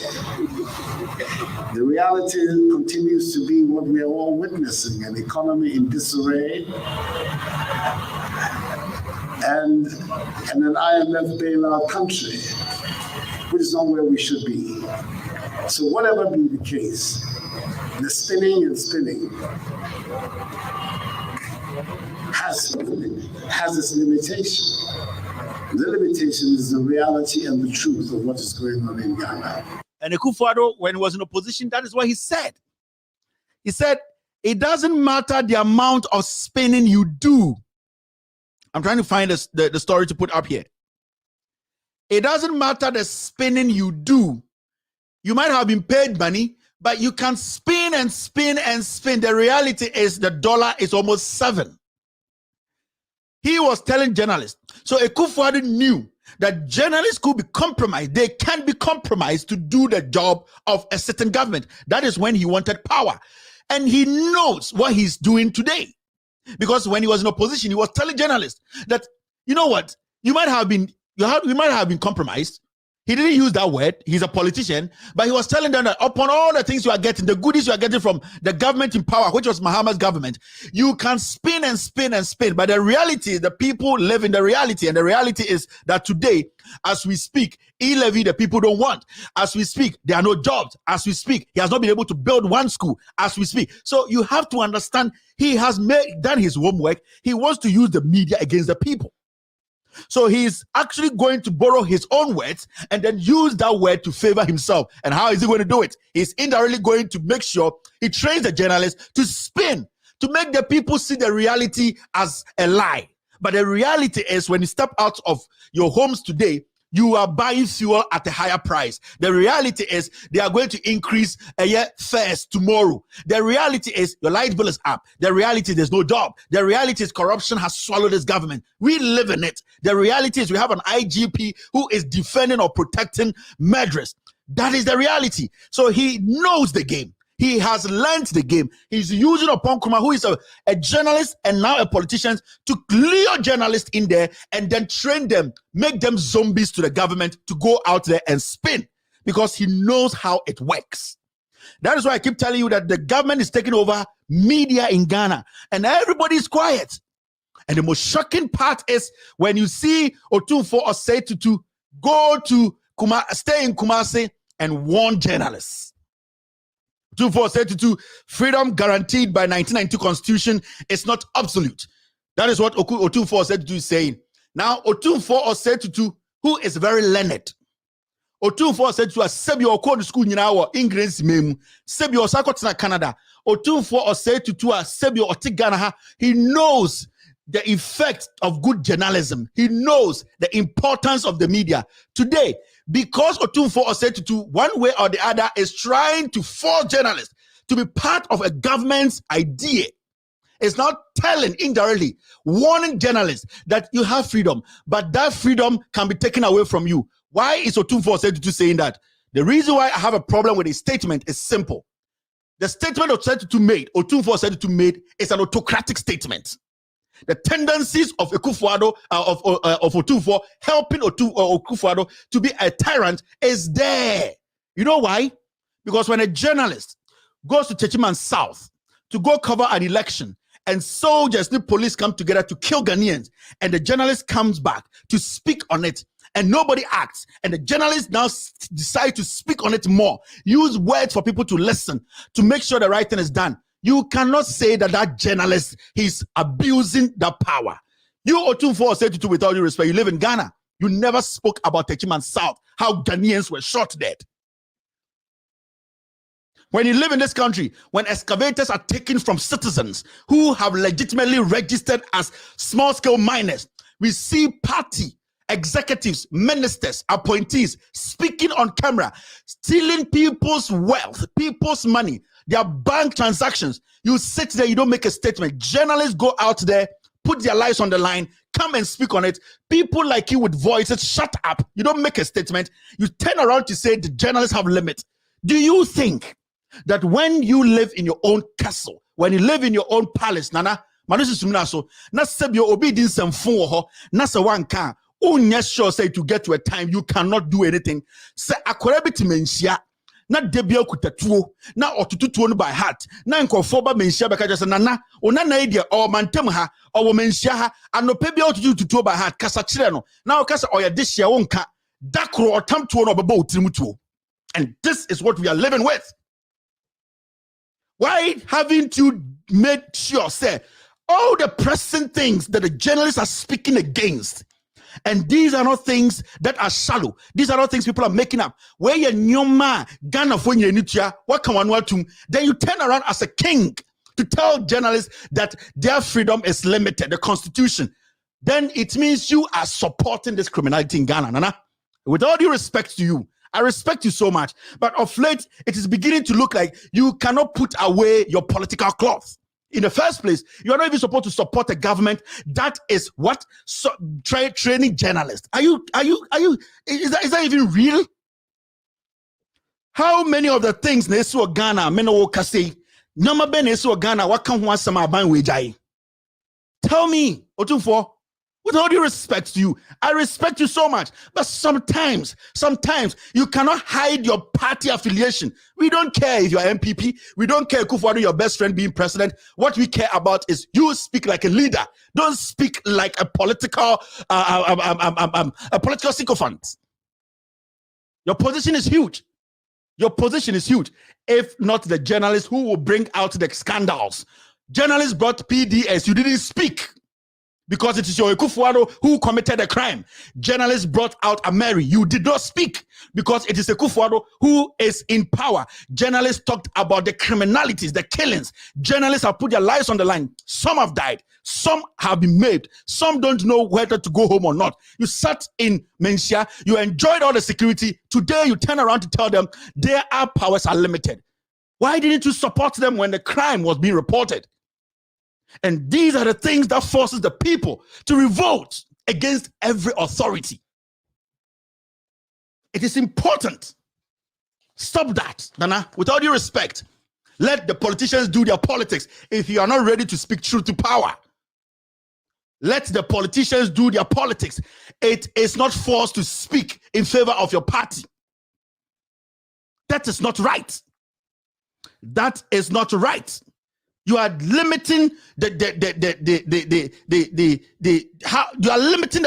The reality continues to be what we are all witnessing, an economy in disarray, and an IMF bailout country, which is not where we should be. So whatever be the case, the spinning and spinning has its limitation. The limitation is the reality and the truth of what is going on in Ghana. And Akuffo Addo, when he was in opposition, that is what he said. He said, it doesn't matter the amount of spinning you do. I'm trying to find the story to put up here. It doesn't matter the spinning you do. You might have been paid money, but you can spin and spin and spin. The reality is the dollar is almost 7. He was telling journalists. So Akuffo Addo knew that journalists could be compromised. They can be compromised to do the job of a certain government. That is when he wanted power. And he knows what he's doing today. Because when he was in opposition, he was telling journalists that, you know what, you might have been compromised. He didn't use that word. He's a politician, but he was telling them that upon all the things you are getting, the goodies you are getting from the government in power, which was Mahama's government, you can spin and spin and spin. But the reality, the people live in the reality, and the reality is that today, as we speak, e-levy the people don't want. As we speak, there are no jobs. As we speak, he has not been able to build one school. As we speak, so you have to understand he has done his homework. He wants to use the media against the people. So he's actually going to borrow his own words and then use that word to favor himself. And how is he going to do it? He's indirectly going to make sure he trains the journalists to spin, to make the people see the reality as a lie. But the reality is, when you step out of your homes today, you are buying fuel at a higher price. The reality is they are going to increase fares tomorrow. The reality is your light bill is up. The reality is there's no job. The reality is corruption has swallowed this government. We live in it. The reality is we have an IGP who is defending or protecting murderers. That is the reality. So he knows the game. He has learned the game. He's using upon Kuma, who is a journalist and now a politician, to lure journalists in there and then train them, make them zombies to the government to go out there and spin, because he knows how it works. That is why I keep telling you that the government is taking over media in Ghana and everybody's quiet. And the most shocking part is when you see Otumfuo Osei-Tutu go to stay in Kumasi and warn journalists. Otumfuo Osei-Tutu, freedom guaranteed by 1992 Constitution is not absolute. That is what Otumfuo Osei-Tutu is saying. Now, Otumfuo Osei-Tutu, who is very learned, Otumfuo Osei-Tutu has said your code school in our English meme, said your Canada. Otumfuo Osei-Tutu has said your Otigana. He knows the effect of good journalism. He knows the importance of the media. Today, because Otumfuo Osei-Tutu, one way or the other, is trying to force journalists to be part of a government's idea, it's not telling indirectly, warning journalists that you have freedom, but that freedom can be taken away from you. Why is Otumfuo Osei-Tutu saying that? The reason why I have a problem with his statement is simple. The statement Otumfuo Osei-Tutu made is an autocratic statement. The tendencies of Akuffo Addo, of Otumfuo, helping Akuffo Addo to be a tyrant is there. You know why? Because when a journalist goes to Techiman South to go cover an election, and soldiers and police come together to kill Ghanaians, and the journalist comes back to speak on it, and nobody acts, and the journalist now decide to speak on it more, use words for people to listen, to make sure the right thing is done. You cannot say that that journalist is abusing the power. You, Otumfuo Osei-Tutu, with all due respect, you live in Ghana. You never spoke about Techiman South, how Ghanaians were shot dead. When you live in this country, when excavators are taken from citizens who have legitimately registered as small-scale miners, we see party executives, ministers, appointees speaking on camera, stealing people's wealth, people's money, their bank transactions. You sit there, you don't make a statement. Journalists go out there, put their lives on the line, come and speak on it. People like you with voices, shut up. You don't make a statement. You turn around to say the journalists have limits. Do you think that when you live in your own castle, when you live in your own palace, Nana, Manusi na sebio obedience and phone na se wanka, sure say to get to a time you cannot do anything. Se akorebiti mensia, na debia kutatuo, na otututuo no by heart, na nkofoba mensia beka just nana, onana idea or mantem ha, or mensia ha, anopebia otututuo by heart, kasa chire no, na okasa oya dishia wonka, dakro or tamtuo no babo utirimutuo. And this is what we are living with. Why haven't you made sure, say, all the pressing things that the journalists are speaking against, and these are not things that are shallow. These are not things people are making up. Where you're nyoma, Ghana for your what can one do? Then you turn around as a king to tell journalists that their freedom is limited, the Constitution. Then it means you are supporting this criminality in Ghana, Nana. With all due respect to you, I respect you so much, but of late, it is beginning to look like you cannot put away your political cloth. In the first place, you are not even supposed to support a government that is what training journalists. Is that even real? How many of the things Nesu Ghana, Meno Kase, Nama Ben Nesu Ghana, what can one sama ban wejai? Tell me, Otumfuo. With all due respect to you, I respect you so much. But sometimes you cannot hide your party affiliation. We don't care if you're MPP. We don't care Akuffo Addo, your best friend, being president. What we care about is you speak like a leader. Don't speak like a political sycophant. Your position is huge. Your position is huge. If not the journalists who will bring out the scandals. Journalists brought PDS. You didn't speak. Because it is your Akuffo Addo who committed a crime. Journalists brought out a Mary. You did not speak because it is Akuffo Addo who is in power. Journalists talked about the criminalities, the killings. Journalists have put their lives on the line. Some have died. Some have been maimed. Some don't know whether to go home or not. You sat in Mensia. You enjoyed all the security. Today you turn around to tell them their powers are limited. Why didn't you support them when the crime was being reported? And these are the things that forces the people to revolt against every authority. It is important. Stop that, Nana. With all due respect, let the politicians do their politics. If you are not ready to speak truth to power, let the politicians do their politics. It is not forced to speak in favor of your party. That is not right. That is not right. You are limiting you are limiting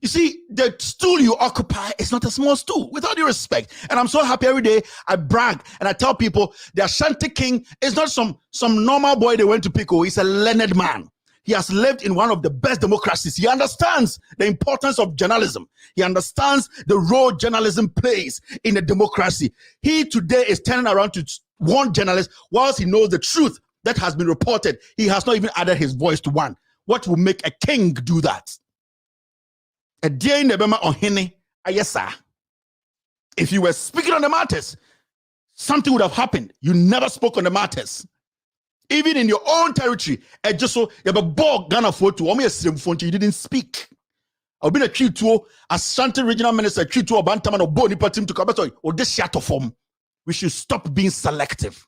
you see, the stool you occupy is not a small stool, with all due respect. And I'm so happy every day I brag and I tell people the Ashanti king is not some normal boy they went to pick. He's a learned man. He has lived in one of the best democracies. He understands the importance of journalism. He understands the role journalism plays in a democracy. He today is turning around to warn journalists whilst he knows the truth that has been reported. He has not even added his voice to one. What will make a king do that? A day in the Bema or Hene, yes, sir. If you were speaking on the matters, something would have happened. You never spoke on the matters. Even in your own territory, just so you have a bog Ghana photo, you didn't speak. I've been a Q2 Ashanti regional minister, Q2 of Bantaman or Boni Patim to Kabato or this shatter form. We should stop being selective.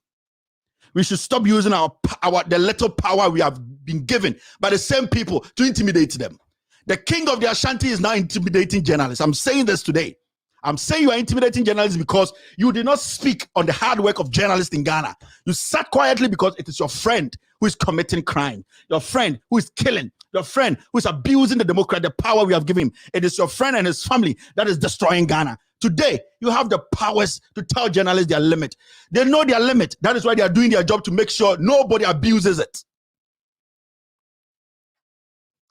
We should stop using the little power we have been given by the same people to intimidate them. The king of the Ashanti is now intimidating journalists. I'm saying this today. I'm saying you are intimidating journalists because you did not speak on the hard work of journalists in Ghana. You sat quietly because it is your friend who is committing crime, your friend who is killing, your friend who is abusing the democracy, the power we have given him. It is your friend and his family that is destroying Ghana. Today, you have the powers to tell journalists their limit. They know their limit. That is why they are doing their job to make sure nobody abuses it.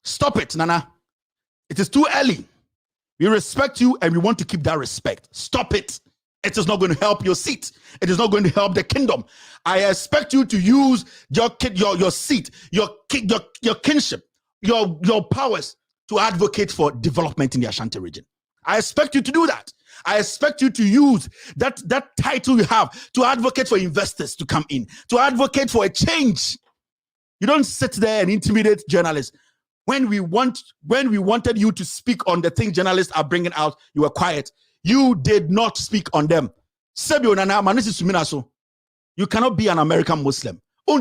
Stop it, Nana. It is too early. We respect you and we want to keep that respect. Stop it. It is not going to help your seat. It is not going to help the kingdom. I expect you to use your seat, your kinship, your powers to advocate for development in the Ashanti region. I expect you to do that. I expect you to use that title you have to advocate for investors to come in, to advocate for a change. You don't sit there and intimidate journalists. When we wanted you to speak on the things journalists are bringing out, you were quiet. You did not speak on them. You cannot be an American Muslim. No.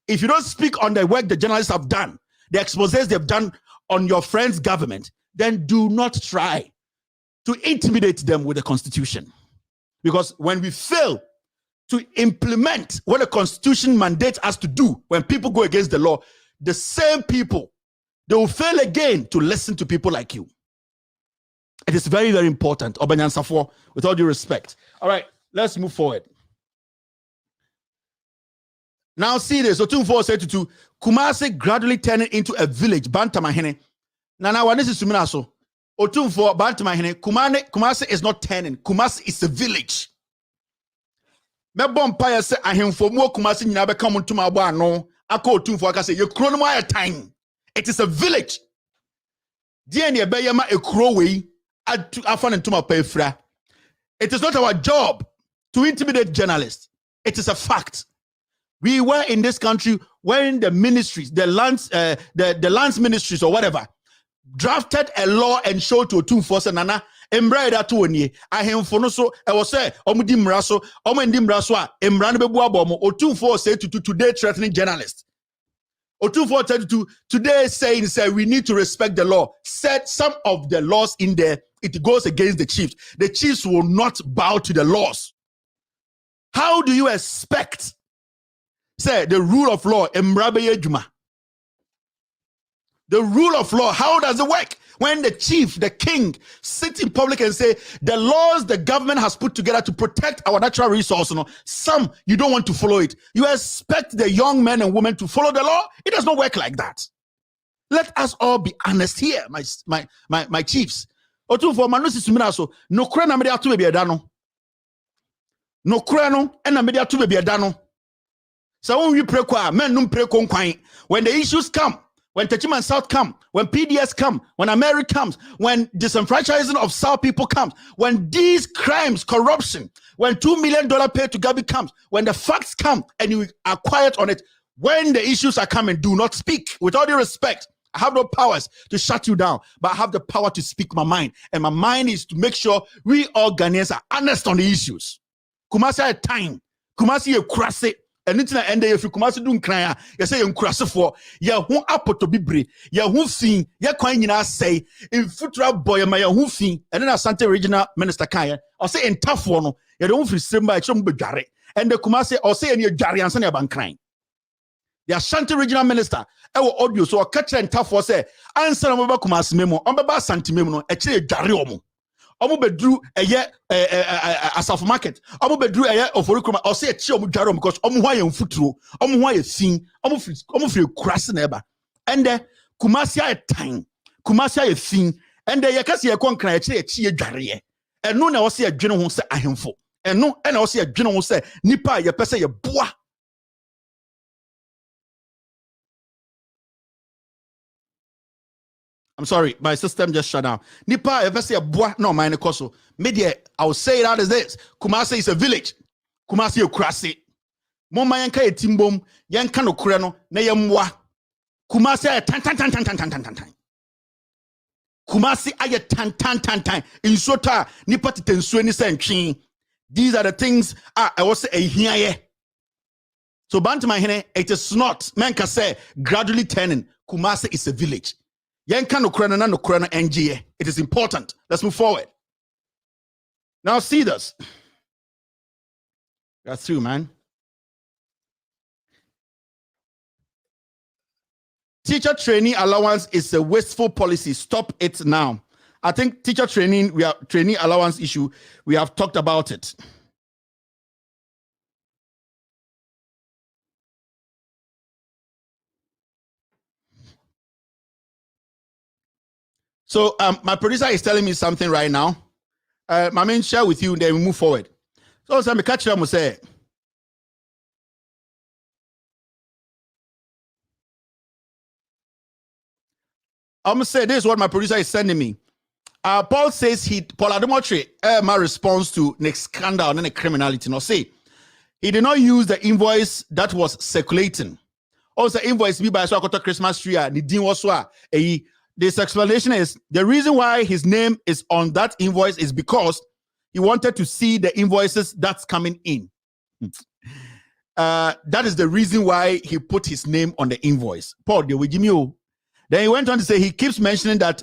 If you don't speak on the work the journalists have done, the exposés they've done on your friend's government, then do not try to intimidate them with the constitution. Because when we fail to implement what the constitution mandates us to do, when people go against the law, the same people, they will fail again to listen to people like you. It is very, very important, Obanyan Safo, with all due respect. All right, let's move forward. Now see this, so 2472, Kumasi gradually turning into a village, Bantamahene. Nana, this is Suminaso. Otumfo, Bantamahene, Kumasi is not turning, Kumasi is a village. Me bompire say ahemfo mu Kumasi nyina be come ntuma abo ano aka Otumfo aka say ye kuro no my time. It is a village. Die ne be yema ekuro we afa ntuma pa efra. It is not our job to intimidate journalists. It is a fact. We were in this country when the ministries, the lands ministries or whatever, drafted a law and showed to Otumfo say nana embraida to oni ahemfo no so e wo say omudi mra so omendi mra so a emra no bebu abomo Otumfo say to today threatening journalists. Otumfo said to today saying say we need to respect the law. Said some of the laws in there it goes against the chiefs. The chiefs will not bow to the laws. How do you expect say the rule of law emra be ejuma? The rule of law, how does it work? When the chief, the king, sits in public and say, the laws the government has put together to protect our natural resources, some you don't want to follow it. You expect the young men and women to follow the law? It does not work like that. Let us all be honest here, my chiefs. Otumfo manusi suminaso, no kura na media tu bebi edano. No kura no, ena media tu bebi edano. So when we pray kwa, men num pray kon. When the issues come, when Techiman South come, when PDS come, when America comes, when disenfranchising of South people comes, when these crimes, corruption, when $2 million paid to Gabi comes, when the facts come and you are quiet on it, when the issues are coming, do not speak. With all due respect, I have no powers to shut you down, but I have the power to speak my mind. And my mind is to make sure we all Ghanaians are honest on the issues. Kumasi had time. Kumasi you crass it. And it's not end if you come to do cry, you say you cross for ya who apple to be brave, ya who fin, ya coin in say in footra boy, my who fin, and then Asante regional minister Kaya, or say in tough one, you don't feel slim by some Jare, and the Kumasi or say in your Jari and Sanya Ban crying. The Ashanti regional minister, our audio, so a catcher and tough for say, answer about Kumas memo, on the bas santimemo, actually Jariomo. Omo bedru eye asaf market omo bedru eye oforikoma o se echi omo dware because omo ho aye mfuturo omo ho aye fin omo free kurase na eba ende Kumasi aye tan Kumasi aye fin ende ye kase ye konkran echi ye dware eno na wo se adwene ho se ahemfo eno na wo se adwene ho se nipa ye pese ye boa I'm sorry, my system just shut down. Nipa, if I say a boy, no, my nekoso. Media, I will say that as this. Kumasi is a village. Kumasi Ukrasi. Moma yanka etimbom, yanka no kurano, na yamwa. Kumasi ay tan. Kumasi ay tan. In sota, nipa titensue ni senchi. These are the things I was say here. So Bantima Hene, it is not. Menka say gradually turning. Kumasi is a village. Yanka no kurano na no kurano NGA. It is important. Let's move forward. Now see this. That's true, man. Teacher training allowance is a wasteful policy. Stop it now. I think teacher training, we are training allowance issue. We have talked about it. So my producer is telling me something right now. My main share with you, then we move forward. So I'm catch them say. I'm gonna say this is what my producer is sending me. Paul says Paul Ademotre, my response to next scandal and the criminality. No, say he did not use the invoice that was circulating. Also, invoice me by Christmas tree. This explanation is the reason why his name is on that invoice is because he wanted to see the invoices that's coming in. That is the reason why he put his name on the invoice. Paul, then he went on to say he keeps mentioning that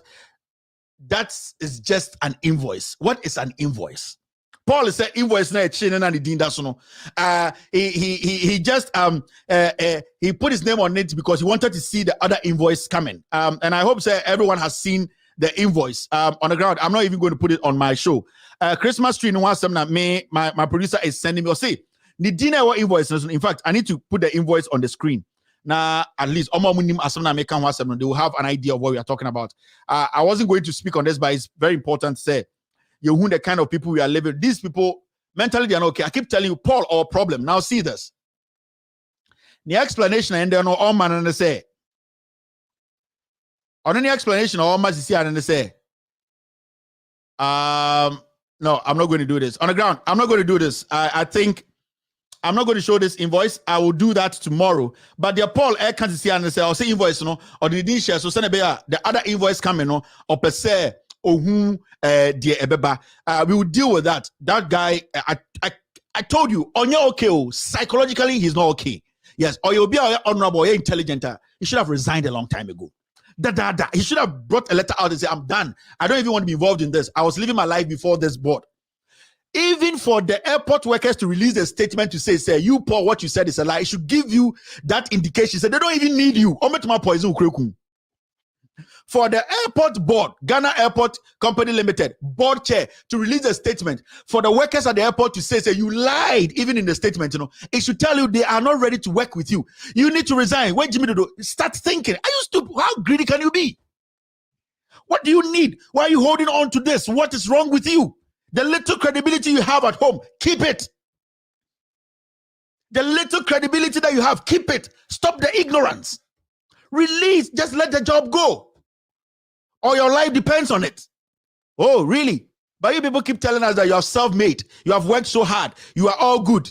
is just an invoice. What is an invoice? Paul is saying invoice na chain and the that's no. He just he put his name on it because he wanted to see the other invoice coming. And I hope everyone has seen the invoice on the ground. I'm not even going to put it on my show. Christmas tree no some that my producer is sending me or say the dinner invoice. In fact, I need to put the invoice on the screen. Now, at least they will have an idea of what we are talking about. I wasn't going to speak on this, but it's very important to say you who the kind of people we are living. These people mentally they are not okay. I keep telling you, Paul, our problem. Now see this. The explanation and they know all man and they say. On any explanation, all much see and they say. No, I'm not going to do this. On the ground, I'm not going to do this. I think I'm not going to show this invoice. I will do that tomorrow. But the Paul I can't see and say, I'll say invoice, no, or the share. So send the other invoice coming, no, or per se, or whom dear Ebeba. We will deal with that. That guy, I told you, on your okay, psychologically, he's not okay. Yes, or you'll be honorable, you're intelligent. He should have resigned a long time ago. He should have brought a letter out and say, I'm done. I don't even want to be involved in this. I was living my life before this board. Even for the airport workers to release a statement to say, you, Paul, what you said is a lie. It should give you that indication. So they don't even need you. For the airport board, Ghana Airport Company Limited, board chair, to release a statement for the workers at the airport to say you lied, even in the statement, it should tell you they are not ready to work with you. You need to resign. What Jimmy to do? Start thinking. Are you stupid? How greedy can you be? What do you need? Why are you holding on to this? What is wrong with you? The little credibility you have at home, keep it. The little credibility that you have, keep it. Stop the ignorance. Release, just let the job go. Or your life depends on it. Oh, really? But you people keep telling us that you are self-made. You have worked so hard. You are all good.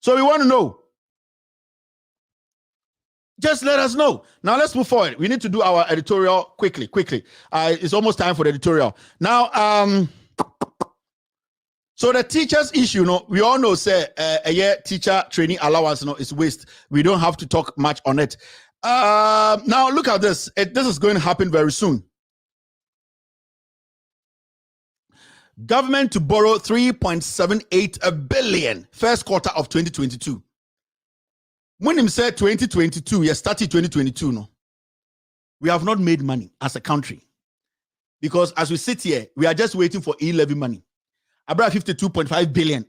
So we want to know. Just let us know. Now let's move forward. We need to do our editorial quickly. It's almost time for the editorial. Now, so the teachers issue, we all know, say, a year teacher training allowance, is waste. We don't have to talk much on it. Now look at this. This is going to happen very soon. Government to borrow 3.78 billion first quarter of 2022. When him said 2022, you started 2022, no. We have not made money as a country. Because as we sit here, we are just waiting for e-levy money. About 52.5 billion.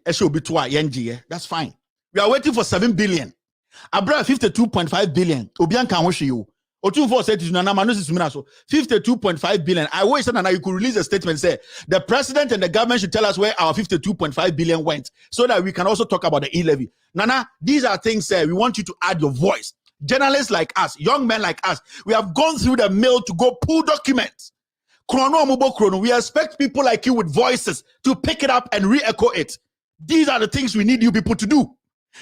That's fine. We are waiting for 7 billion. About 52.5 billion. Obian can wash you. 52.5 billion. I wish that you could release a statement say the president and the government should tell us where our 52.5 billion went so that we can also talk about the e-levy. Nana, these are things we want you to add your voice. journalists like us, young men like us, we have gone through the mill to go pull documents. We expect people like you with voices to pick it up and re-echo it. These are the things we need you people to do.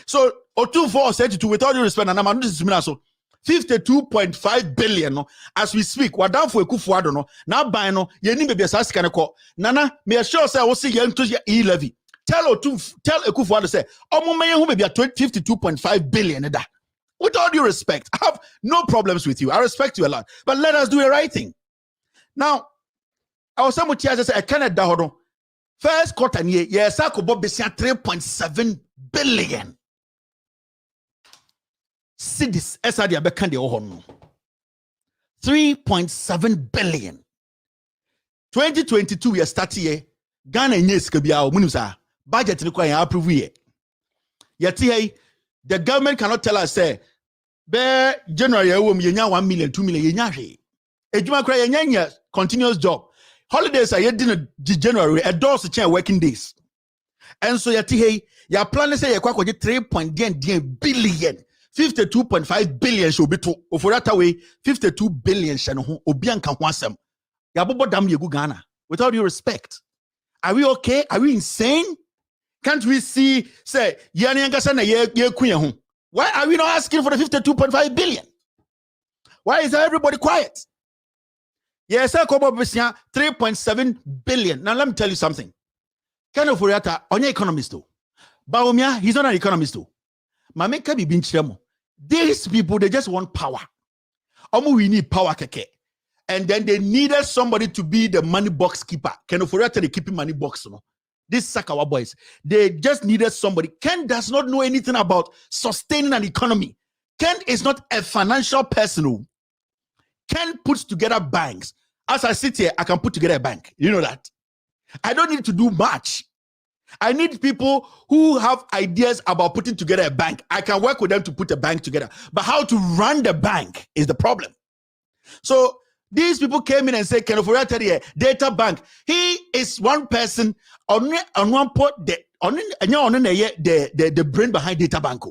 So, Akuffo Addo, with all due respect, and I'm 52.5 billion as we speak. We're down for Akuffo Addo no. Now buy no. You need to be Nana, me assure say I will see you into e-levy. Tell Akuffo Addo say, who may be at 52.5 billion. With all due respect, I have no problems with you. I respect you a lot. But let us do the right thing. Now, I was saying say I cannot down. First quarter year, yes, I could bob 3.7 billion. Cities, SRD Abekande Ohono. 3.7 billion. 2022 we are starting here. Ghana nyes kabia munusa. Budget ni kwa approve here. Yet the government cannot tell us say be January yenya 1 million, 2 million yenya hwe. Ejuma kra yenya continuous job. Holidays are yet in January, a doors change working days. And so yet your plan say you 3.10 billion. 52.5 billion should be to for that way 52 billion shano obianka hwasem. Yabobo dam yegu Ghana. With all due respect. Are we okay? Are we insane? Can't we see say why are we not asking for the 52.5 billion? Why is everybody quiet? Yes, I come up with 3.7 billion. Now let me tell you something. Kind of Furiata, on your economist too. Baumia, he's not an economist too. Mameka bi binchiremo. These people, they just want power. We need power keke. And then they needed somebody to be the money box keeper. Kind of Furiata, they keep money box, no. These Sakawa boys, they just needed somebody. Ken does not know anything about sustaining an economy. Ken is not a financial person. Ken puts together banks. As I sit here, I can put together a bank. You know that. I don't need to do much. I need people who have ideas about putting together a bank. I can work with them to put a bank together. But how to run the bank is the problem. So these people came in and said, "Can you data bank?" He is one person on one pot the brain behind data bank.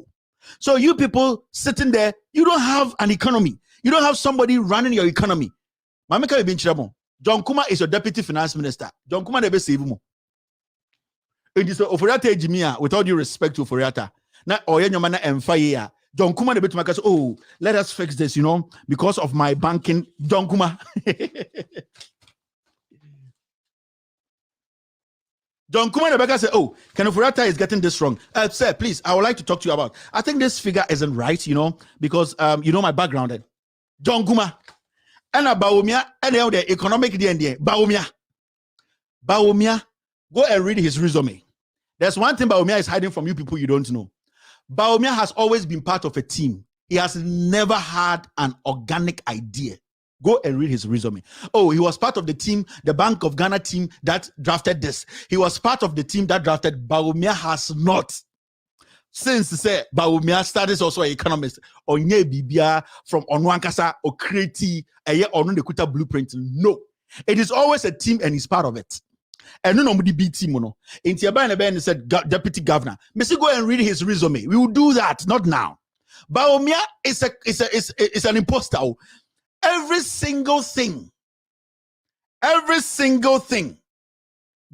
So you people sitting there, you don't have an economy. You don't have somebody running your economy. Mameka Ibinchiramo. John Kuma is your deputy finance minister. John Kuma never save mo. It is Oforiata Ejimia, with all due respect to Oforiata. Now, Oyenyomana and Fire. John Kuma never to make us, oh, let us fix this, because of my banking. John Kuma. John Kuma Rebecca said, oh, Ken Oforiata is getting this wrong. Sir, please, I would like to talk to you about. I think this figure isn't right, because you know my background. John Kuma. And Baumia, and the economic DND. Baumia, go and read his resume. There's one thing Baumia is hiding from you people you don't know. Baumia has always been part of a team. He has never had an organic idea. Go and read his resume. Oh, he was part of the team, the Bank of Ghana team that drafted this. He was part of the team that drafted. Baumia has not. Since say Baumia studies also an economist. Onye Bibia from Onwankasa or Kreti, Onu Nekuta blueprint. No. It is always a team and he's part of it. And no nobody beat him. In Tiabana said deputy governor. Mr. Go and read his resume. We will do that, not now. Baumia is an imposter. Every single thing.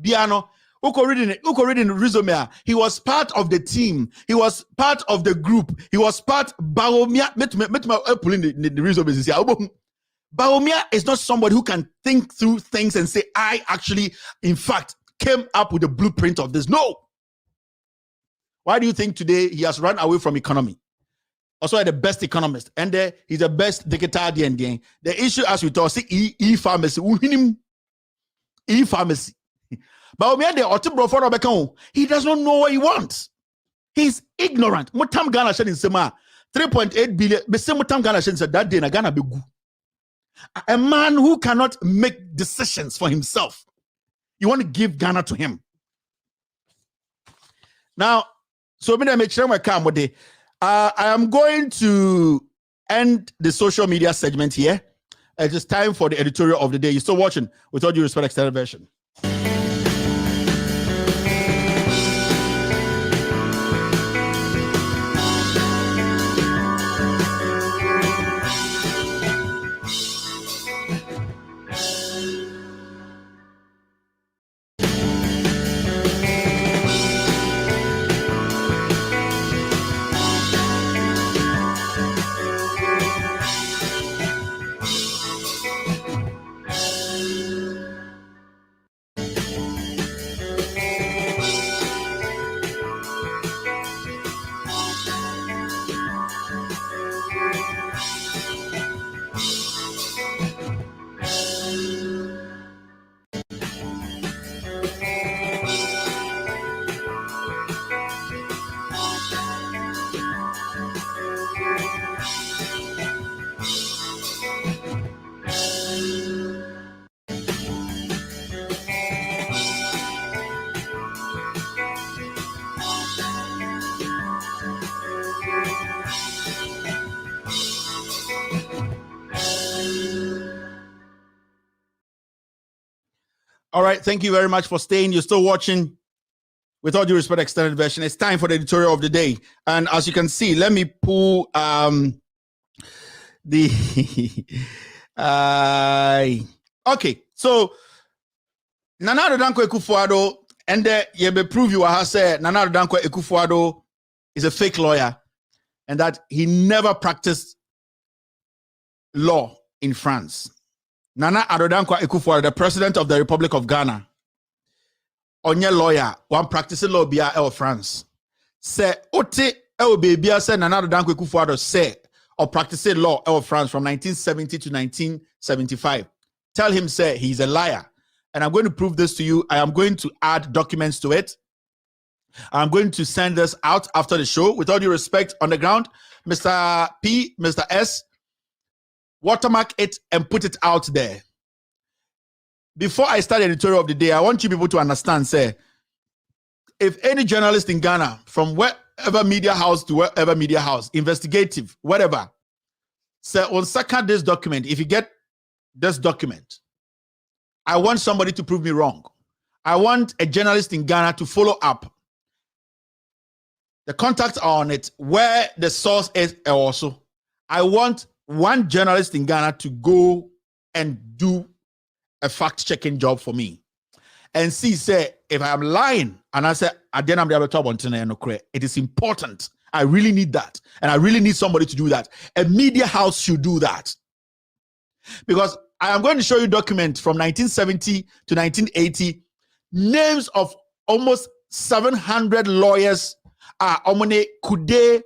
Biano. Uko reading the resume. He was part of the team. He was part of the group. He was part. Baumia. Pulling the resume. Baumia is not somebody who can think through things and say, I actually, in fact, came up with the blueprint of this. No. Why do you think today he has run away from economy? Also, the best economist, and he's the best digital DND. The issue, as we talk, see e-pharmacy, e-pharmacy. But he does not know what he wants. He's ignorant. Mutam Ghana shed in Sema 3.8 billion. But same Mutam Ghana shed said that day na Ghana be good. A man who cannot make decisions for himself. You want to give Ghana to him. Now, so I am going to end the social media segment here. It is time for the editorial of the day. You're still watching With All Due Respect Extended Version. All right, thank you very much for staying. You're still watching With All Due Respect extended version. It's time for the editorial of the day. And as you can see, let me pull the okay. So Nana Addo Dankwa Akuffo Addo, and you be prove you have said Nana Addo Dankwa Akuffo Addo is a fake lawyer and that he never practiced law in France. Nana Addo Dankwa Akuffo Addo, the president of the Republic of Ghana, onye lawyer, one practicing law bia in France. Say ote baby say Nana Addo Dankwa Akuffo Addo say or practicing law in France from 1970 to 1975. Tell him say he's a liar. And I'm going to prove this to you. I am going to add documents to it. I'm going to send this out after the show. With all due respect, on the ground, Mr. P, Mr. S, watermark it and put it out there. Before I start the editorial of the day, I want you people to understand, say, if any journalist in Ghana, from wherever media house to wherever media house, investigative, whatever, say, on second this document, if you get this document, I want somebody to prove me wrong. I want a journalist in Ghana to follow up. The contacts are on it, where the source is also. I want one journalist in Ghana to go and do a fact-checking job for me. And see, say, if I am lying, and I say, it is important. I really need that. And I really need somebody to do that. A media house should do that. Because I am going to show you documents from 1970 to 1980, names of almost 700 lawyers are Omone Kude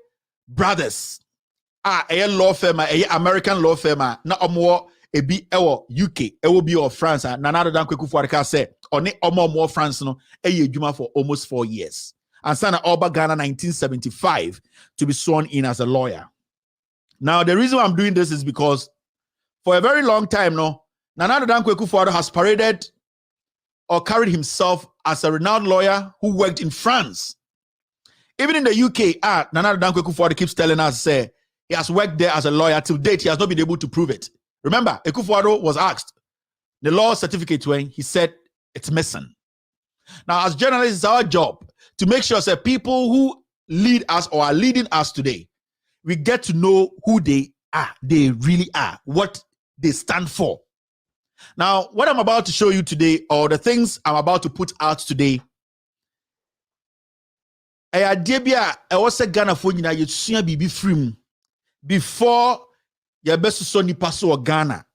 brothers. A law firm, a American law firm, na omo ebi ewo UK, ewo bi of France. Nana Addo Dankwa Akuffo Addo say one omo France no eye adwuma for almost 4 years. And sana Oba Ghana 1975 to be sworn in as a lawyer. Now the reason why I'm doing this is because for a very long time now, Nana Addo Dankwa Akuffo Addo has paraded or carried himself as a renowned lawyer who worked in France. Even in the UK, Nana Addo Dankwa Akuffo Addo keeps telling us, say, he has worked there as a lawyer. Till date, he has not been able to prove it. Remember, Akuffo Addo was asked the law certificate when he said it's missing. Now, as journalists, it's our job to make sure that people who lead us or are leading us today, we get to know who they are. They really are, what they stand for. Now, what I'm about to show you today, or the things I'm about to put out today, before your best son paso Ghana.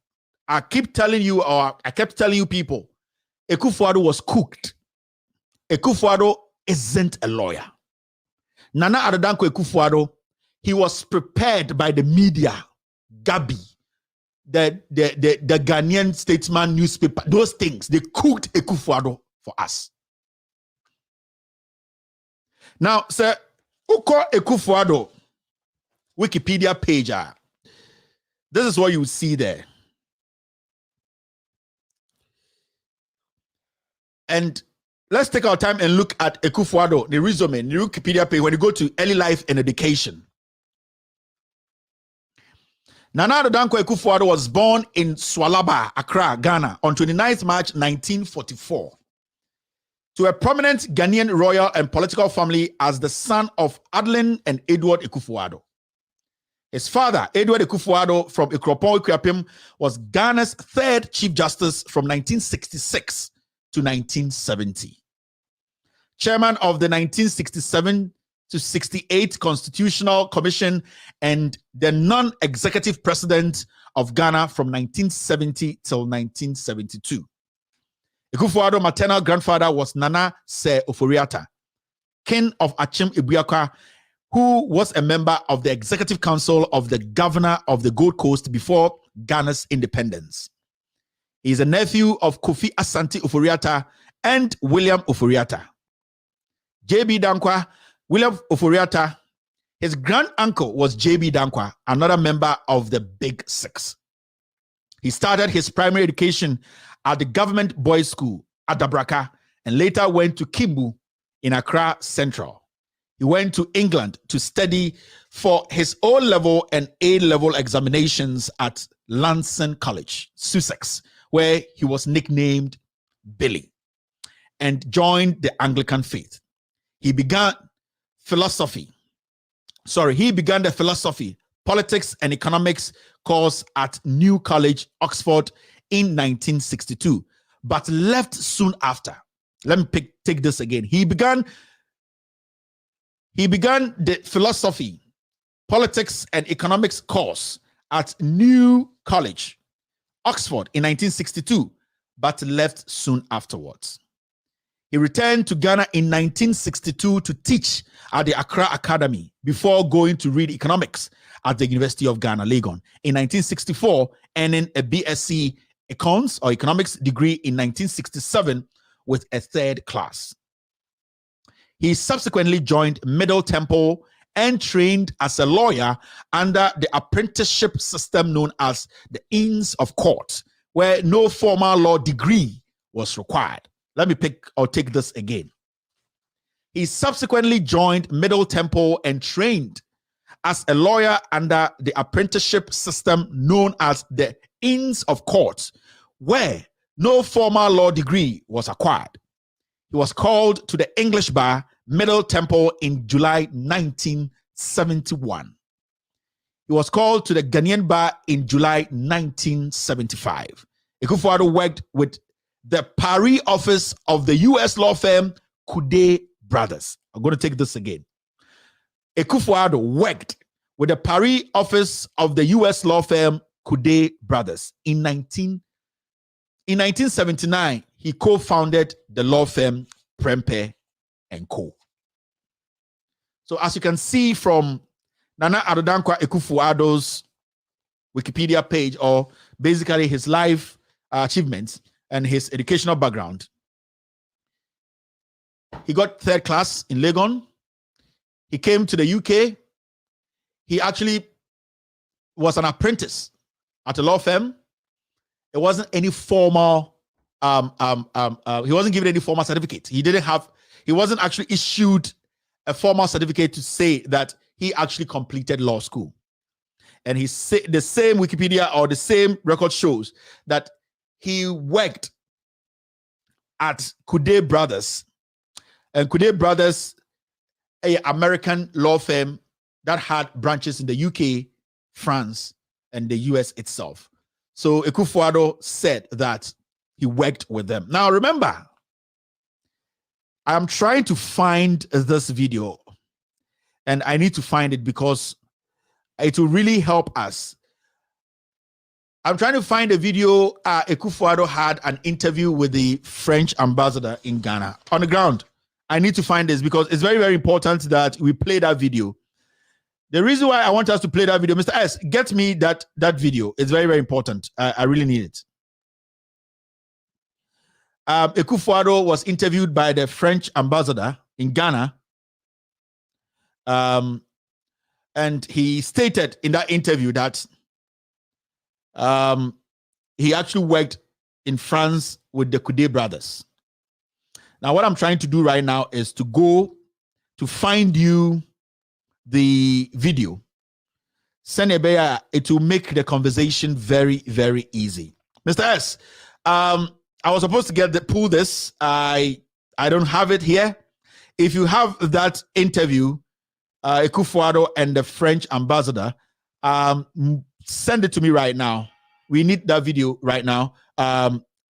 I keep telling you, or I kept telling you people, Akuffo Addo was cooked. Akuffo Addo isn't a lawyer. Nana Addo Dankwa Akuffo Addo, he was prepared by the media, Gabi, the Ghanaian Statesman newspaper, those things, they cooked Akuffo Addo for us. Now, sir, Uko Akuffo Addo Wikipedia page, this is what you see there. And let's take our time and look at Akuffo Addo, the resume, the Wikipedia page, when you go to early life and education. Nana Addo Dankwa Akuffo Addo was born in Swalaba, Accra, Ghana, on 29th March 1944. To a prominent Ghanaian royal and political family as the son of Adeline and Edward Akuffo Addo. His father, Edward Akuffo Addo from Ikropon Ikuapem, was Ghana's third Chief Justice from 1966 to 1970. Chairman of the 1967 to 68 Constitutional Commission and the non-executive president of Ghana from 1970 till 1972. Akuffo Addo's maternal grandfather was Nana Se Oforiatta, king of Achim Ibuakwa, who was a member of the executive council of the governor of the Gold Coast before Ghana's independence. He is a nephew of Kofi Asante Oforiatta and William Oforiatta. J.B. Dankwa, William Oforiatta, his grand-uncle was J.B. Dankwa, another member of the Big Six. He started his primary education at the government boys' school at Dabraka and later went to Kimbu in Accra Central. He went to England to study for his O-level and A-level examinations at Lansing College, Sussex, where he was nicknamed Billy and joined the Anglican faith. He began the philosophy, politics, and economics course at New College, Oxford in 1962, but left soon after. Let me take this again. He began the philosophy, politics, and economics course at New College, Oxford in 1962, but left soon afterwards. He returned to Ghana in 1962 to teach at the Accra Academy before going to read economics at the University of Ghana, Legon. In 1964, earning a BSc Econs or economics degree in 1967 with a third class. He subsequently joined Middle Temple and trained as a lawyer under the apprenticeship system known as the Inns of Court, where no formal law degree was required. Let me take this again. He subsequently joined Middle Temple and trained as a lawyer under the apprenticeship system known as the Inns of Court, where no formal law degree was acquired. He was called to the English Bar, Middle Temple, in July 1971. He was called to the Ghanaian Bar in July 1975. Akuffo Addo worked with the Paris office of the U.S. law firm Coudet Brothers. I'm going to take this again. Akuffo Addo worked with the Paris office of the U.S. law firm Coudet Brothers. In 1979, he co-founded the law firm Prempeh & Co. So as you can see from Nana Addo Dankwa Akuffo Addo's Wikipedia page, or basically his life achievements and his educational background, he got third class in Legon. He came to the UK. He actually was an apprentice at a law firm. It wasn't any formal, he wasn't given any formal certificate. He wasn't actually issued a formal certificate to say that he actually completed law school. And the same Wikipedia or the same record shows that he worked at Coudet Brothers. And Coudet Brothers, an American law firm that had branches in the UK, France, and the US itself. So Akuffo Addo said that he worked with them. Now remember, I'm trying to find this video, and I need to find it because it will really help us. I'm trying to find a video. Akuffo Addo had an interview with the French ambassador in Ghana on the ground. I need to find this because it's very, very important that we play that video. The reason why I want us to play that video, Mr. S, get me that video. It's very, very important. I really need it. Akuffo Addo was interviewed by the French ambassador in Ghana. And he stated in that interview that he actually worked in France with the Coudet Brothers. Now, what I'm trying to do right now is to go to find you the video. Send it will make the conversation very, very easy. Mr. S, I was supposed to pull this. I don't have it here. If you have that interview, Akuffo Addo and the French ambassador, send it to me right now. We need that video right now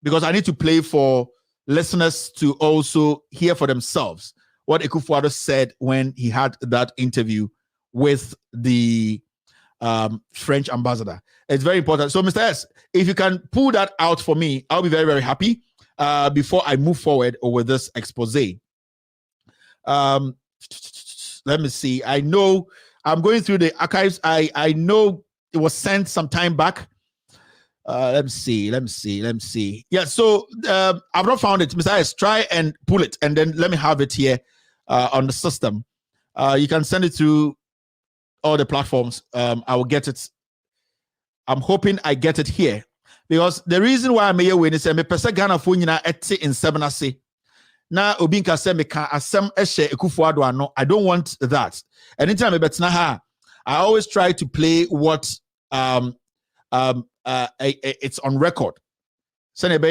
because I need to play for listeners to also hear for themselves what Akuffo Addo said when he had that interview with the French ambassador. It's very important. So, Mr. S, if you can pull that out for me, I'll be very, very happy before I move forward with this expose. Let me see. I know I'm going through the archives. I know it was sent some time back. Let me see. Yeah, so I've not found it. Mr. S, try and pull it, and then let me have it here on the system. You can send it through all the platforms. I will get it. I'm hoping I get it here because the reason why I'm here when is me pesa Ghana fo nyina ete in 7 ase na obi nka se me ka asem ehye Akuffo Addo ano. I don't want that. Anytime me betna ha, I always try to play what it's on record. and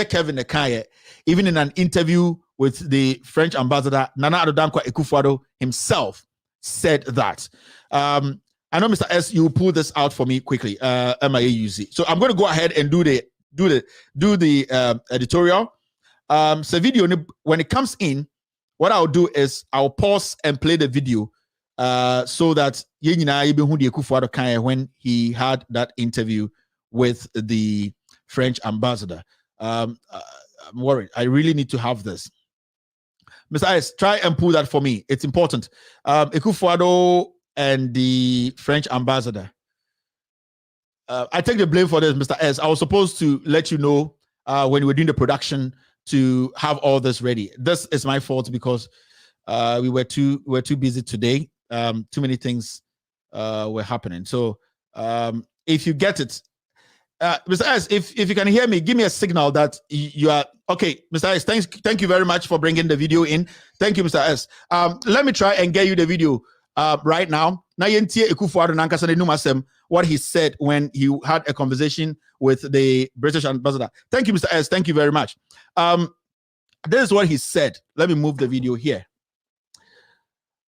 Kevin Nekaye, even in an interview with the French ambassador, Nana Addo Dankwa Akuffo Addo himself said that. I know, Mr. S, you pull this out for me quickly, MIAUC. So I'm going to go ahead and do the editorial. So video, when it comes in, what I'll do is I'll pause and play the video so that when he had that interview with the French ambassador. I'm worried. I really need to have this. Mr. S, try and pull that for me. It's important. Akuffo Addo and the French ambassador. I take the blame for this, Mr. S. I was supposed to let you know when we were doing the production to have all this ready. This is my fault because we were too busy today. Too many things were happening. So if you get it, Mr. S, if you can hear me, give me a signal that you are okay. Mr. S, thank you very much for bringing the video in. Thank you, Mr. S. Let me try and get you the video right now. What he said when he had a conversation with the British ambassador. Thank you, Mr. S. Thank you very much. This is what he said. Let me move the video here.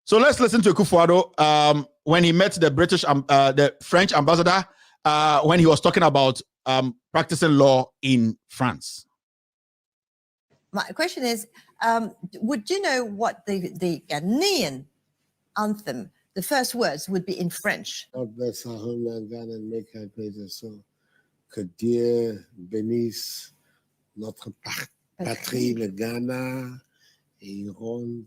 So let's listen to Akuffo Addo when he met the French ambassador when he was talking about practicing law in France. My question is, would you know what the Ghanaian anthem, the first words would be in French? God bless our homeland, Ghana, and make our great so. Que Dieu bénisse notre patrie, le Ghana, et ronde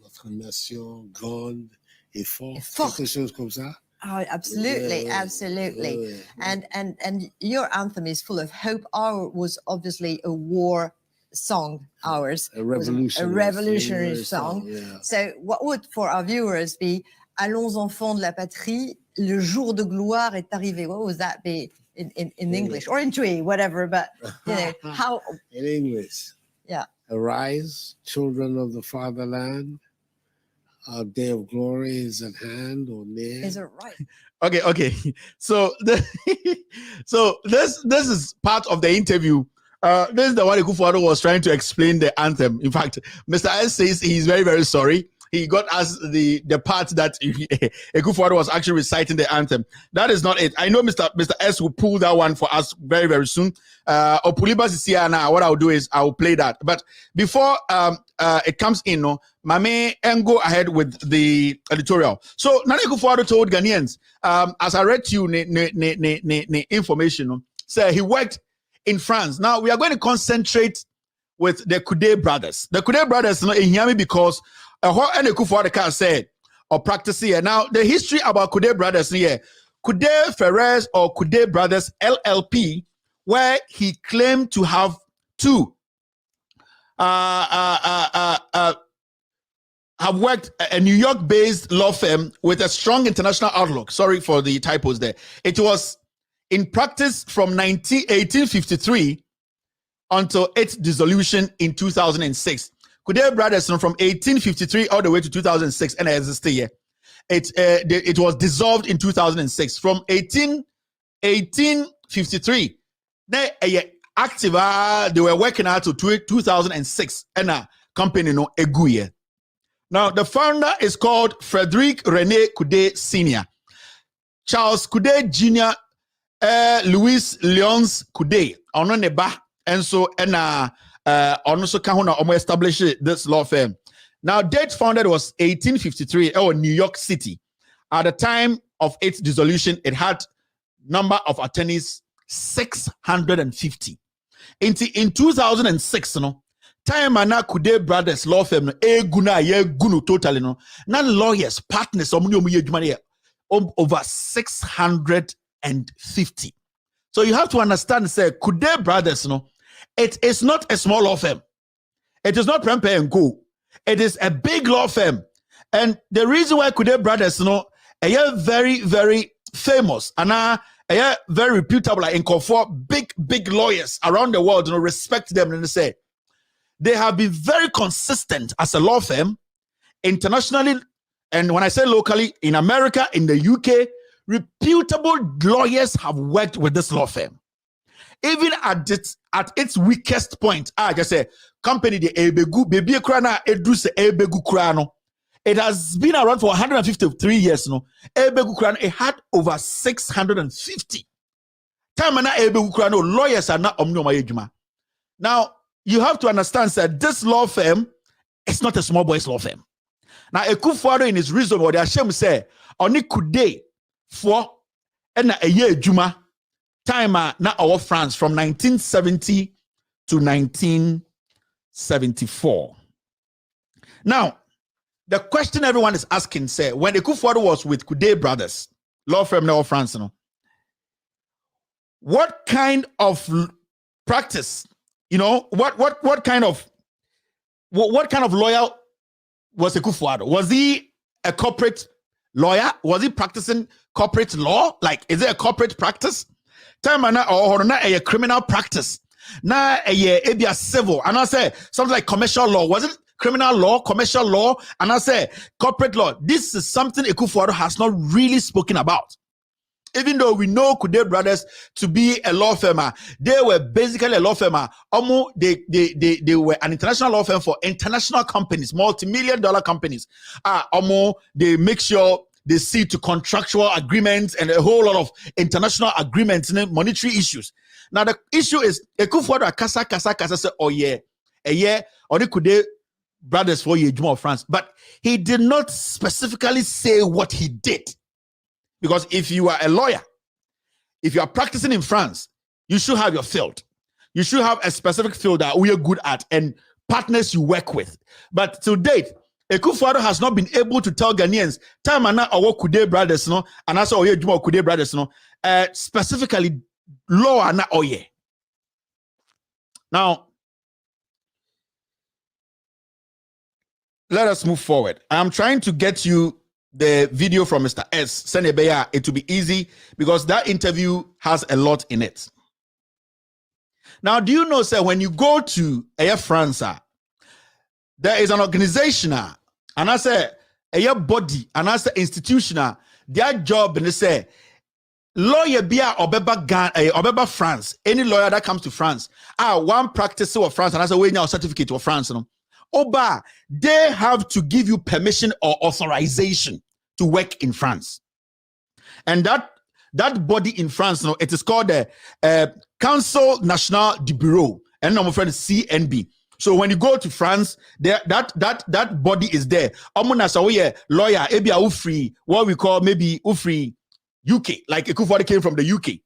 notre nation grande et forte. Quelque chose comme ça. Oh, absolutely, absolutely. And your anthem is full of hope. Ours was obviously a war song. Ours a revolutionary song. Yeah. So what would for our viewers be Allons enfants de la patrie, le jour de gloire est arrivé. What would that be in English or in Twi, whatever, but you know how in English. Yeah. Arise, children of the fatherland. Our day of glory is at hand or near. Is it right? Okay. So this is part of the interview. This is the one Akuffo Addo was trying to explain the anthem. In fact, Mr. S says he's very, very sorry. He got us the part that Akuffo Addo was actually reciting the anthem. That is not it. I know Mr. S will pull that one for us very, very soon. Opulibas is here now. What I'll do is I'll play that. But before it comes in, Mame and go ahead with the editorial. So Nana Akuffo Addo told Ghanaians, as I read to you information, say he worked in France. Now we are going to concentrate with the Kude brothers. The Kude brothers, in hear me because what Akuffo Addo said or practice here. Now the history about Kude brothers here, Kude Ferrez or Kude brothers LLP, where he claimed to have two have worked a New York-based law firm with a strong international outlook. Sorry for the typos there. It was in practice from 1853 until its dissolution in 2006. Kude brothers from 1853 all the way to 2006 and existed here. It was dissolved in 2006. From 1853, they active. They were working out to 2006 and a company no Eguye. Now the founder is called Frederic René Kude Sr., Charles Kude Jr., Louis Leons Kude. Ono neba and so also established this law firm. Now, date founded was 1853 or New York City. At the time of its dissolution, it had number of attorneys 650. In 2006, time na Kude brothers law firm gunu totally lawyers partners over 650. So you have to understand, say Kude brothers it is not a small law firm. It is not Prempe and Co. It is a big law firm. And the reason why Kude brothers are very, very famous and are very reputable in for big lawyers around the world, respect them and say they have been very consistent as a law firm internationally. And when I say locally, in America, in the UK, reputable lawyers have worked with this law firm. Even at its weakest point, I just say company the ebegu baby krana eduse ebegu krano. It has been around for 153 years now. Ebegu krano it had over 650. Time na ebegu krano lawyers are not omni. Now you have to understand that this law firm is not a small boys law firm. Now Akuffo Addo in his reason what they shame say oni kude for and a year juma. Time na our France from 1970 to 1974. Now, the question everyone is asking, say, when Akuffo Addo was with Kude Brothers, law firm now France, what kind of practice, what kind of lawyer was Akuffo Addo? Was he a corporate lawyer? Was he practicing corporate law? Like, is it a corporate practice? Time na or na a criminal practice. Na a civil. And I say something like commercial law. Was it criminal law, commercial law? And I say corporate law. This is something Akuffo Addo has not really spoken about. Even though we know Kude Brothers to be a law firm, they were basically a law firm. They were an international law firm for international companies, multi-million-dollar companies. They make sure they see to contractual agreements and a whole lot of international agreements and monetary issues. Now the issue is Akuffo Addo kasa say, oh yeah, only Kude Brothers for Yejuma of France, but he did not specifically say what he did. Because if you are a lawyer, if you are practicing in France, you should have your field. You should have a specific field that we are good at and partners you work with. But to date, Akuffo Addo has not been able to tell Ghanaians, time and our Kude Brothers, and also Oye Juma Kude Brothers, specifically law and Oye. Now, let us move forward. I am trying to get you the video from Mr. S. Senebeya. It will be easy because that interview has a lot in it. Now, do you know, sir, when you go to Air France, there is an organization, and I say a body, and I say institutional, their job, and they say, lawyer bia obeba Ghana, obeba France, any lawyer that comes to France, one practice of France, and I say, we now certificate of France, Oba, they have to give you permission or authorization to work in France. And that body in France, it is called the Council National du Bureau, and I'm afraid CNB. So when you go to France, that body is there. Lawyer, free, what we call maybe free UK, like Akuffo Addo came from the UK.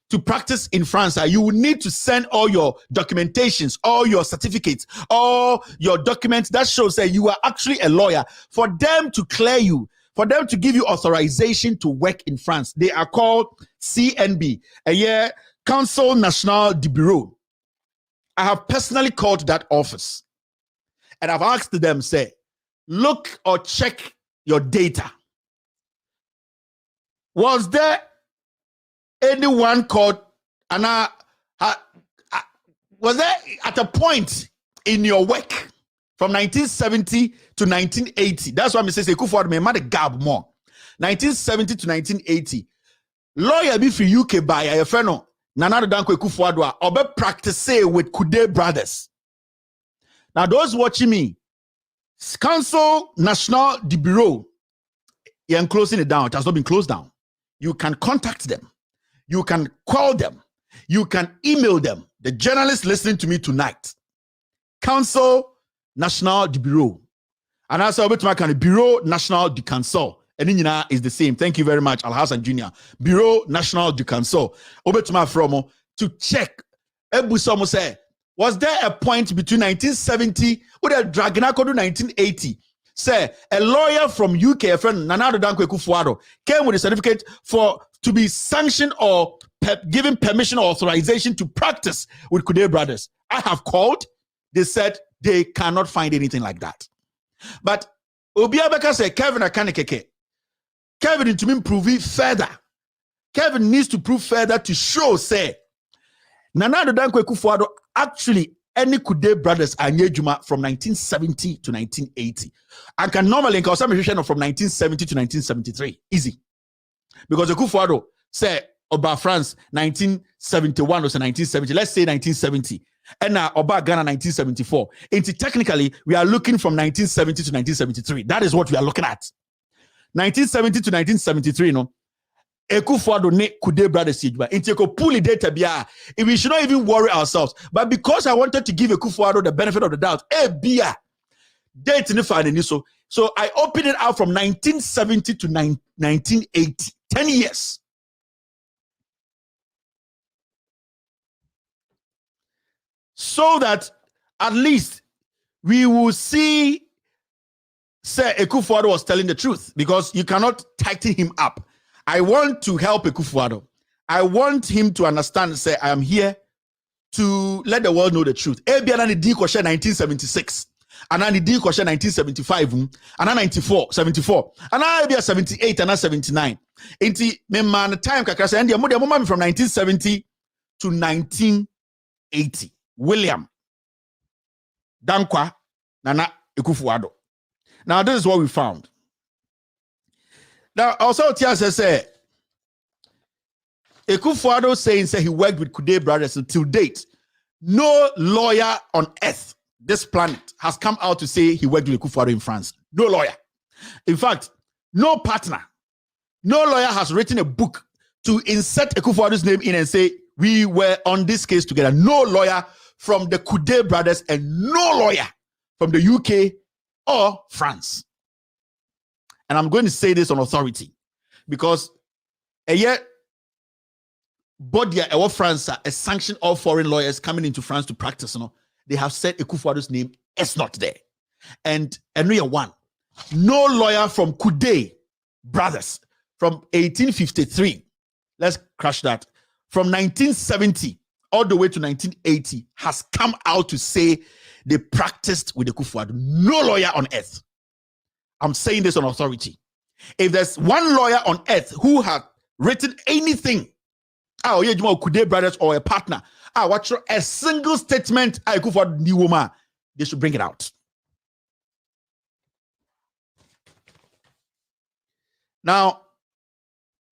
To practice in France, you will need to send all your documentations, all your certificates, all your documents that shows that you are actually a lawyer, for them to clear you, for them to give you authorization to work in France. They are called CNB, Council National du Bureau. I have personally called that office and I've asked them, say, look or check your data. Was there anyone called Anna? Was there at a point in your work from 1970 to 1980? That's why I say Akuffo Addo may mad a gap more. 1970 to 1980. Lawyer be for UK by a friend Nana Danko Akuffo Addo obe practice with Kude Brothers. Now those watching me, Council National du Bureau, you're closing it down. It has not been closed down. You can contact them. You can call them. You can email them. The journalists listening to me tonight. Council National du Bureau. And I said, Bureau National du Council. And then is the same. Thank you very much, Al Hassan Jr. Bureau National du Council. From to check. Ebusomo say, was there a point between 1970 with a Dragonako to 1980? Say a lawyer from UK, a friend Nana Danko Akuffo Addo, came with a certificate to be sanctioned or given permission or authorization to practice with Kude Brothers. I have called. They said they cannot find anything like that. But Obiabeka said, Kevin Akanekeke. Kevin to me prove it further. Kevin needs to prove further to show, say, Nana Danko Akuffo Addo actually any Kude Brothers are Juma from 1970 to 1980. And can normally cause some from 1970 to 1973. Easy. Because Akuffo Addo said about France 1971 or 1970, let's say 1970, and now about Ghana 1974. Technically, we are looking from 1970 to 1973. That is what we are looking at. 1970 to 1973, no. Akuffo Addo ne Kude brothers siege. Into pull data bia. We should not even worry ourselves. But because I wanted to give Akuffo Addo the benefit of the doubt, bia date in the so I opened it out from 1970 to 1980. 10 years. So that at least we will see, say, Akuffo Addo was telling the truth, because you cannot tighten him up. I want to help Akuffo Addo. I want him to understand, say, I am here to let the world know the truth. Ebiana ni di koshe 1976. And then di koshe 1975. And then 94, 74. And then Ebia 78 and then 79. Inti me man time kakasa and the moment from 1970 to 1980. William Dankwa Nana Akuffo Addo. Now this is what we found. Now also Tia says Akuffo Addo saying he worked with Kude brothers until date. No lawyer on earth, this planet, has come out to say he worked with Akuffo Addo in France. No lawyer. In fact, no partner, no lawyer has written a book to insert Akuffo Addo's name in and say we were on this case together. No lawyer from the Kude brothers and no lawyer from the UK or France. And I'm going to say this on authority because a year body our France a sanction all foreign lawyers coming into France to practice. They have said Akuffo Addo's name is not there. And we are one. No lawyer from Kude brothers from 1853. Let's crash that. From 1970 all the way to 1980 has come out to say they practiced with Akuffo Addo. No lawyer on earth. I'm saying this on authority. If there's one lawyer on earth who had written anything, Kude brothers or a partner, watch a single statement, Akuffo Addo new woman, they should bring it out. Now,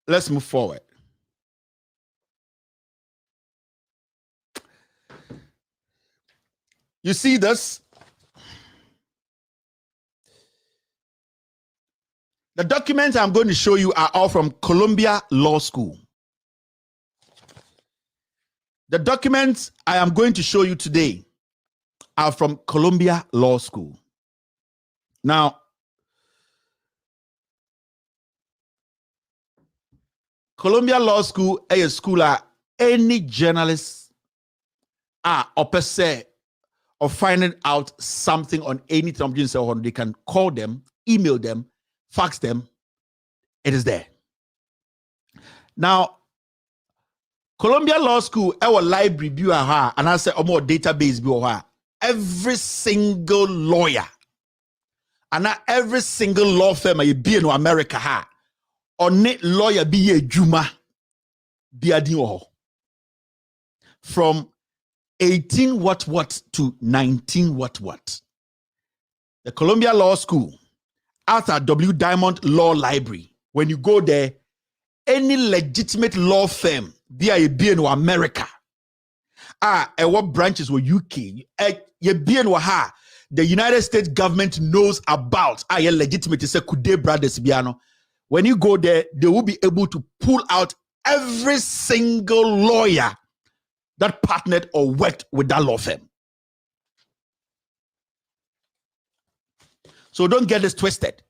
let's move forward. You see this? The documents I'm going to show you are all from Columbia Law School. The documents I am going to show you today are from Columbia Law School. Now, Columbia Law School is a school that any journalist or per se or finding out something on anything, they can call them, email them, fax them. It is there. Now, Columbia Law School, our library view and I say more database view every single lawyer and every single law firm be in America on net lawyer be a Juma be a from 18 what to 19 what. The Columbia Law School, Arthur W. Diamond Law Library. When you go there, any legitimate law firm, be in America. What branches were UK? The United States government knows about. Legitimate. Say Kude brothers biano. When you go there, they will be able to pull out every single lawyer that partnered or worked with that law firm. So don't get this twisted.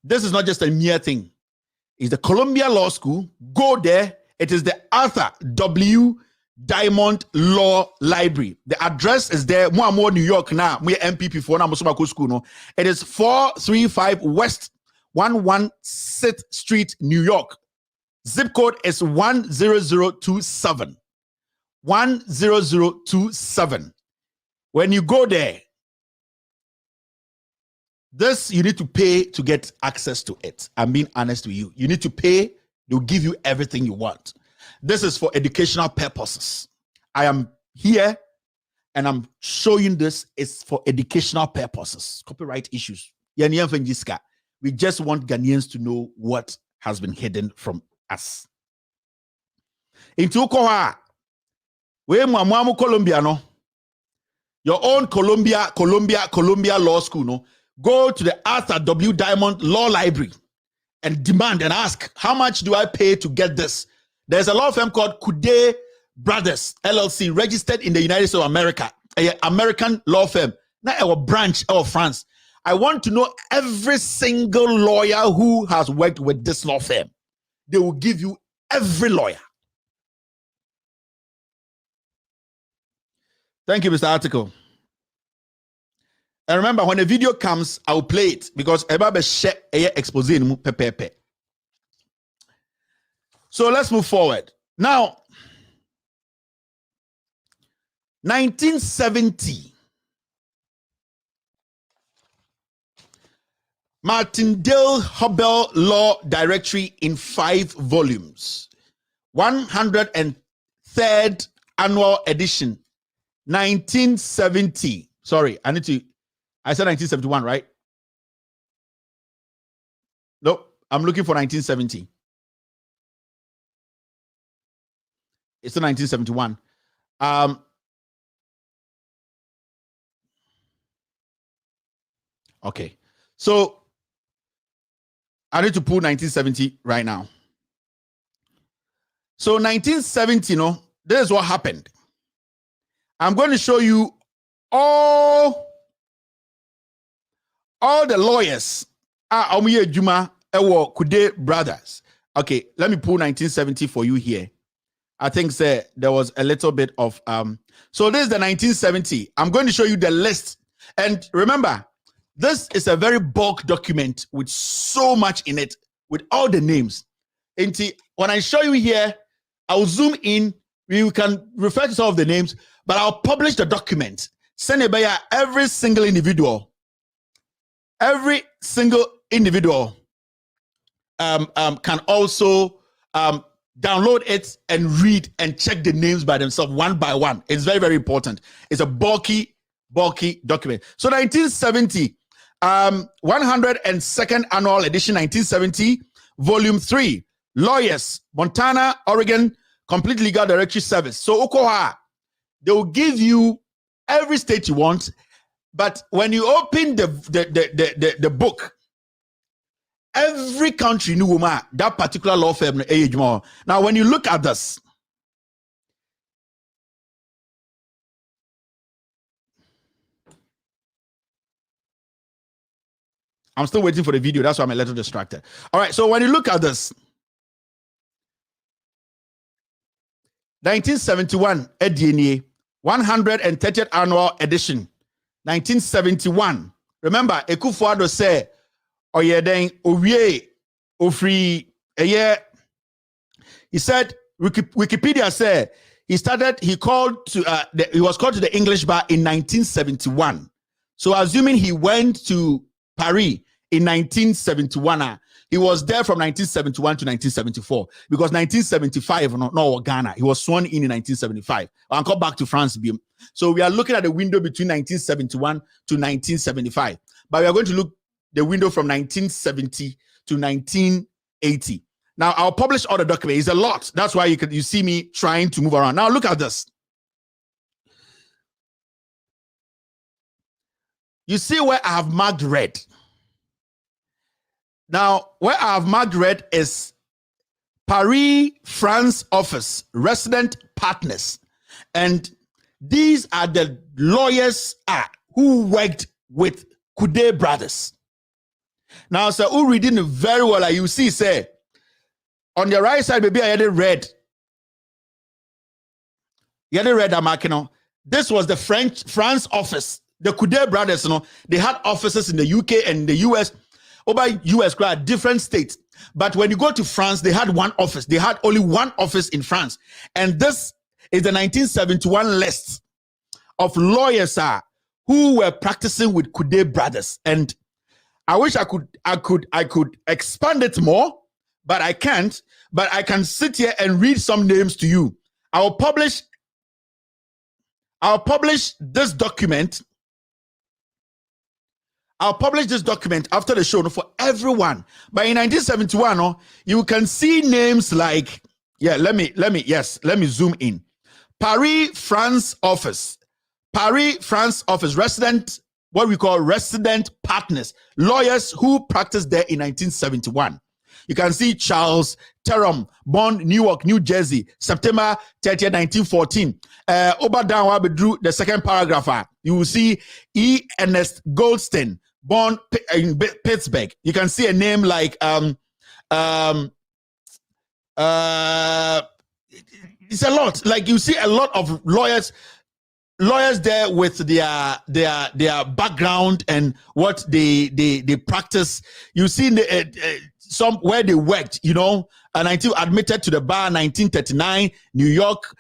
This is not just a mere thing. It's the Columbia Law School. Go there. It is the Arthur W. Diamond Law Library. The address is there. More New York now. We MPP for now. School. No. It is 435 West 116th Street, New York. Zip code is 10027. 10027. When you go there, this you need to pay to get access to it. I'm being honest with you. You need to pay. They'll give you everything you want. This is for educational purposes. I am here and I'm showing this is for educational purposes. Copyright issues. We just want Ghanaians to know what has been hidden from us. Into Koha, we Mwamu Colombia, no? Your own Columbia Law School, no? Go to the Arthur W. Diamond Law Library and demand and ask, how much do I pay to get this? There's a law firm called Coudet Brothers, LLC, registered in the United States of America, an American law firm, not our branch of France. I want to know every single lawyer who has worked with this law firm. They will give you every lawyer. Thank you, Mr. Article. And remember, when the video comes, I'll play it because Ebabe share expose mu pepepe. So let's move forward. Now, 1970, Martindale Hubble Law Directory in 5 volumes. 103rd annual edition. 1970. Sorry, I said 1971, right? Nope, I'm looking for 1970. It's 1971. Okay, so I need to pull 1970 right now. So 1970, this is what happened. I'm going to show you all the lawyers are Juma Ewo Coudet Brothers. Okay, let me pull 1970 for you here. I think there was a little bit of so this is the 1970. I'm going to show you the list. And remember, this is a very bulk document with so much in it, with all the names. And when I show you here, I'll zoom in. You can refer to some of the names, but I'll publish the document. Send it by every single individual. Every single individual can also download it and read and check the names by themselves one by one. It's very, very important. It's a bulky document. So 1970, 102nd annual edition, 1970, volume 3, lawyers, Montana, Oregon, complete legal directory service. So Okoha, they will give you every state you want, but when you open the book, every country knew that particular law firm. Now, when you look at this, I'm still waiting for the video. That's why I'm a little distracted. All right, so when you look at this, 1971 EDNA, 130th annual edition, 1971. Remember, Akuffo Addo said, he said, Wikipedia said he was called to the English bar in 1971. So assuming he went to Paris in 1971, he was there from 1971 to 1974 because 1975, no Ghana, he was sworn in 1975. I'll come back to France. So we are looking at the window between 1971 to 1975, but we are going to look the window from 1970 to 1980. Now I'll publish all the documents. It's a lot. That's why you see me trying to move around. Now look at this. You see where I have marked red. Now, where I have marked red is Paris, France office, resident partners. And these are the lawyers who worked with Coudet Brothers. Now, so who reading very well, you see, say, on the right side, maybe I had it red. You had it red, I'm this was the France office. The Coudet Brothers, they had offices in the UK and the US. Over US, different states. But when you go to France, they had one office. They had only one office in France. And this is the 1971 list of lawyers who were practicing with Coudet Brothers. And I wish I could expand it more, but I can't. But I can sit here and read some names to you. I'll publish this document. I'll publish this document after the show for everyone. But in 1971, you can see names like, let me zoom in. Paris, France office, resident, what we call resident partners, lawyers who practiced there in 1971. You can see Charles Terom, born Newark, New Jersey, September 30, 1914. Obadam, the second paragraph. You will see E. Ernest Goldstein, born in Pittsburgh. You can see a name like it's a lot. Like you see a lot of lawyers there with their background and what they practice. You see some where they worked, admitted to the bar 1939, New York,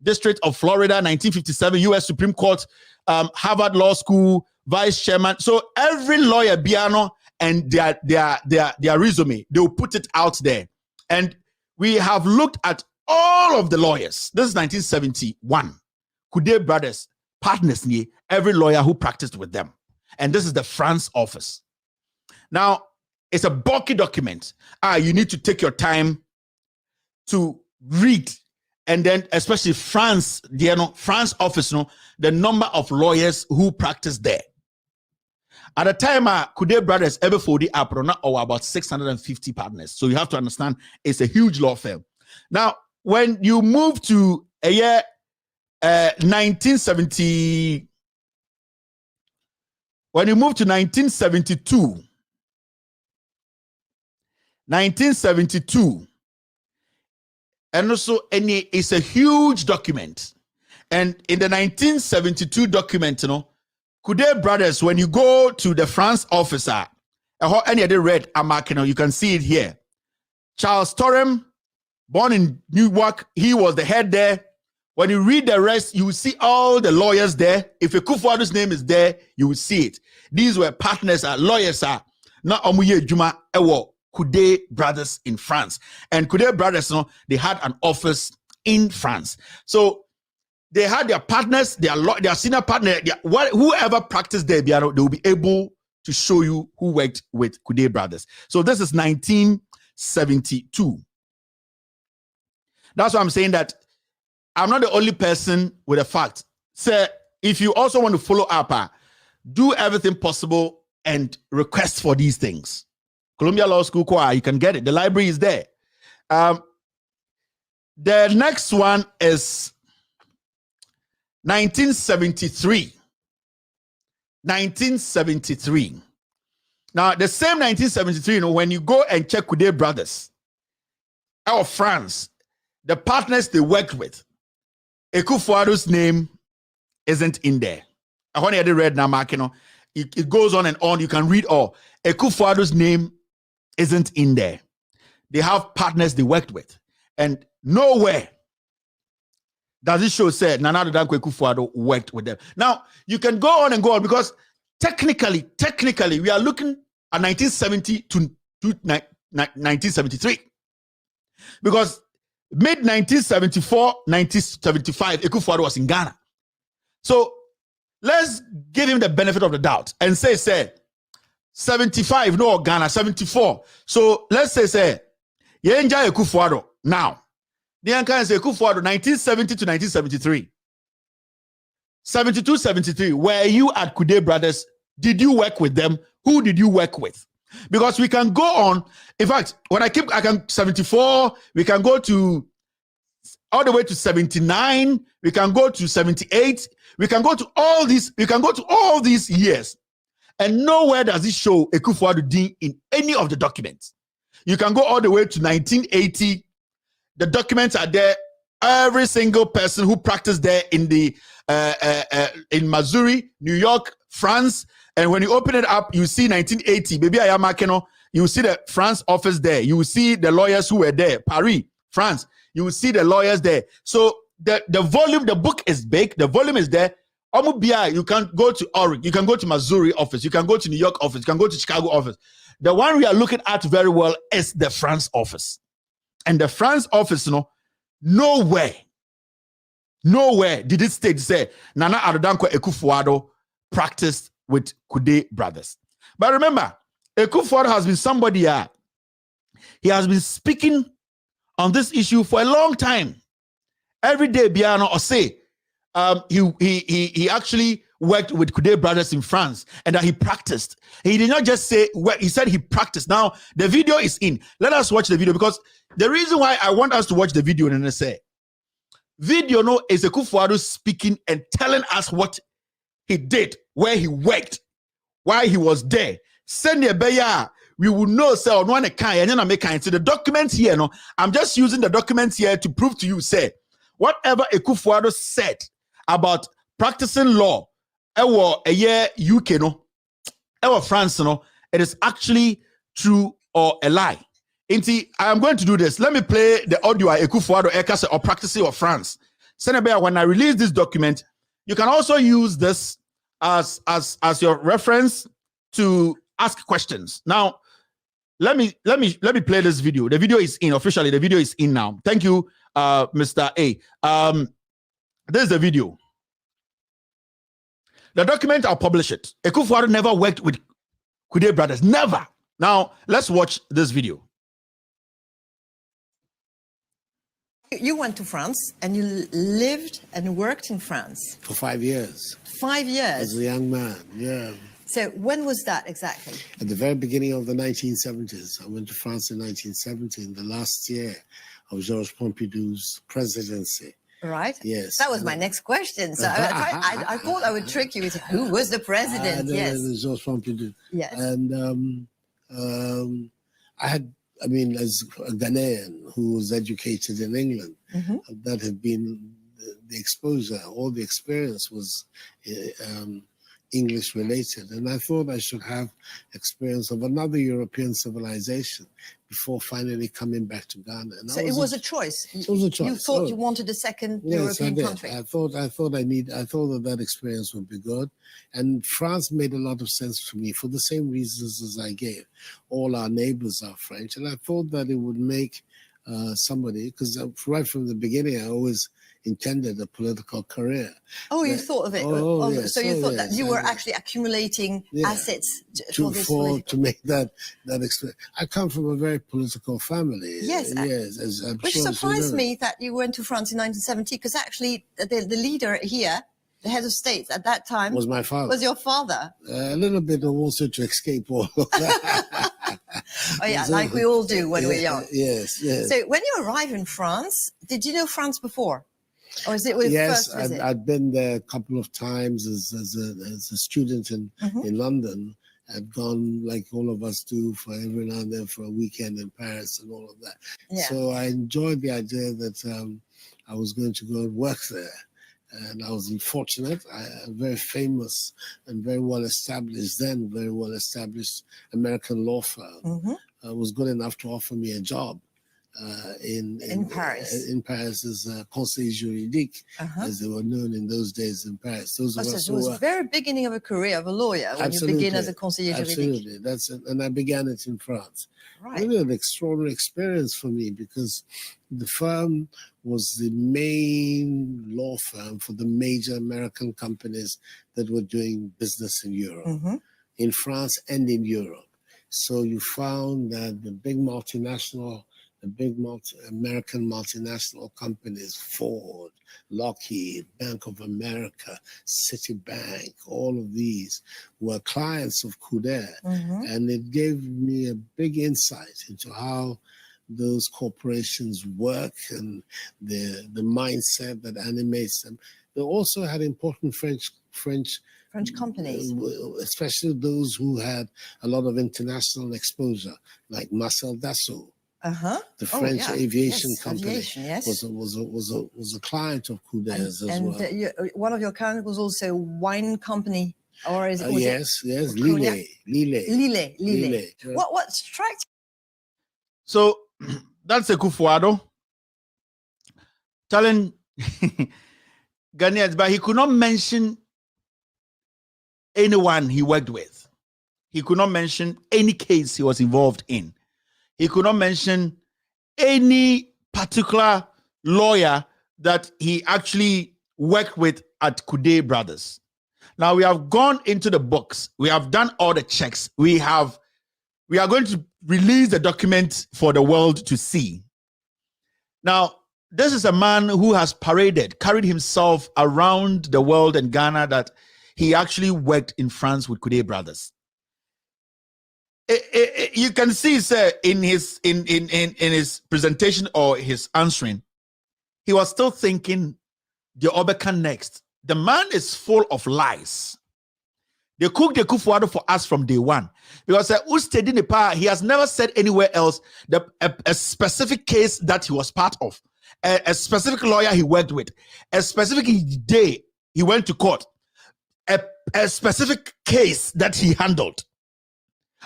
District of Florida 1957, U.S. Supreme Court, Harvard Law School, vice chairman. So every lawyer, Biano, and their resume, they'll put it out there. And we have looked at all of the lawyers. This is 1971. Kude brothers, partners, every lawyer who practiced with them. And this is the France office. Now, it's a bulky document. You need to take your time to read. And then, especially France, France office, the number of lawyers who practiced there. At the time, Kude brothers ever for the or about 650 partners. So you have to understand it's a huge law firm. Now, when you move to a year 1970, when you move to 1972, and also it's a huge document. And in the 1972 document, Kude brothers, when you go to the France officer, any other red you can see it here. Charles Torem, born in Newark, he was the head there. When you read the rest, you will see all the lawyers there. If Akuffo Addo's name is there, you will see it. These were partners, lawyers, not Omuye Juma, Kude brothers in France. And Kude brothers, they had an office in France. So they had their partners, their senior partner, whoever practiced there, they will be able to show you who worked with Kude brothers. So this is 1972. That's why I'm saying that I'm not the only person with a fact. So if you also want to follow up, do everything possible and request for these things. Columbia Law School, you can get it. The library is there. The next one is 1973. 1973. Now, the same 1973, when you go and check Kude brothers out of France, the partners they worked with, Akuffo Addo's name isn't in there. I want to read now, Mark, it goes on and on. You can read all. Akuffo Addo's name isn't in there. They have partners they worked with. And nowhere does it show said Nana Addo Dankwa Akuffo Addo worked with them. Now, you can go on and go on because technically, we are looking at 1970 to 1973. Because mid-1974, 1975, Akuffo Addo was in Ghana. So let's give him the benefit of the doubt and say 75, no, Ghana, 74. So let's say, Yenja Akuffo Addo now. The Yankan say Akuffo Addo 1970 to 1973. 72, 73. Were you at Kude brothers? Did you work with them? Who did you work with? Because we can go on. In fact, when I can 74, we can go to all the way to 79, we can go to 78, we can go to all these years. And nowhere does it show Akuffo Addo Din in any of the documents. You can go all the way to 1980. The documents are there. Every single person who practiced there in the in Missouri, New York, France. And when you open it up, you see 1980. Baby Ayamakeno, you see the France office there. You see the lawyers who were there. Paris, France. You will see the lawyers there. So the volume, the book is big. The volume is there. You can go to Oregon. You can go to Missouri office. You can go to New York office. You can go to Chicago office. The one we are looking at very well is the France office. And the France office, nowhere did it state, say, Nana Addo Dankwa Akuffo Addo practiced with Kude brothers. But remember, Akuffo Addo has been somebody. He has been speaking on this issue for a long time. Every day, Biano or say, he actually worked with Kude brothers in France and that he practiced. He did not just say, well, he said he practiced. Now, the video is in. Let us watch the video, because the reason why I want us to watch the video, and I say, video no is Akuffo Addo speaking and telling us what he did, where he worked, why he was there. Send your beya. We will know, say, on one kind, and then I make kind. So the documents here, no, I'm just using the documents here to prove to you, say, whatever Akuffo Addo said about practicing law, a year UK, no, France, no, it is actually true or a lie. Inti, I am going to do this. Let me play the audio Akuffo Addo Ekase or practicing of France. Senator, when I release this document, you can also use this as your reference to ask questions. Now, let me play this video. The video is in officially. The video is in now. Thank you, Mr. A. This is the video. The document, I'll publish it. Akuffo Addo never worked with Kude brothers. Never. Now, let's watch this video. You went to France and you lived and worked in France. For 5 years. 5 years? As a young man, yeah. So when was that exactly? At the very beginning of the 1970s. I went to France in 1970, in the last year of Georges Pompidou's presidency. Right. Yes. That was my next question. So I thought I would trick you with who was the president. Yes. Georges Pompidou. Yes. And I mean, as a Ghanaian who was educated in England, that had been the exposure, all the experience was English related. And I thought I should have experience of another European civilization before finally coming back to Ghana. And so it was a choice. It was a choice. You thought you wanted a second European country. I thought that experience would be good. And France made a lot of sense to me for the same reasons as I gave. All our neighbors are French. And I thought that it would make somebody, because right from the beginning, I always intended a political career. Oh, you thought of it. Yes, so you thought that you were actually accumulating assets for this to make that experience. I come from a very political family. Yes, yes. Which surprised me that you went to France in 1970, because actually the leader here, the head of state at that time, was my father. Was your father? A little bit also to escape all of that. Oh yeah, like we all do when we're young. Yes, yes. So when you arrived in France, did you know France before? Or is it with first visit? I'd been there a couple of times as a student in London. I'd gone, like all of us do, for every now and then for a weekend in Paris and all of that. Yeah. So I enjoyed the idea that I was going to go and work there. And I was fortunate. A very famous and very well established American law firm was good enough to offer me a job in Paris. In Paris as conseil juridique, as they were known in those days in Paris. Those of us it was the very beginning of a career of a lawyer when you begin as a conseiller juridique. Absolutely, and I began it in France. Right. Really an extraordinary experience for me, because the firm was the main law firm for the major American companies that were doing business in Europe, in France and in Europe. So you found that the big American multinational companies, Ford, Lockheed, Bank of America, Citibank, all of these were clients of Kude. And it gave me a big insight into how those corporations work and the mindset that animates them. They also had important French companies, especially those who had a lot of international exposure, like Marcel Dassault. The French aviation company was a client of Kude's as well. And one of your clients was also wine company, or is it? Yes, Lille. What strikes? So that's Akuffo Addo telling Ghanaians, but he could not mention anyone he worked with. He could not mention any case he was involved in. He could not mention any particular lawyer that he actually worked with at Kude Brothers. Now we have gone into the books. We have done all the checks. We are going to release the document for the world to see. Now, this is a man who has carried himself around the world and Ghana that he actually worked in France with Kude brothers. You can see, sir, in his presentation or his answering, he was still thinking the Obeka next. The man is full of lies. They cooked the Akuffo Addo for us from day one. Because he has never said anywhere else a specific case that he was part of, a specific lawyer he worked with, a specific day he went to court, a specific case that he handled.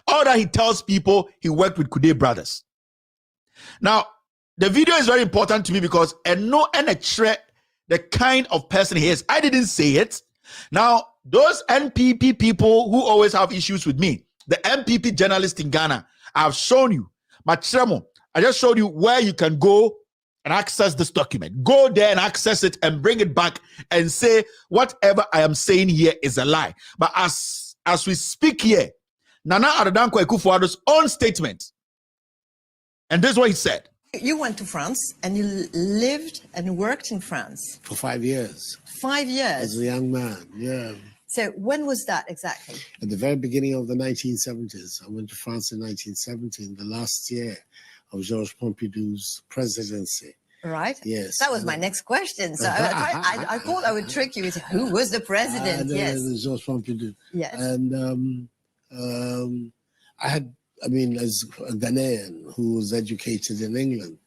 All that he tells people he worked with Kude brothers. Now, the video is very important to me because the kind of person he is. I didn't say it. Now, those NPP people who always have issues with me, the NPP journalists in Ghana, I've shown you. Machiremo, I just showed you where you can go and access this document. Go there and access it and bring it back and say whatever I am saying here is a lie. But as we speak here, Nana Addo Dankwa Akuffo Addo's own statement, and this is what he said. You went to France and you lived and worked in France for 5 years. 5 years as a young man. Yeah. So when was that exactly? At the very beginning of the 1970s. I went to France in 1970, in the last year of Georges Pompidou's presidency. Right. Yes. That was my next question. So I thought I would trick you with who was the president. Yes. Georges Pompidou. Yes. And as a Ghanaian who was educated in England,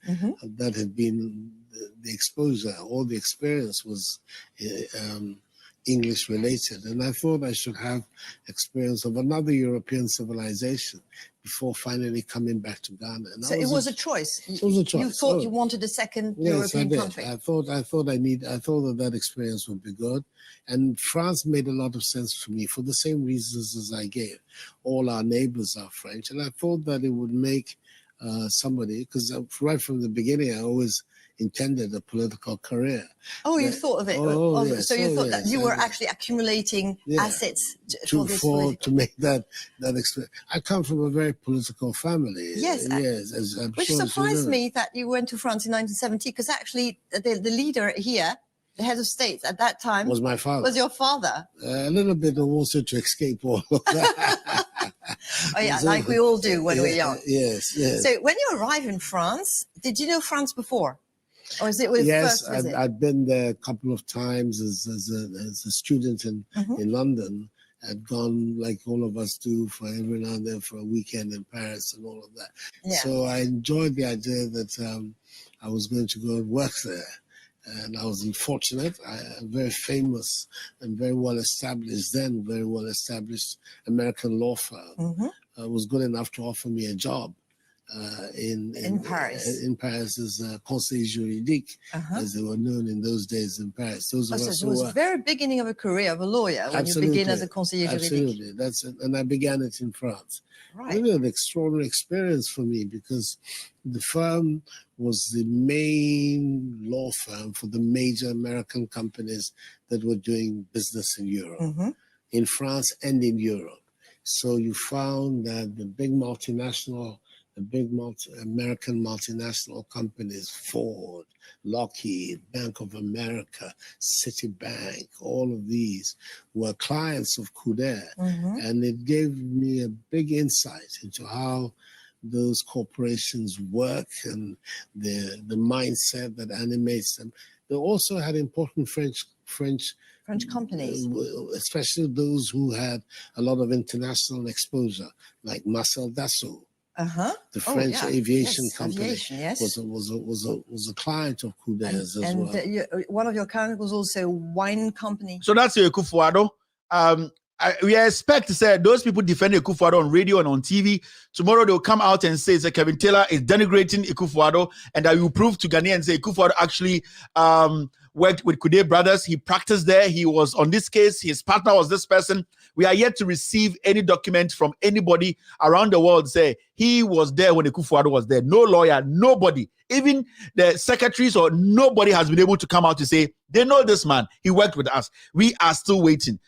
that had been the exposure, all the experience was English related. And I thought I should have experience of another European civilization before finally coming back to Ghana. And so it was a choice. It was a choice. You thought you wanted a second European country. I thought that experience would be good. And France made a lot of sense to me for the same reasons as I gave. All our neighbors are French. And I thought that it would make somebody, because right from the beginning, I always intended a political career. Oh, you thought of it. Yes, so you thought that you were actually accumulating assets to make that experience. I come from a very political family. Yes, which surprised me that you went to France in 1970, because actually the leader here, the head of state at that time, was my father. Was your father? A little bit also to escape all of that. Oh yeah, like we all do when we're young. Yes. So when you arrived in France, did you know France before? Or is it with first visit? I'd been there a couple of times as a student in London. I'd gone, like all of us do, for every now and then for a weekend in Paris and all of that. Yeah. So I enjoyed the idea that I was going to go and work there. And I was unfortunate. A very famous and very well established American law firm was good enough to offer me a job in Paris. In Paris as a conseiller juridique, as they were known in those days in Paris. Those of us it was the very beginning of a career of a lawyer when you begin as a conseiller juridique. Absolutely, and I began it in France. Right. Really an extraordinary experience for me, because the firm was the main law firm for the major American companies that were doing business in Europe, in France and in Europe. So you found that the big American multinational companies, Ford, Lockheed, Bank of America, Citibank, all of these were clients of Kude. And it gave me a big insight into how those corporations work and the mindset that animates them. They also had important French companies, especially those who had a lot of international exposure, like Marcel Dassault. The French aviation company was a client of Kude's as well. One of your clients was also a wine company. So that's your Akuffo Addo. We expect to say those people defending Akuffo Addo on radio and on TV. Tomorrow they'll come out and say that Kevin Taylor is denigrating Akuffo Addo, and that will prove to Ghanaians and say Akuffo Addo actually worked with Kude brothers. He practiced there. He was on this case. His partner was this person. We are yet to receive any document from anybody around the world say he was there when Akuffo Addo was there. No lawyer, nobody, even the secretaries or nobody has been able to come out to say they know this man. He worked with us. We are still waiting.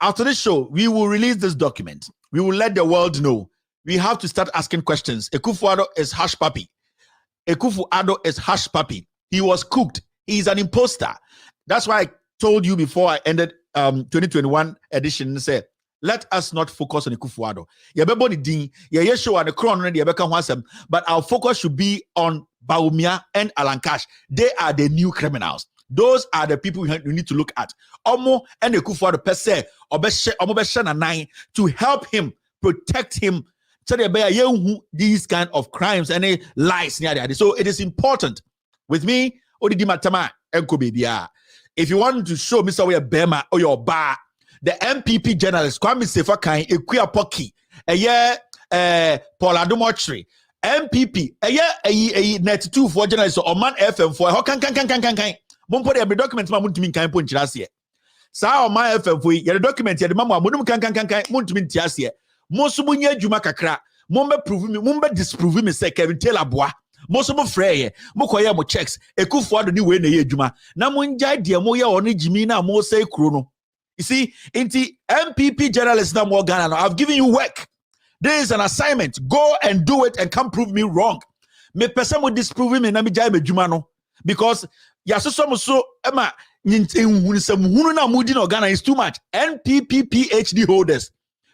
After this show, we will release this document. We will let the world know. We have to start asking questions. Akuffo Addo is hush puppy. Akuffo Addo is hush puppy. He was cooked. He is an imposter. That's why I told you before I ended 2021 edition and said, let us not focus on Akuffo Addo. But our focus should be on Bawumia and Alan Cash. They are the new criminals. Those are the people you need to look at. Omo and Akuffo Addo per se, to help him, protect him, so these kind of crimes and lies. So it is important. With me, if you want to show me somewhere Bema or your bar, the MPP journalist Kwame Sefakan, Ekuya Poki, Paul Addo MPP, net 2 for journalists or man FM for how can Mumpo every document Mamuntimin can put Chirasia. Sa my FM for your document, the Mama Munum can Muntimin Tiasia. Mosubunya Juma Kakra, Mumba prove me, Mumba disprove me, say Kevin Taylor Bois. Mosubu Frey, Mokoya mo checks, Akuffo Addo new way na Juma. Namunja dia moya oni Jimina mo say chrono. You see, inti MPP journalists na more Ghana. I've given you work. There is an assignment. Go and do it and come prove me wrong. Me person will disprove me na mi jai me Juma no. Because so Emma Ghana is too much. NPP PhD holders.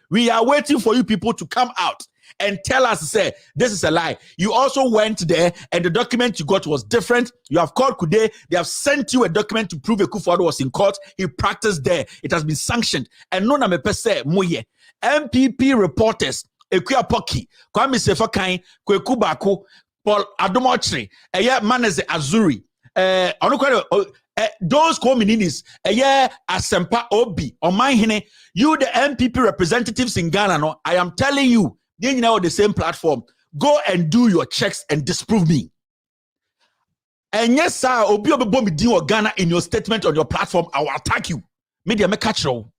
We are waiting for you people to come out and tell us, say, this is a lie. You also went there and the document you got was different. You have called Kude. They have sent you a document to prove Akuffo Addo was in court. He practiced there. It has been sanctioned. And no na me pese moye. MPP reporters, Ekuya Poki, Kwame Sefakan, Kweku Bako, Paul Addo Maneze Azuri, those communities, Asempa Obi, or my you the MPP representatives in Ghana, no, I am telling you, you know the same platform. Go and do your checks and disprove me. And yes, sir, Obi Obi do Ghana in your statement on your platform, I will attack you. Media me catch you.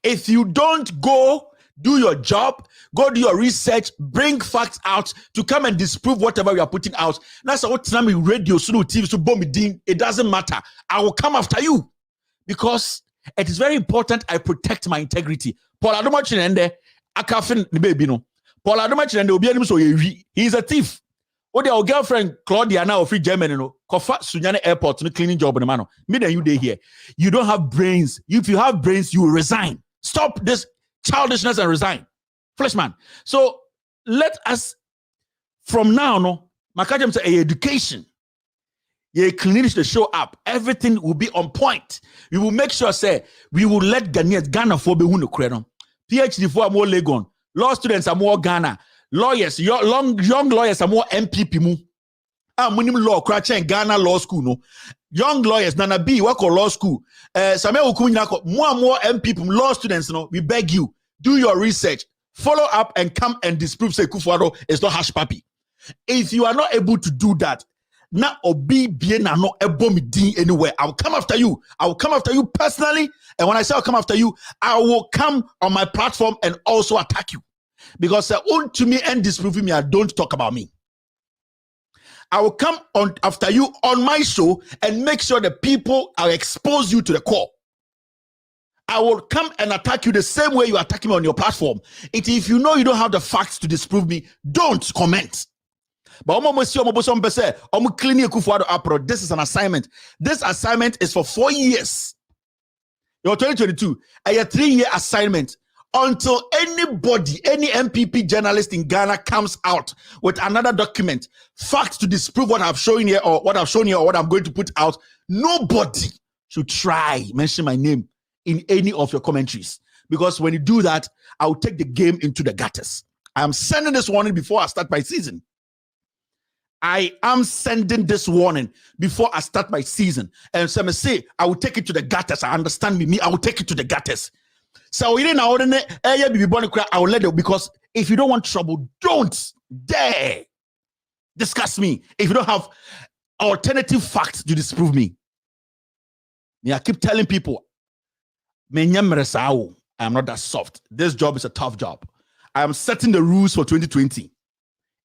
If you don't go do your job, go do your research, bring facts out to come and disprove whatever we are putting out. That's what time radio, TV, so bombing. It doesn't matter. I will come after you because it is very important I protect my integrity. Paul Addo Akafin the baby no. Paul Addo he's a thief. Or their girlfriend Claudia now free Germany no. Kofa Sunyane Airport no cleaning job no man. Me and you day here. You don't have brains. If you have brains, you will resign. Stop this childishness and resign. Fleshman. So let us from now no Makajem say education. You clean the show up. Everything will be on point. We will make sure say we will let Ghana for be who credo. PhD for more Legon. Law students are more Ghana. Lawyers, young lawyers are more MPP mu. Minimum law, Krachen Ghana Law School, no. Young lawyers, Nana B, work or law school. Samuel Ukunyako, more and more MPP, law students, no. We beg you, do your research, follow up, and come and disprove say Akuffo Addo is not hash papi. If you are not able to do that, na obi bien na no ebomi din anywhere. I will come after you. I will come after you personally. And when I say I'll come after you, I will come on my platform and also attack you. Because to me and disproving me, don't talk about me. I will come on after you on my show and make sure the people will expose you to the core. I will come and attack you the same way you attack me on your platform. If you know you don't have the facts to disprove me, don't comment. But this is an assignment. This assignment is for 4 years. Your 2022, a 3-year assignment until anybody, any MPP journalist in Ghana comes out with another document, facts to disprove what I've shown here or what I've shown here or what I'm going to put out. Nobody should try mention my name in any of your commentaries, because when you do that, I'll take the game into the gutters. I am sending this warning before I start my season. I am sending this warning before I start my season. And some say I will take it to the gutters. I understand me. I will take it to the gutters. So I will let it, because if you don't want trouble, don't dare discuss me. If you don't have alternative facts to disprove me. I keep telling people, I am not that soft. This job is a tough job. I am setting the rules for 2020.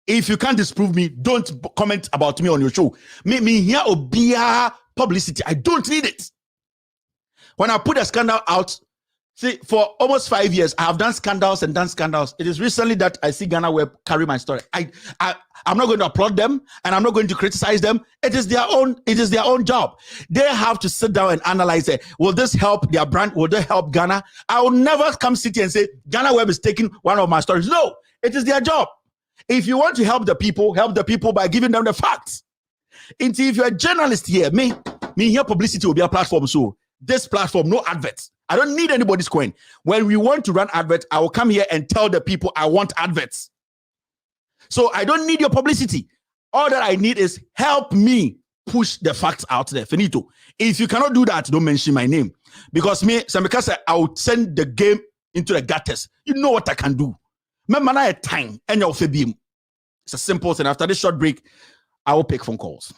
If you can't disprove me, don't comment about me on your show. Me here obia publicity. I don't need it. When I put a scandal out, See, for almost 5 years, I have done scandals and done scandals. It is recently that I see Ghana Web carry my story. I'm not going to applaud them and I'm not going to criticize them. It is their own job. They have to sit down and analyze it. Will this help their brand? Will they help Ghana? I will never come sit here and say Ghana Web is taking one of my stories. No, it is their job. If you want to help the people by giving them the facts. And if you're a journalist here, me here publicity will be a platform. So this platform, no adverts. I don't need anybody's coin. When we want to run adverts, I will come here and tell the people I want adverts. So I don't need your publicity. All that I need is help me push the facts out there. Finito. If you cannot do that, don't mention my name. Because I will send the game into the gutters. You know what I can do. Time and your It's a simple thing. After this short break, I will pick phone calls.